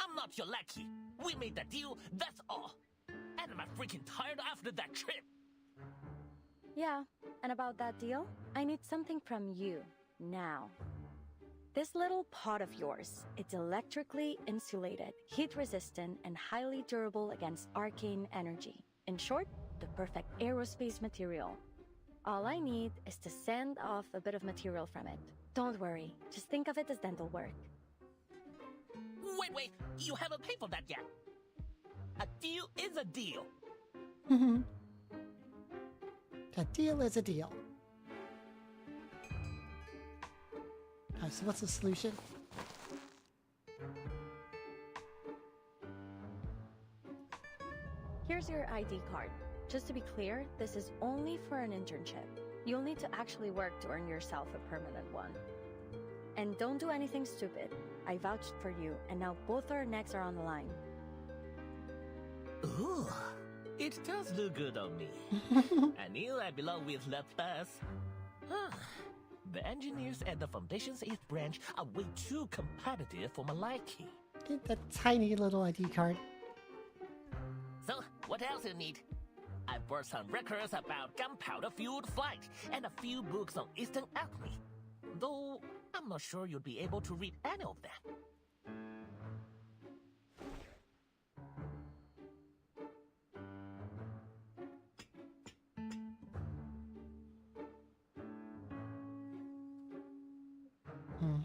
S8: I'm not your lackey. We made the deal, that's all. And I'm freaking tired after that trip.
S13: Yeah, and about that deal, I need something from you, now. This little pod of yours, it's electrically insulated, heat-resistant, and highly durable against arcane energy. In short, the perfect aerospace material. All I need is to send off a bit of material from it. Don't worry, just think of it as dental work.
S8: Wait, you haven't paid for that yet. A deal is a deal.
S2: A deal is a deal. So what's the solution?
S13: Here's your ID card. Just to be clear, this is only for an internship. You'll need to actually work to earn yourself a permanent one. And don't do anything stupid. I vouched for you, and now both our necks are on the line.
S8: Ooh, it does look good on me. I knew I belong with LeahvanaLive. The engineers at the Foundation's 8th branch are way too competitive for my liking.
S2: Get that tiny little ID card.
S8: So, what else you need? I brought some records about gunpowder-fueled flight and a few books on Eastern alchemy. Though, I'm not sure you'll be able to read any of them.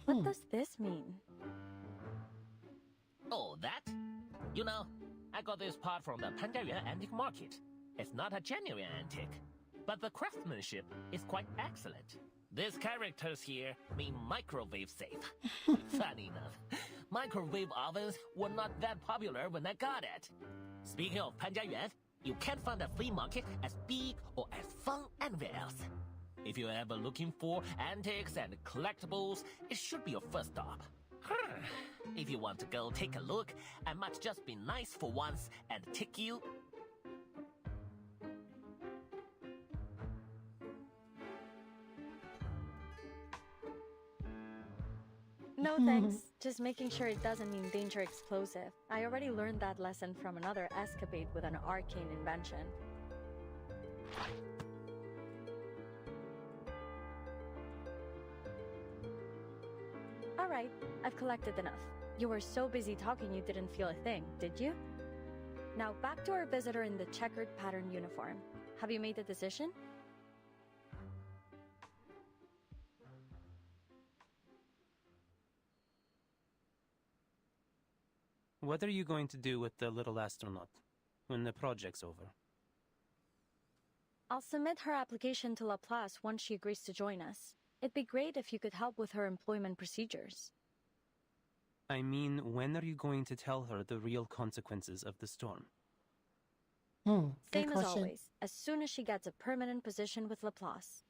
S13: What does this mean?
S8: Oh, that? You know, I got this part from the Pandaria antique market. It's not a genuine antique, but the craftsmanship is quite excellent. These characters here mean microwave safe. Funny enough, microwave ovens were not that popular when I got it. Speaking of Pandaria, you can't find a flea market as big or as fun anywhere else. If you're ever looking for antiques and collectibles, it should be your first stop. If you want to go take a look, I might just be nice for once and take you...
S13: No thanks. Just making sure it doesn't mean danger explosive. I already learned that lesson from another escapade with an arcane invention. Alright, I've collected enough. You were so busy talking you didn't feel a thing, did you? Now back to our visitor in the checkered pattern uniform. Have you made a decision?
S6: What are you going to do with the little astronaut when the project's over?
S13: I'll submit her application to LaPlace once she agrees to join us. It'd be great if you could help with her employment procedures.
S6: I mean, when are you going to tell her the real consequences of the storm?
S13: Same as always, as soon as she gets a permanent position with LaPlace.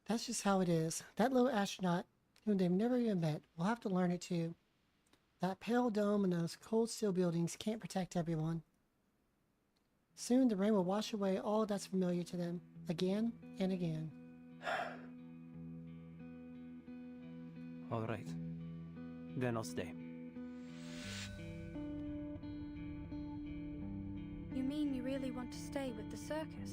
S2: That's just how it is. That little astronaut, whom they've never even met, will have to learn it too. That pale dome and those cold steel buildings can't protect everyone. Soon the rain will wash away all that's familiar to them, again and again.
S6: All right. Then I'll stay.
S7: You mean you really want to stay with the circus?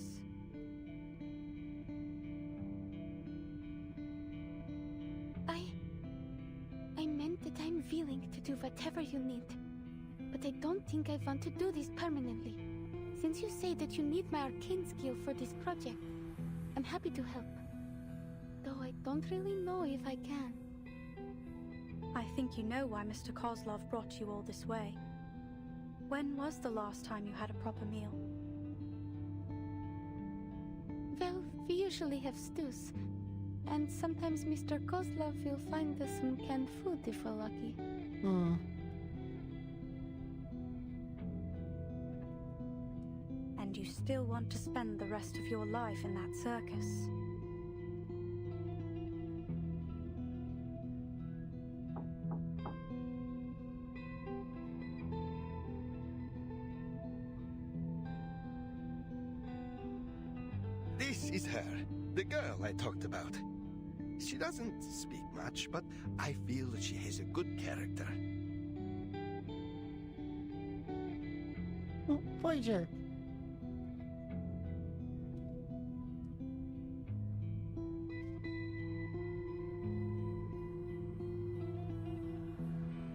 S17: I meant that I'm willing to do whatever you need. But I don't think I want to do this permanently. Since you say that you need my arcane skill for this project, I'm happy to help. Though I don't really know if I can.
S7: I think you know why Mr. Kozlov brought you all this way. When was the last time you had a proper meal?
S17: Well, we usually have stews. And sometimes Mr. Kozlov will find us some canned food if we're lucky.
S7: And you still want to spend the rest of your life in that circus?
S20: This is her, the girl I talked about. She doesn't speak much, but I feel that she has a good character.
S2: Voyager.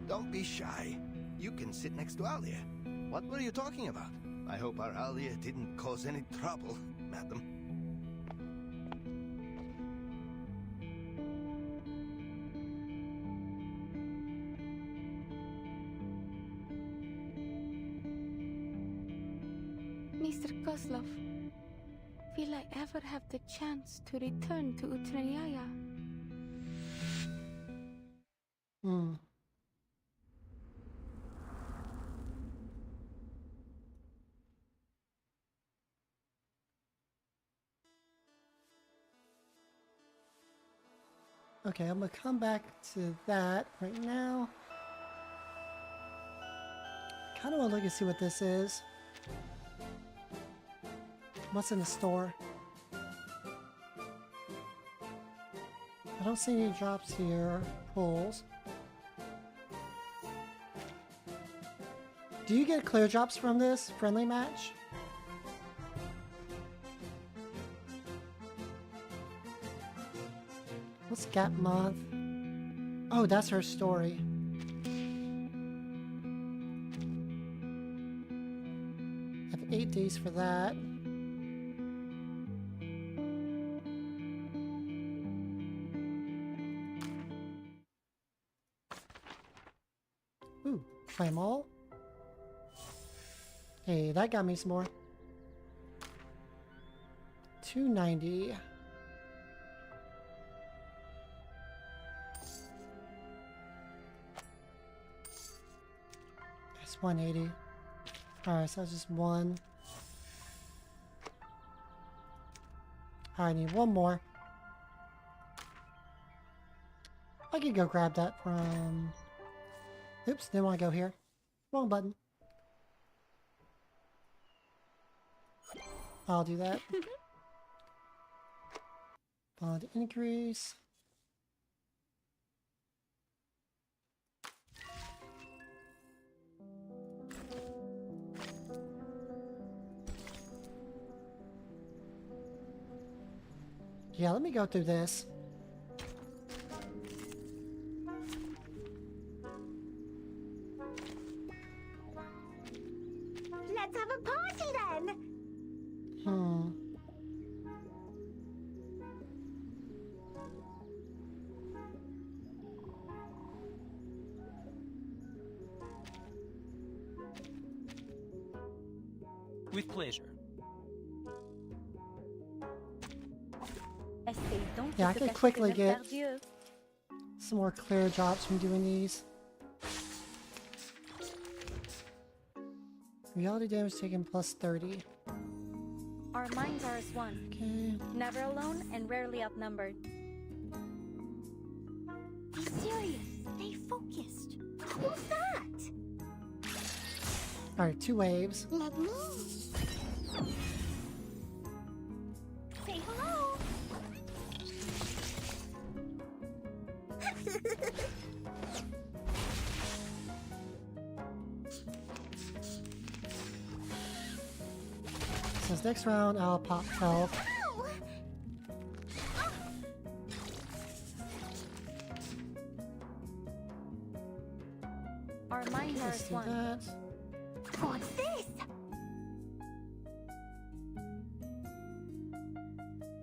S20: Don't be shy. You can sit next to Alia. What were you talking about? I hope our Alia didn't cause any trouble, madam.
S17: Mr. Kozlov, will I ever have the chance to return to Utraniaya.
S2: Okay, I'm gonna come back to that right now. Kind of want to look and see what this is. What's in the store? I don't see any drops here. Pulls. Do you get clear drops from this friendly match? What's Gap Month? Oh, that's her story. I have 8 days for that. Ooh, flame all. Hey, that got me some more. 290. That's 180. Alright, so that's just one. I need one more. I could go grab that from... Oops, didn't want to go here. Wrong button. I'll do that. Bond increase. Yeah, let me go through this.
S14: Let's have a party then!
S6: With pleasure.
S2: Yeah, I could quickly get some more clear drops from doing these. Reality damage taken plus 30.
S10: Our minds are as one.
S2: Okay.
S10: Never alone and rarely outnumbered.
S3: Be serious. Stay focused. Who's that?
S2: Alright, 2 waves.
S3: Let me. Say hello.
S2: Says next round I'll pop health.
S10: Our minds are
S2: Let's
S10: as
S2: do
S10: one.
S2: that.
S3: What's this?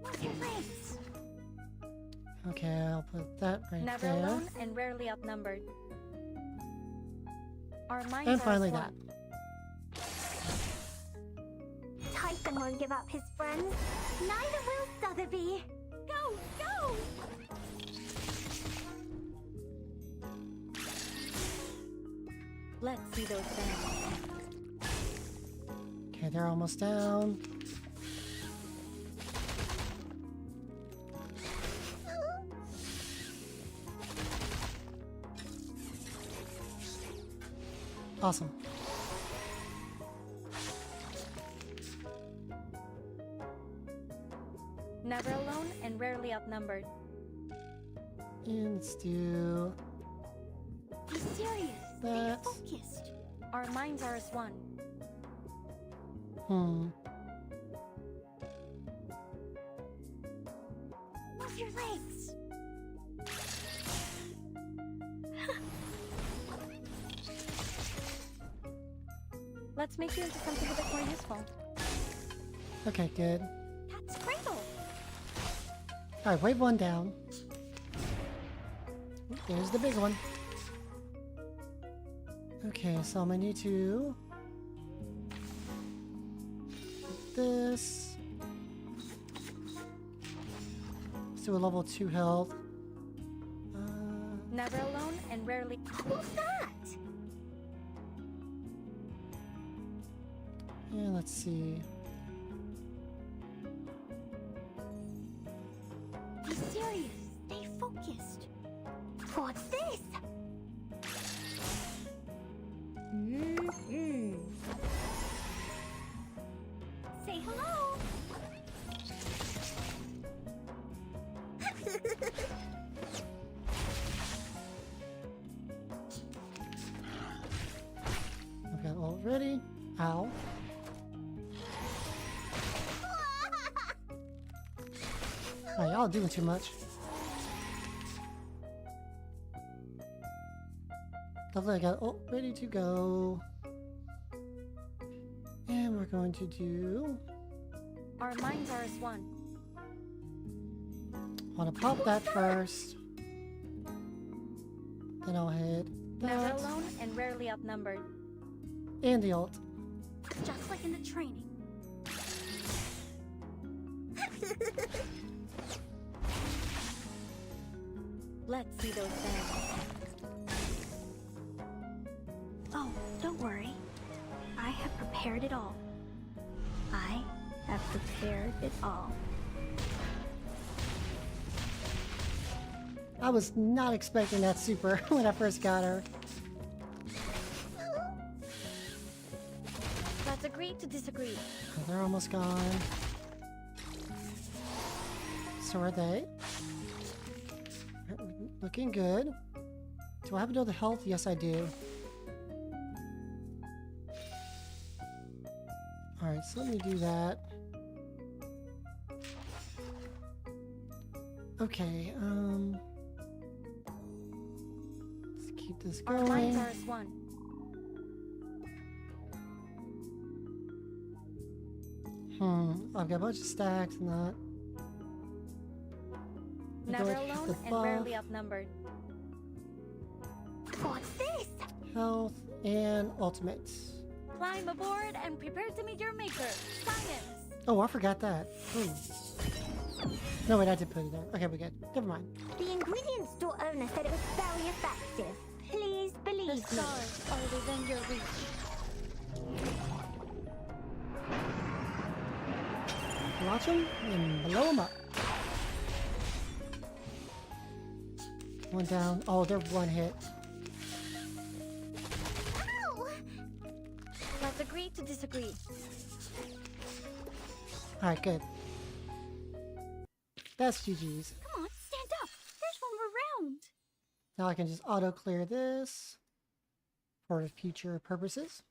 S3: What's your legs?
S2: Okay, I'll put that right
S10: Never
S2: there.
S10: alone and rarely outnumbered. Our minds
S2: And
S10: are
S2: finally
S10: as
S2: that.
S10: one.
S3: Typhon won't give up his friends. Neither will Sotheby. Go, go!
S10: Let's see those bands.
S2: Okay, they're almost down. Awesome.
S10: Never alone and rarely outnumbered.
S2: And let's do
S3: Be serious.
S2: that.
S3: Stay focused.
S10: Our minds are as one.
S2: Hmm.
S3: Move your legs.
S10: Let's make you into something a bit more useful.
S2: Okay, good.
S3: That's Cradle.
S2: Alright, wave 1 down. There's the big one. Okay, so I'm gonna need to put this. do a level 2 health.
S13: Never alone and rarely.
S3: Who's that?
S2: Yeah, let's see.
S3: Be serious. Stay focused. What's this? Say hello.
S2: Okay, all ready. Ow. Alright, y'all doing too much. Lovely, I got all ready to go. And we're going to do...
S13: Our minds are as one.
S2: I want to pop that first. Then I'll hit
S13: Never
S2: that.
S13: alone and rarely outnumbered.
S2: And the ult.
S3: Just like in the training.
S13: Let's see those things.
S3: Oh, don't worry. I have prepared it all. I have prepared it all.
S2: I was not expecting that super when I first got her.
S13: Let's agree to disagree.
S2: Oh, they're almost gone. So are they. Looking good. Do I have another health? Yes, I do. Alright, so let me do that. Okay, let's keep this
S13: Our minds
S2: going.
S13: are as one.
S2: I've got a bunch of stacks and that.
S13: Never
S2: Go with
S13: alone
S2: the
S13: and
S2: buff,
S13: rarely outnumbered.
S3: What's this?
S2: health, and ultimates.
S13: Climb aboard and prepare to meet your maker. Science!
S2: Oh, I forgot that. No, wait, I did put it there. Okay, we're good. Never mind.
S3: The ingredient store owner said it was very effective. Please believe me.
S13: The stars are within your reach.
S2: Launch them and blow them up. One down. Oh, they're one hit.
S3: Ow!
S13: Let's agree to disagree.
S2: Alright, good. That's GG's.
S3: Come on, stand up. There's one more round.
S2: Now I can just auto clear this for future purposes.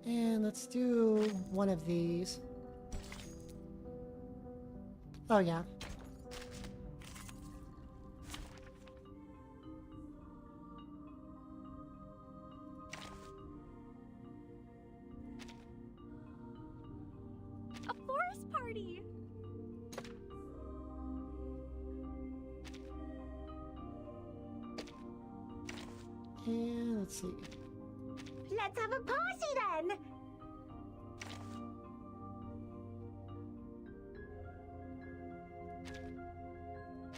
S2: And let's do one of these. Oh yeah.
S3: A forest party.
S2: And let's see.
S3: Let's have a party then.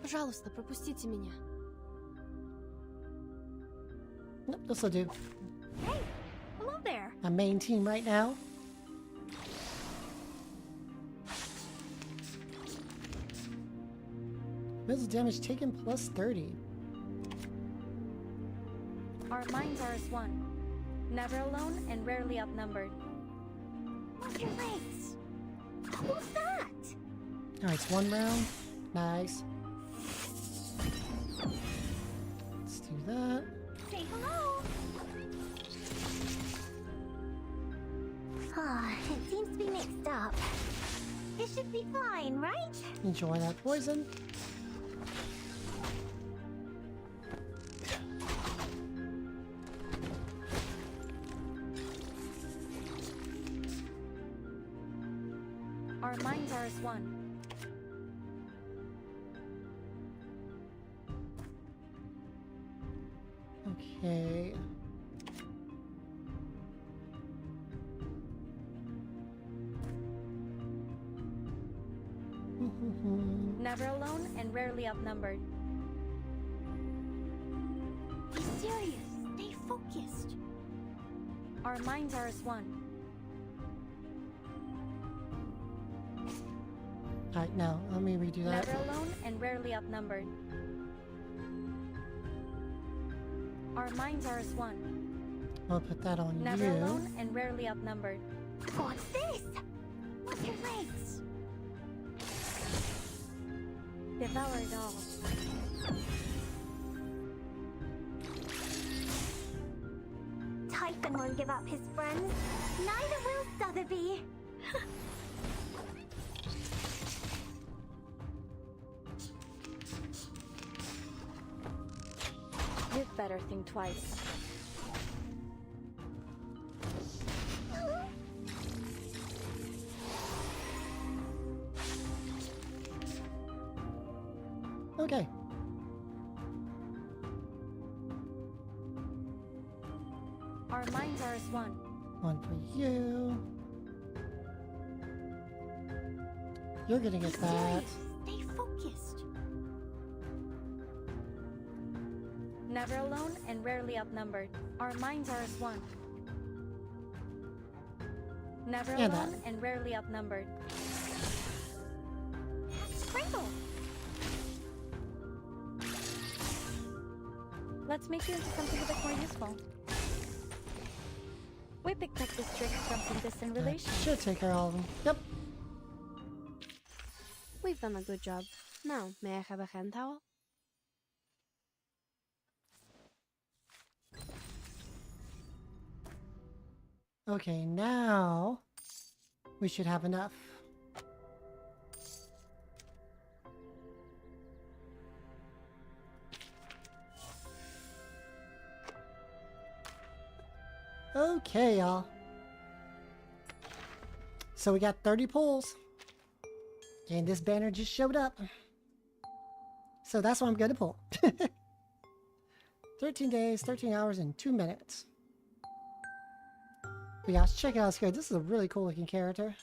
S17: Пожалуйста, пропустите меня.
S2: Nope, this'll do.
S3: Hey, hello there.
S2: I'm main team right now. Missile damage taken plus 30.
S13: Our minds are as one. Never alone and rarely outnumbered.
S3: What's your race? Who's that?
S2: Alright, it's one round. Nice. Let's do that.
S3: Say hello. Ah, it seems to be mixed up. It should be fine, right?
S2: Enjoy that poison.
S13: Our minds are as one.
S2: Okay.
S13: Never alone and rarely outnumbered.
S3: Be serious. Stay focused.
S13: Our minds are as one.
S2: Alright, now, let me redo that.
S13: Never alone and rarely outnumbered. Our minds are as one.
S2: I'll put that on
S13: Never
S2: you.
S13: alone and rarely outnumbered.
S3: What's this? What's your legs?
S13: Devour it all.
S3: Typhon won't give up his friends. Neither will Sotheby.
S13: You'd better think twice.
S2: Okay.
S13: Our minds are as one.
S2: One for you. You're gonna get that.
S3: Stay focused.
S13: Never alone and rarely outnumbered. Our minds are as one. Never
S2: And
S13: alone
S2: that.
S13: and rarely outnumbered.
S3: Sprinkle.
S13: Let's make you into something a bit more useful. We picked up this trick from some distant relations.
S2: Should take care of all of them. Yep.
S15: We've done a good job. Now, may I have a hand towel?
S2: Okay, now we should have enough. Okay, y'all. So we got 30 pulls. And this banner just showed up. So that's what I'm going to pull. 13 days, 13 hours, and 2 minutes. But yeah, check it out. It's good. This is a really cool looking character.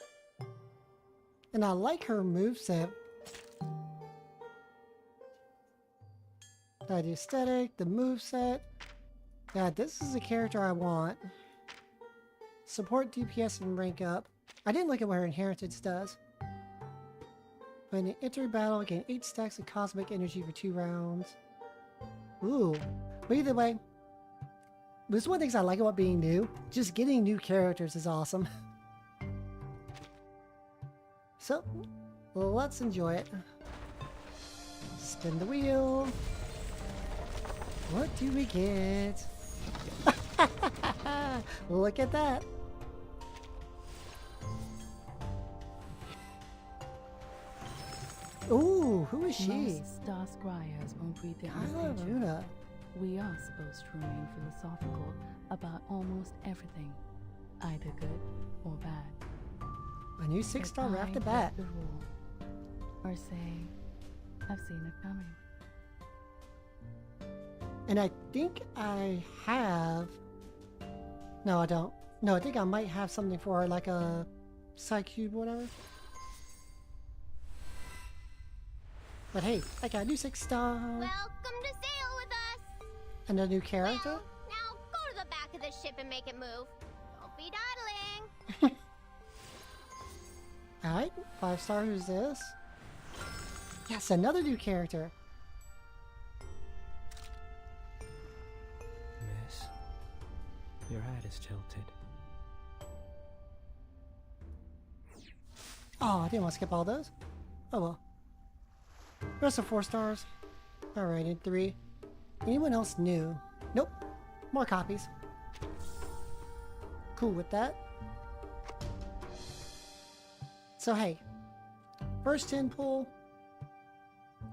S2: And I like her moveset. The aesthetic, the moveset. Yeah, this is a character I want. Support DPS and rank up. I didn't look at what her inheritance does. When you enter battle, gain 8 stacks of cosmic energy for 2 rounds. Ooh. But either way, this is one of the things I like about being new. Just getting new characters is awesome. So, let's enjoy it. Spin the wheel. What do we get? Look at that. Ooh, who is she?
S16: Most star scryers won't read their own future.
S2: Leahvana.
S16: We are supposed to remain philosophical about almost everything, either good or bad.
S2: A new 6-star right off the
S16: I
S2: bat.
S16: break the rule, or say, I've seen it coming.
S2: And I think I have... No, I don't. No, I think I might have something for her, like a Psy Cube or whatever. But hey, I got a new 6-star.
S3: Welcome to sail with us.
S2: And a new character.
S3: Now go to the back of the ship and make it move. Don't be dawdling.
S2: Alright, 5-star, who's this? Yes, another new character.
S6: Miss, your head is tilted.
S2: Oh, I didn't want to skip all those. Oh well. Rest of 4 stars. Alright, in 3. Anyone else new? Nope. More copies. Cool with that. So hey, first 10 pull.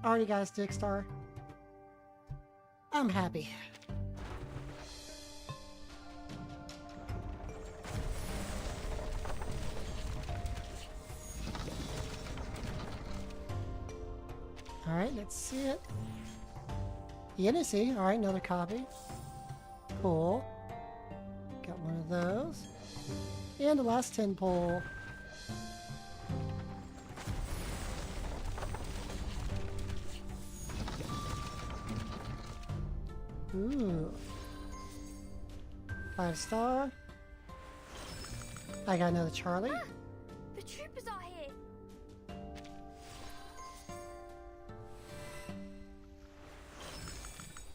S2: Already got a 6-star. I'm happy. Alright, let's see it. Unity, alright, another copy. Cool. Got one of those. And the last 10 pull. Ooh. 5-star. I got another Charlie.
S3: Ah, the troopers are here.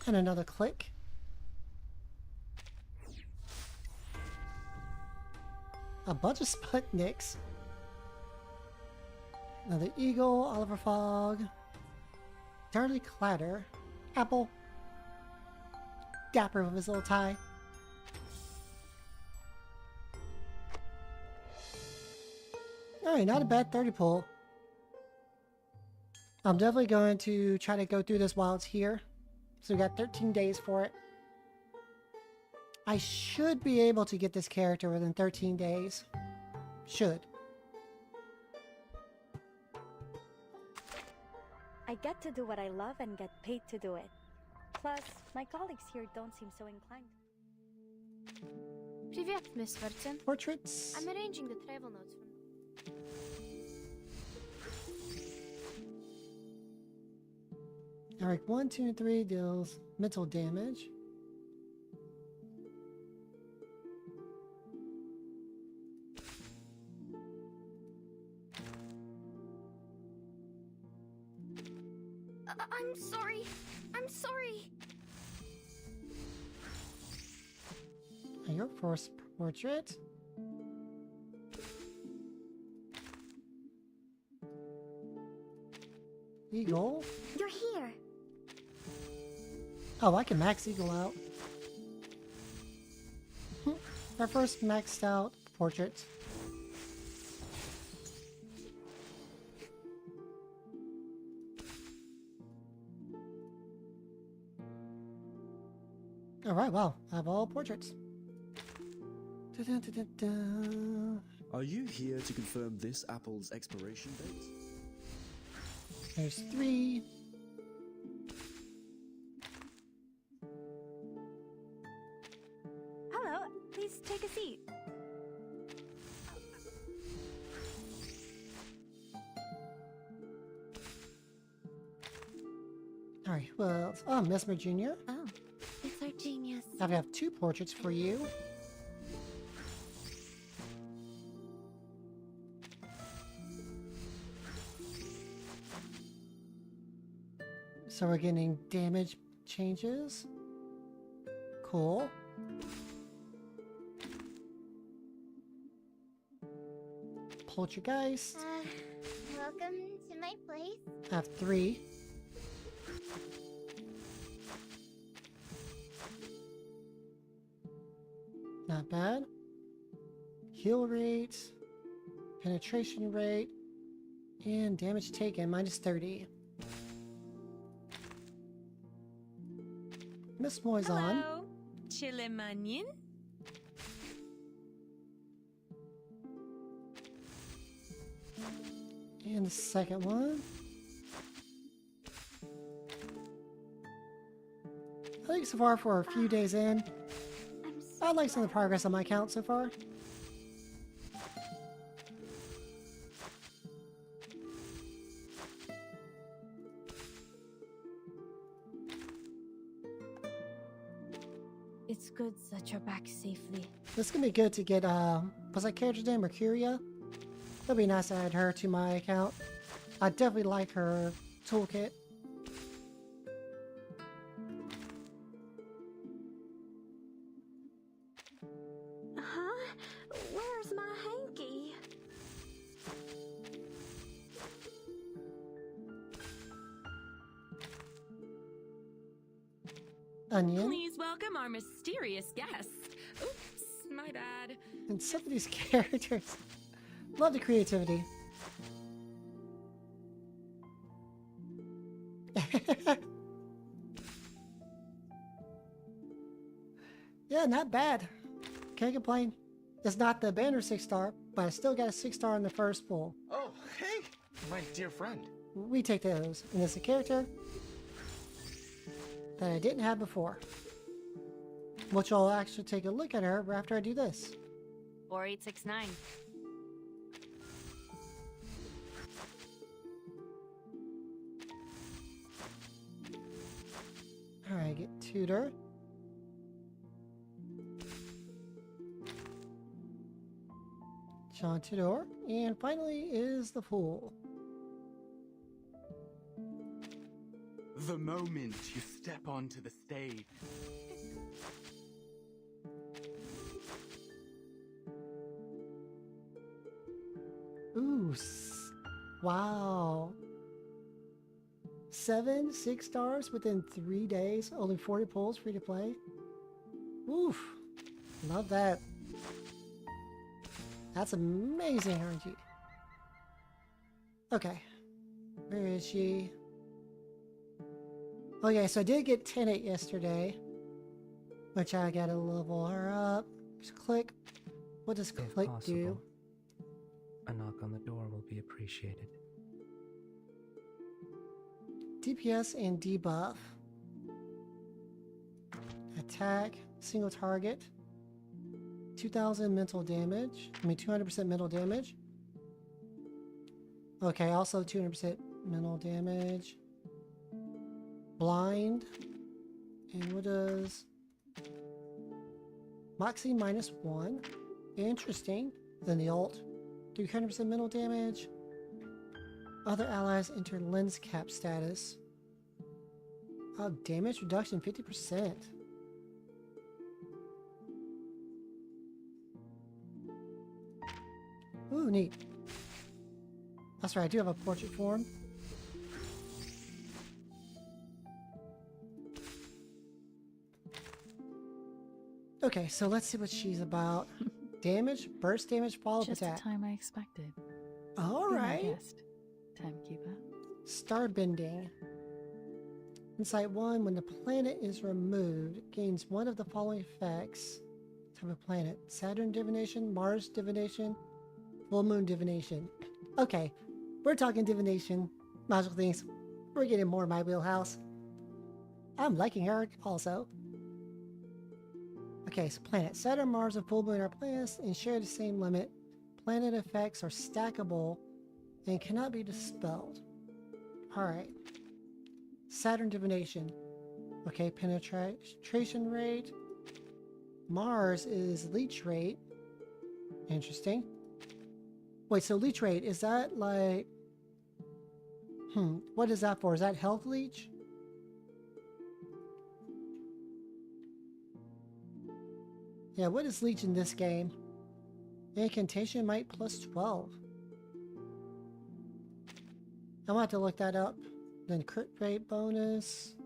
S2: And another click. A bunch of Sputniks. Another Eagle, Oliver Fog. Darly Clatter. Apple. Dapper with his little tie. Alright, not a bad 30 pull. I'm definitely going to try to go through this while it's here. So we got 13 days for it. I should be able to get this character within 13 days. Should.
S13: I get to do what I love and get paid to do it. Plus, my colleagues here don't seem so inclined.
S3: Привет, Miss Watson.
S2: Portraits.
S3: I'm arranging the travel notes for...
S2: Alright, 1, 2, and 3 deals mental damage.
S3: I'm sorry. I'm sorry.
S2: Your first portrait. Eagle.
S3: You're here.
S2: Oh, I can max Eagle out. Our first maxed out portrait. Alright, well, I have all portraits.
S19: Are you here to confirm this apple's expiration date?
S2: There's 3.
S7: Hello, please take a seat.
S2: Alright, well, oh, Mesmer Jr.
S17: Oh, it's our genius.
S2: I have 2 portraits for you. So we're getting damage changes. Cool. Poltergeist.
S3: Welcome to my place.
S2: I have 3. Not bad. Heal rate, penetration rate, and damage taken minus 30. Miss Moy's on.
S21: Hello, Chilemanyan.
S2: And the second one. I think so far for a few days in, I like some of the progress on my account so far.
S21: It's good that you're back safely.
S2: This is gonna be good to get, was that character's name Mercuria? That'd be nice to add her to my account. I definitely like her toolkit.
S13: Huh? Where's my hanky?
S2: Onion.
S21: Please welcome our mysterious guest. Oops, my bad.
S2: And some of these characters. Love the creativity. Yeah, not bad. Can't complain. It's not the banner 6-star, but I still got a 6-star in the first pull.
S22: Oh, hey, my dear friend.
S2: We take those. And it's a character that I didn't have before. Which I'll actually take a look at her after I do this.
S21: 4869.
S2: Alright, Okay, get tutor. John Tudor. And finally is the fool.
S1: The moment you step onto the stage.
S2: Ooh, wow. 6 stars within 3 days. Only 40 pulls, free to play. Oof. Love that. That's amazing, RNG. Okay. Where is she? Okay, so I did get 10-8 yesterday. Which I gotta level her up. Just click. What does
S4: If
S2: click
S4: possible,
S2: do?
S4: a knock on the door will be appreciated.
S2: DPS and debuff. Attack, single target. 2,000 mental damage. 200% mental damage. Okay, also 200% mental damage. Blind. And what does... Moxie -1. Interesting. Then the ult. 300% mental damage. Other allies enter lens cap status. Oh, damage reduction 50%. Ooh, neat. That's right, I do have a portrait form. Okay, so let's see what she's about. Damage, burst damage, follow-up
S16: Just
S2: attack.
S16: the time I expected.
S2: All
S16: Be my
S2: right.
S16: guest, timekeeper.
S2: Star bending. Insight 1, when the planet is removed, it gains one of the following effects. Type of planet. Saturn divination, Mars divination, full moon divination. Okay, we're talking divination, magical things. We're getting more in my wheelhouse. I'm liking her also. Okay, so planet. Saturn, Mars, and full moon are planets and share the same limit. Planet effects are stackable and cannot be dispelled. Alright. Saturn divination. Okay, penetration rate. Mars is leech rate. Interesting. Wait, so leech rate, is that like... what is that for? Is that health leech? Yeah, what is leech in this game? Incantation might plus 12. I'm gonna have to look that up. Then crit rate bonus.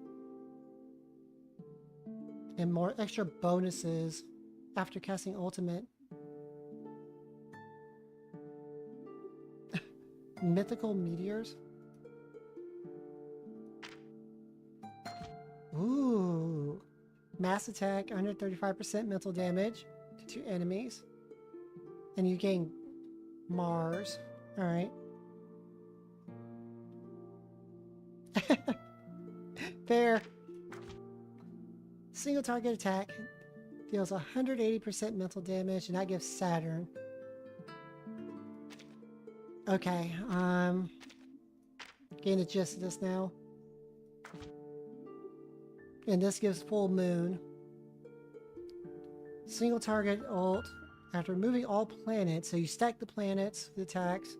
S2: And more extra bonuses after casting ultimate. Mythical meteors. Ooh. Mass attack, 135% mental damage to 2 enemies. And you gain Mars. Alright. Fair. Single target attack deals 180% mental damage, and that gives Saturn. Okay, getting the gist of this now. And this gives full moon. Single target ult. After removing all planets, so you stack the planets with attacks.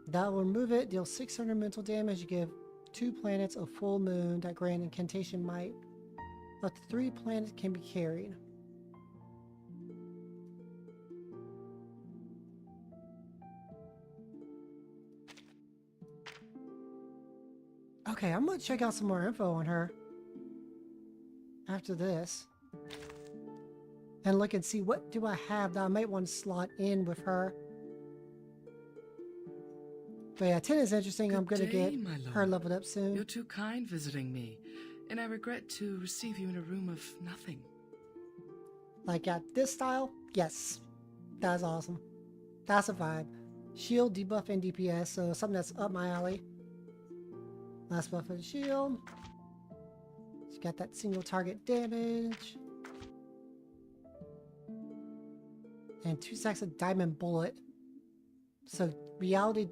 S2: That will remove it, deal 600 mental damage. You give 2 planets a full moon that grant incantation might. Up to 3 planets can be carried. Okay, I'm gonna check out some more info on her after this. And look and see what do I have that I might want to slot in with her. But yeah, 10 is interesting. I'm gonna get her leveled up soon.
S9: You're too kind visiting me, and I regret to receive you in a room of nothing.
S2: Like at this style? Yes. That's awesome. That's a vibe. Shield, debuff, and DPS, so something that's up my alley. Last buff for the shield. She's got that single target damage. And 2 stacks of diamond bullet. So reality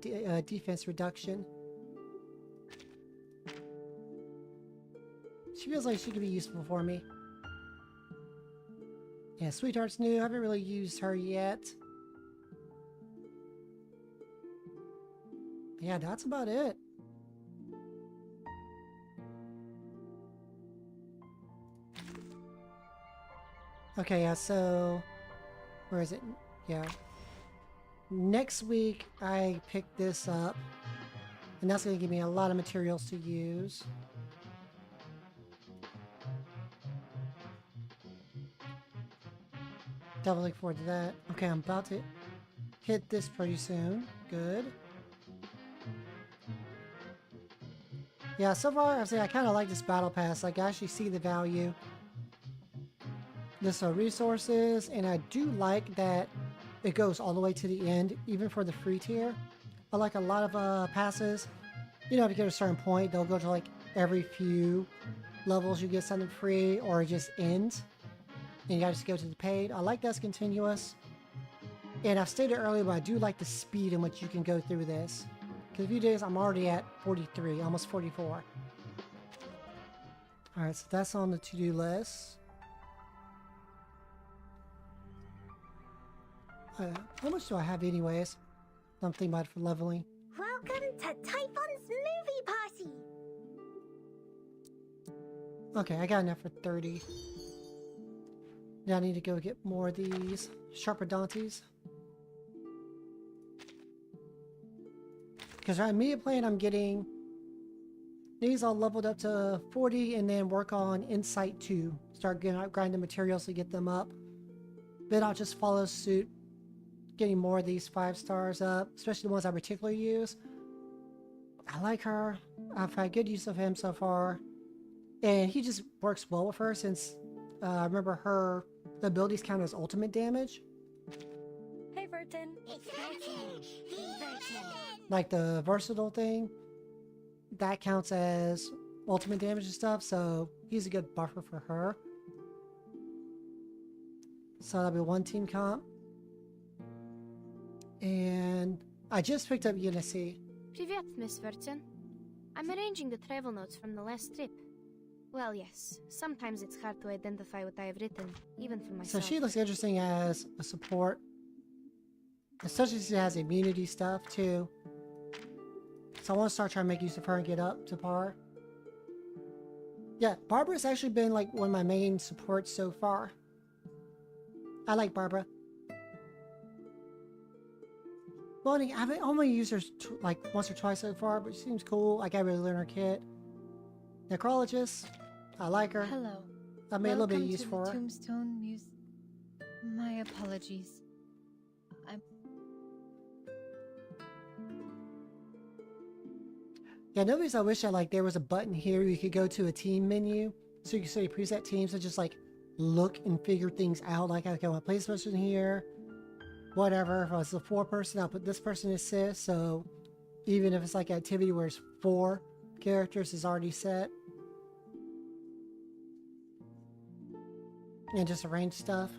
S2: defense reduction. She She feels like she could be useful for me. Yeah, Sweetheart's new. I haven't really used her yet. Yeah, that's about it. Okay, yeah, so... Where is it? Yeah. Next week, I pick this up. And that's going to give me a lot of materials to use. Definitely look forward to that. Okay, I'm about to hit this pretty soon. Good. Yeah, so far, I'd say I kind of like this battle pass. Like, I actually see the value. This resources, and I do like that it goes all the way to the end, even for the free tier. I like a lot of passes. You know, if you get to a certain point, they'll go to like every few levels you get something free, or it just ends. And you gotta just go to the paid. I like that's continuous. And I've stated earlier, but I do like the speed in which you can go through this. Because if you do, I'm already at 43, almost 44. Alright, so that's on the to-do list. How much do I have anyways? I'm thinking about it for leveling.
S3: Welcome to Typhon's movie party!
S2: Okay, I got enough for 30. Now I need to go get more of these Sharpodontes. Because right, immediate plan, I'm getting these all leveled up to 40 and then work on Insight 2. Start grinding materials to get them up. Then I'll just follow suit, getting more of these 5 stars up, especially the ones I particularly use. I like her. I've had good use of him so far. And he just works well with her since I remember her abilities count as ultimate damage.
S13: Hey, Vertin.
S3: It's Vertin.
S2: Like the versatile thing, that counts as ultimate damage and stuff, so he's a good buffer for her. So that'll be one team comp. And I just picked up Unicy.
S5: Привет, Miss Vertin. I'm arranging the travel notes from the last trip. Well, yes, sometimes it's hard to identify what I have written, even for myself.
S2: So she looks interesting as a support. Especially since she has immunity stuff, too. So I want to start trying to make use of her and get up to par. Yeah, Barbara's actually been like one of my main supports so far. I like Barbara. Well, I've only used her like once or twice so far, but she seems cool. Like I really learn her kit. Necrologist, I like her.
S11: Hello.
S2: I made a little bit of use for her.
S11: Tombstone Muse. My apologies.
S2: Yeah, nobody's. I wish that like there was a button here you could go to a team menu, so you can say preset teams and just like look and figure things out. Like I want to play this person here, whatever. If I was a 4-person, I'll put this person assist. So even if it's like activity where it's 4 characters is already set, and just arrange stuff.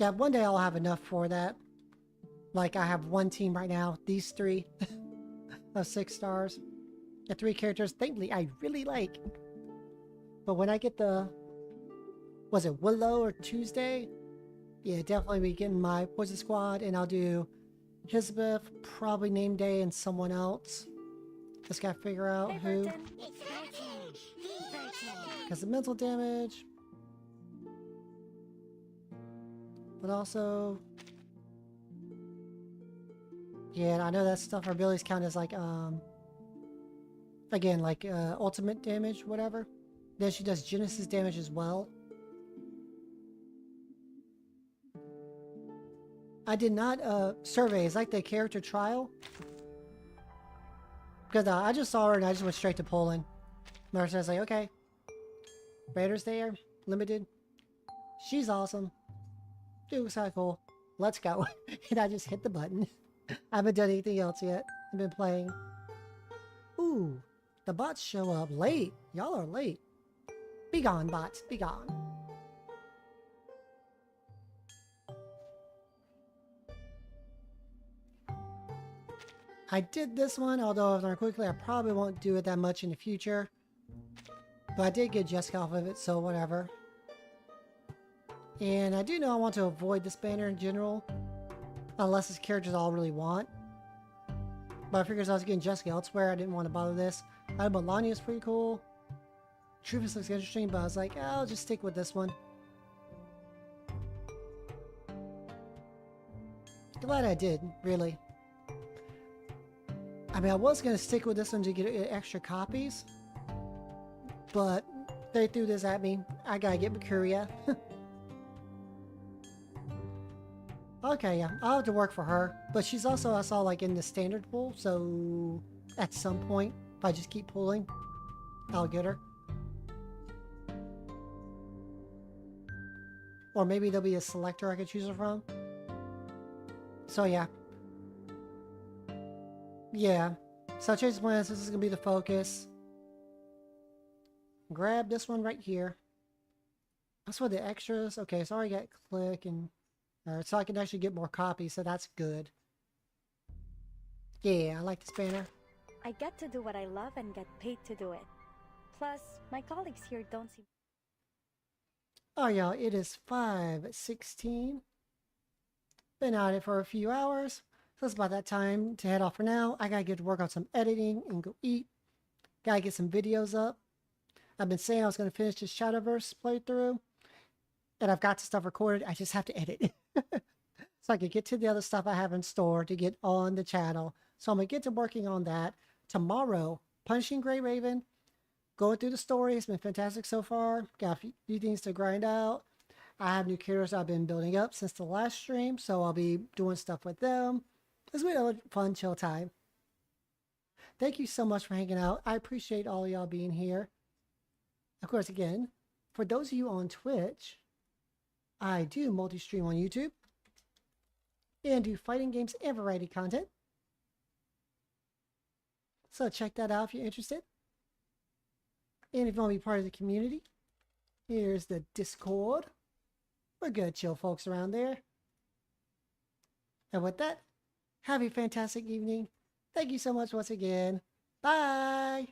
S2: Yeah, one day I'll have enough for that. Like, I have one team right now, these 3 of 6 stars. The 3 characters, thankfully, I really like. But when I get the... Was it Willow or Tuesday? Yeah, definitely be getting my Poison Squad, and I'll do Hisbeth, probably Name Day, and someone else. Just gotta figure out who. Because the mental damage... But also... Yeah, I know that stuff, our abilities count as like, again, like, ultimate damage, whatever. Then she does Genesis damage as well. I did not, survey. Is like the character trial? Because I just saw her and I just went straight to Poland. Marissa was like, okay. Raiders there, limited. She's awesome. Dude, looks kinda cool. Let's go. And I just hit the button. I haven't done anything else yet. I've been playing. Ooh, the bots show up late. Y'all are late. Be gone, bots. Be gone. I did this one, although I've learned quickly I probably won't do it that much in the future. But I did get Jessica off of it, so whatever. And I do know I want to avoid this banner in general. Unless it's characters all really want. But I figured I was getting Jessica elsewhere, I didn't want to bother this. I thought Melania is pretty cool. Truvis looks interesting, but I was like, oh, I'll just stick with this one. Glad I did, really. I mean, I was going to stick with this one to get extra copies. But they threw this at me. I gotta get Mercuria. Okay, yeah, I'll have to work for her. But she's also, I saw, like, in the standard pool. So, at some point, if I just keep pulling, I'll get her. Or maybe there'll be a selector I could choose her from. So, yeah. Yeah. So, Chase plans, this is going to be the focus. Grab this one right here. That's what the extras. Okay, so I already got click and... Alright, so I can actually get more copies, so that's good. Yeah, I like this banner.
S13: I get to do what I love and get paid to do it. Plus, my colleagues here don't see...
S2: Oh, y'all, it is 5:16. Been at it for a few hours, so it's about that time to head off for now. I gotta get to work on some editing and go eat. Gotta get some videos up. I've been saying I was gonna finish this Shadowverse playthrough, and I've got the stuff recorded. I just have to edit. So I can get to the other stuff I have in store to get on the channel. So I'm gonna get to working on that tomorrow. Punishing Grey Raven. Going through the story. It's been fantastic so far. Got a few things to grind out. I have new characters I've been building up since the last stream, so I'll be doing stuff with them. It's been a fun, chill time. Thank you so much for hanging out. I appreciate all of y'all being here. Of course, again, for those of you on Twitch, I do multi-stream on YouTube and do fighting games and variety content. So check that out if you're interested. And if you want to be part of the community, here's the Discord. We're good, chill folks around there. And with that, have a fantastic evening. Thank you so much once again. Bye!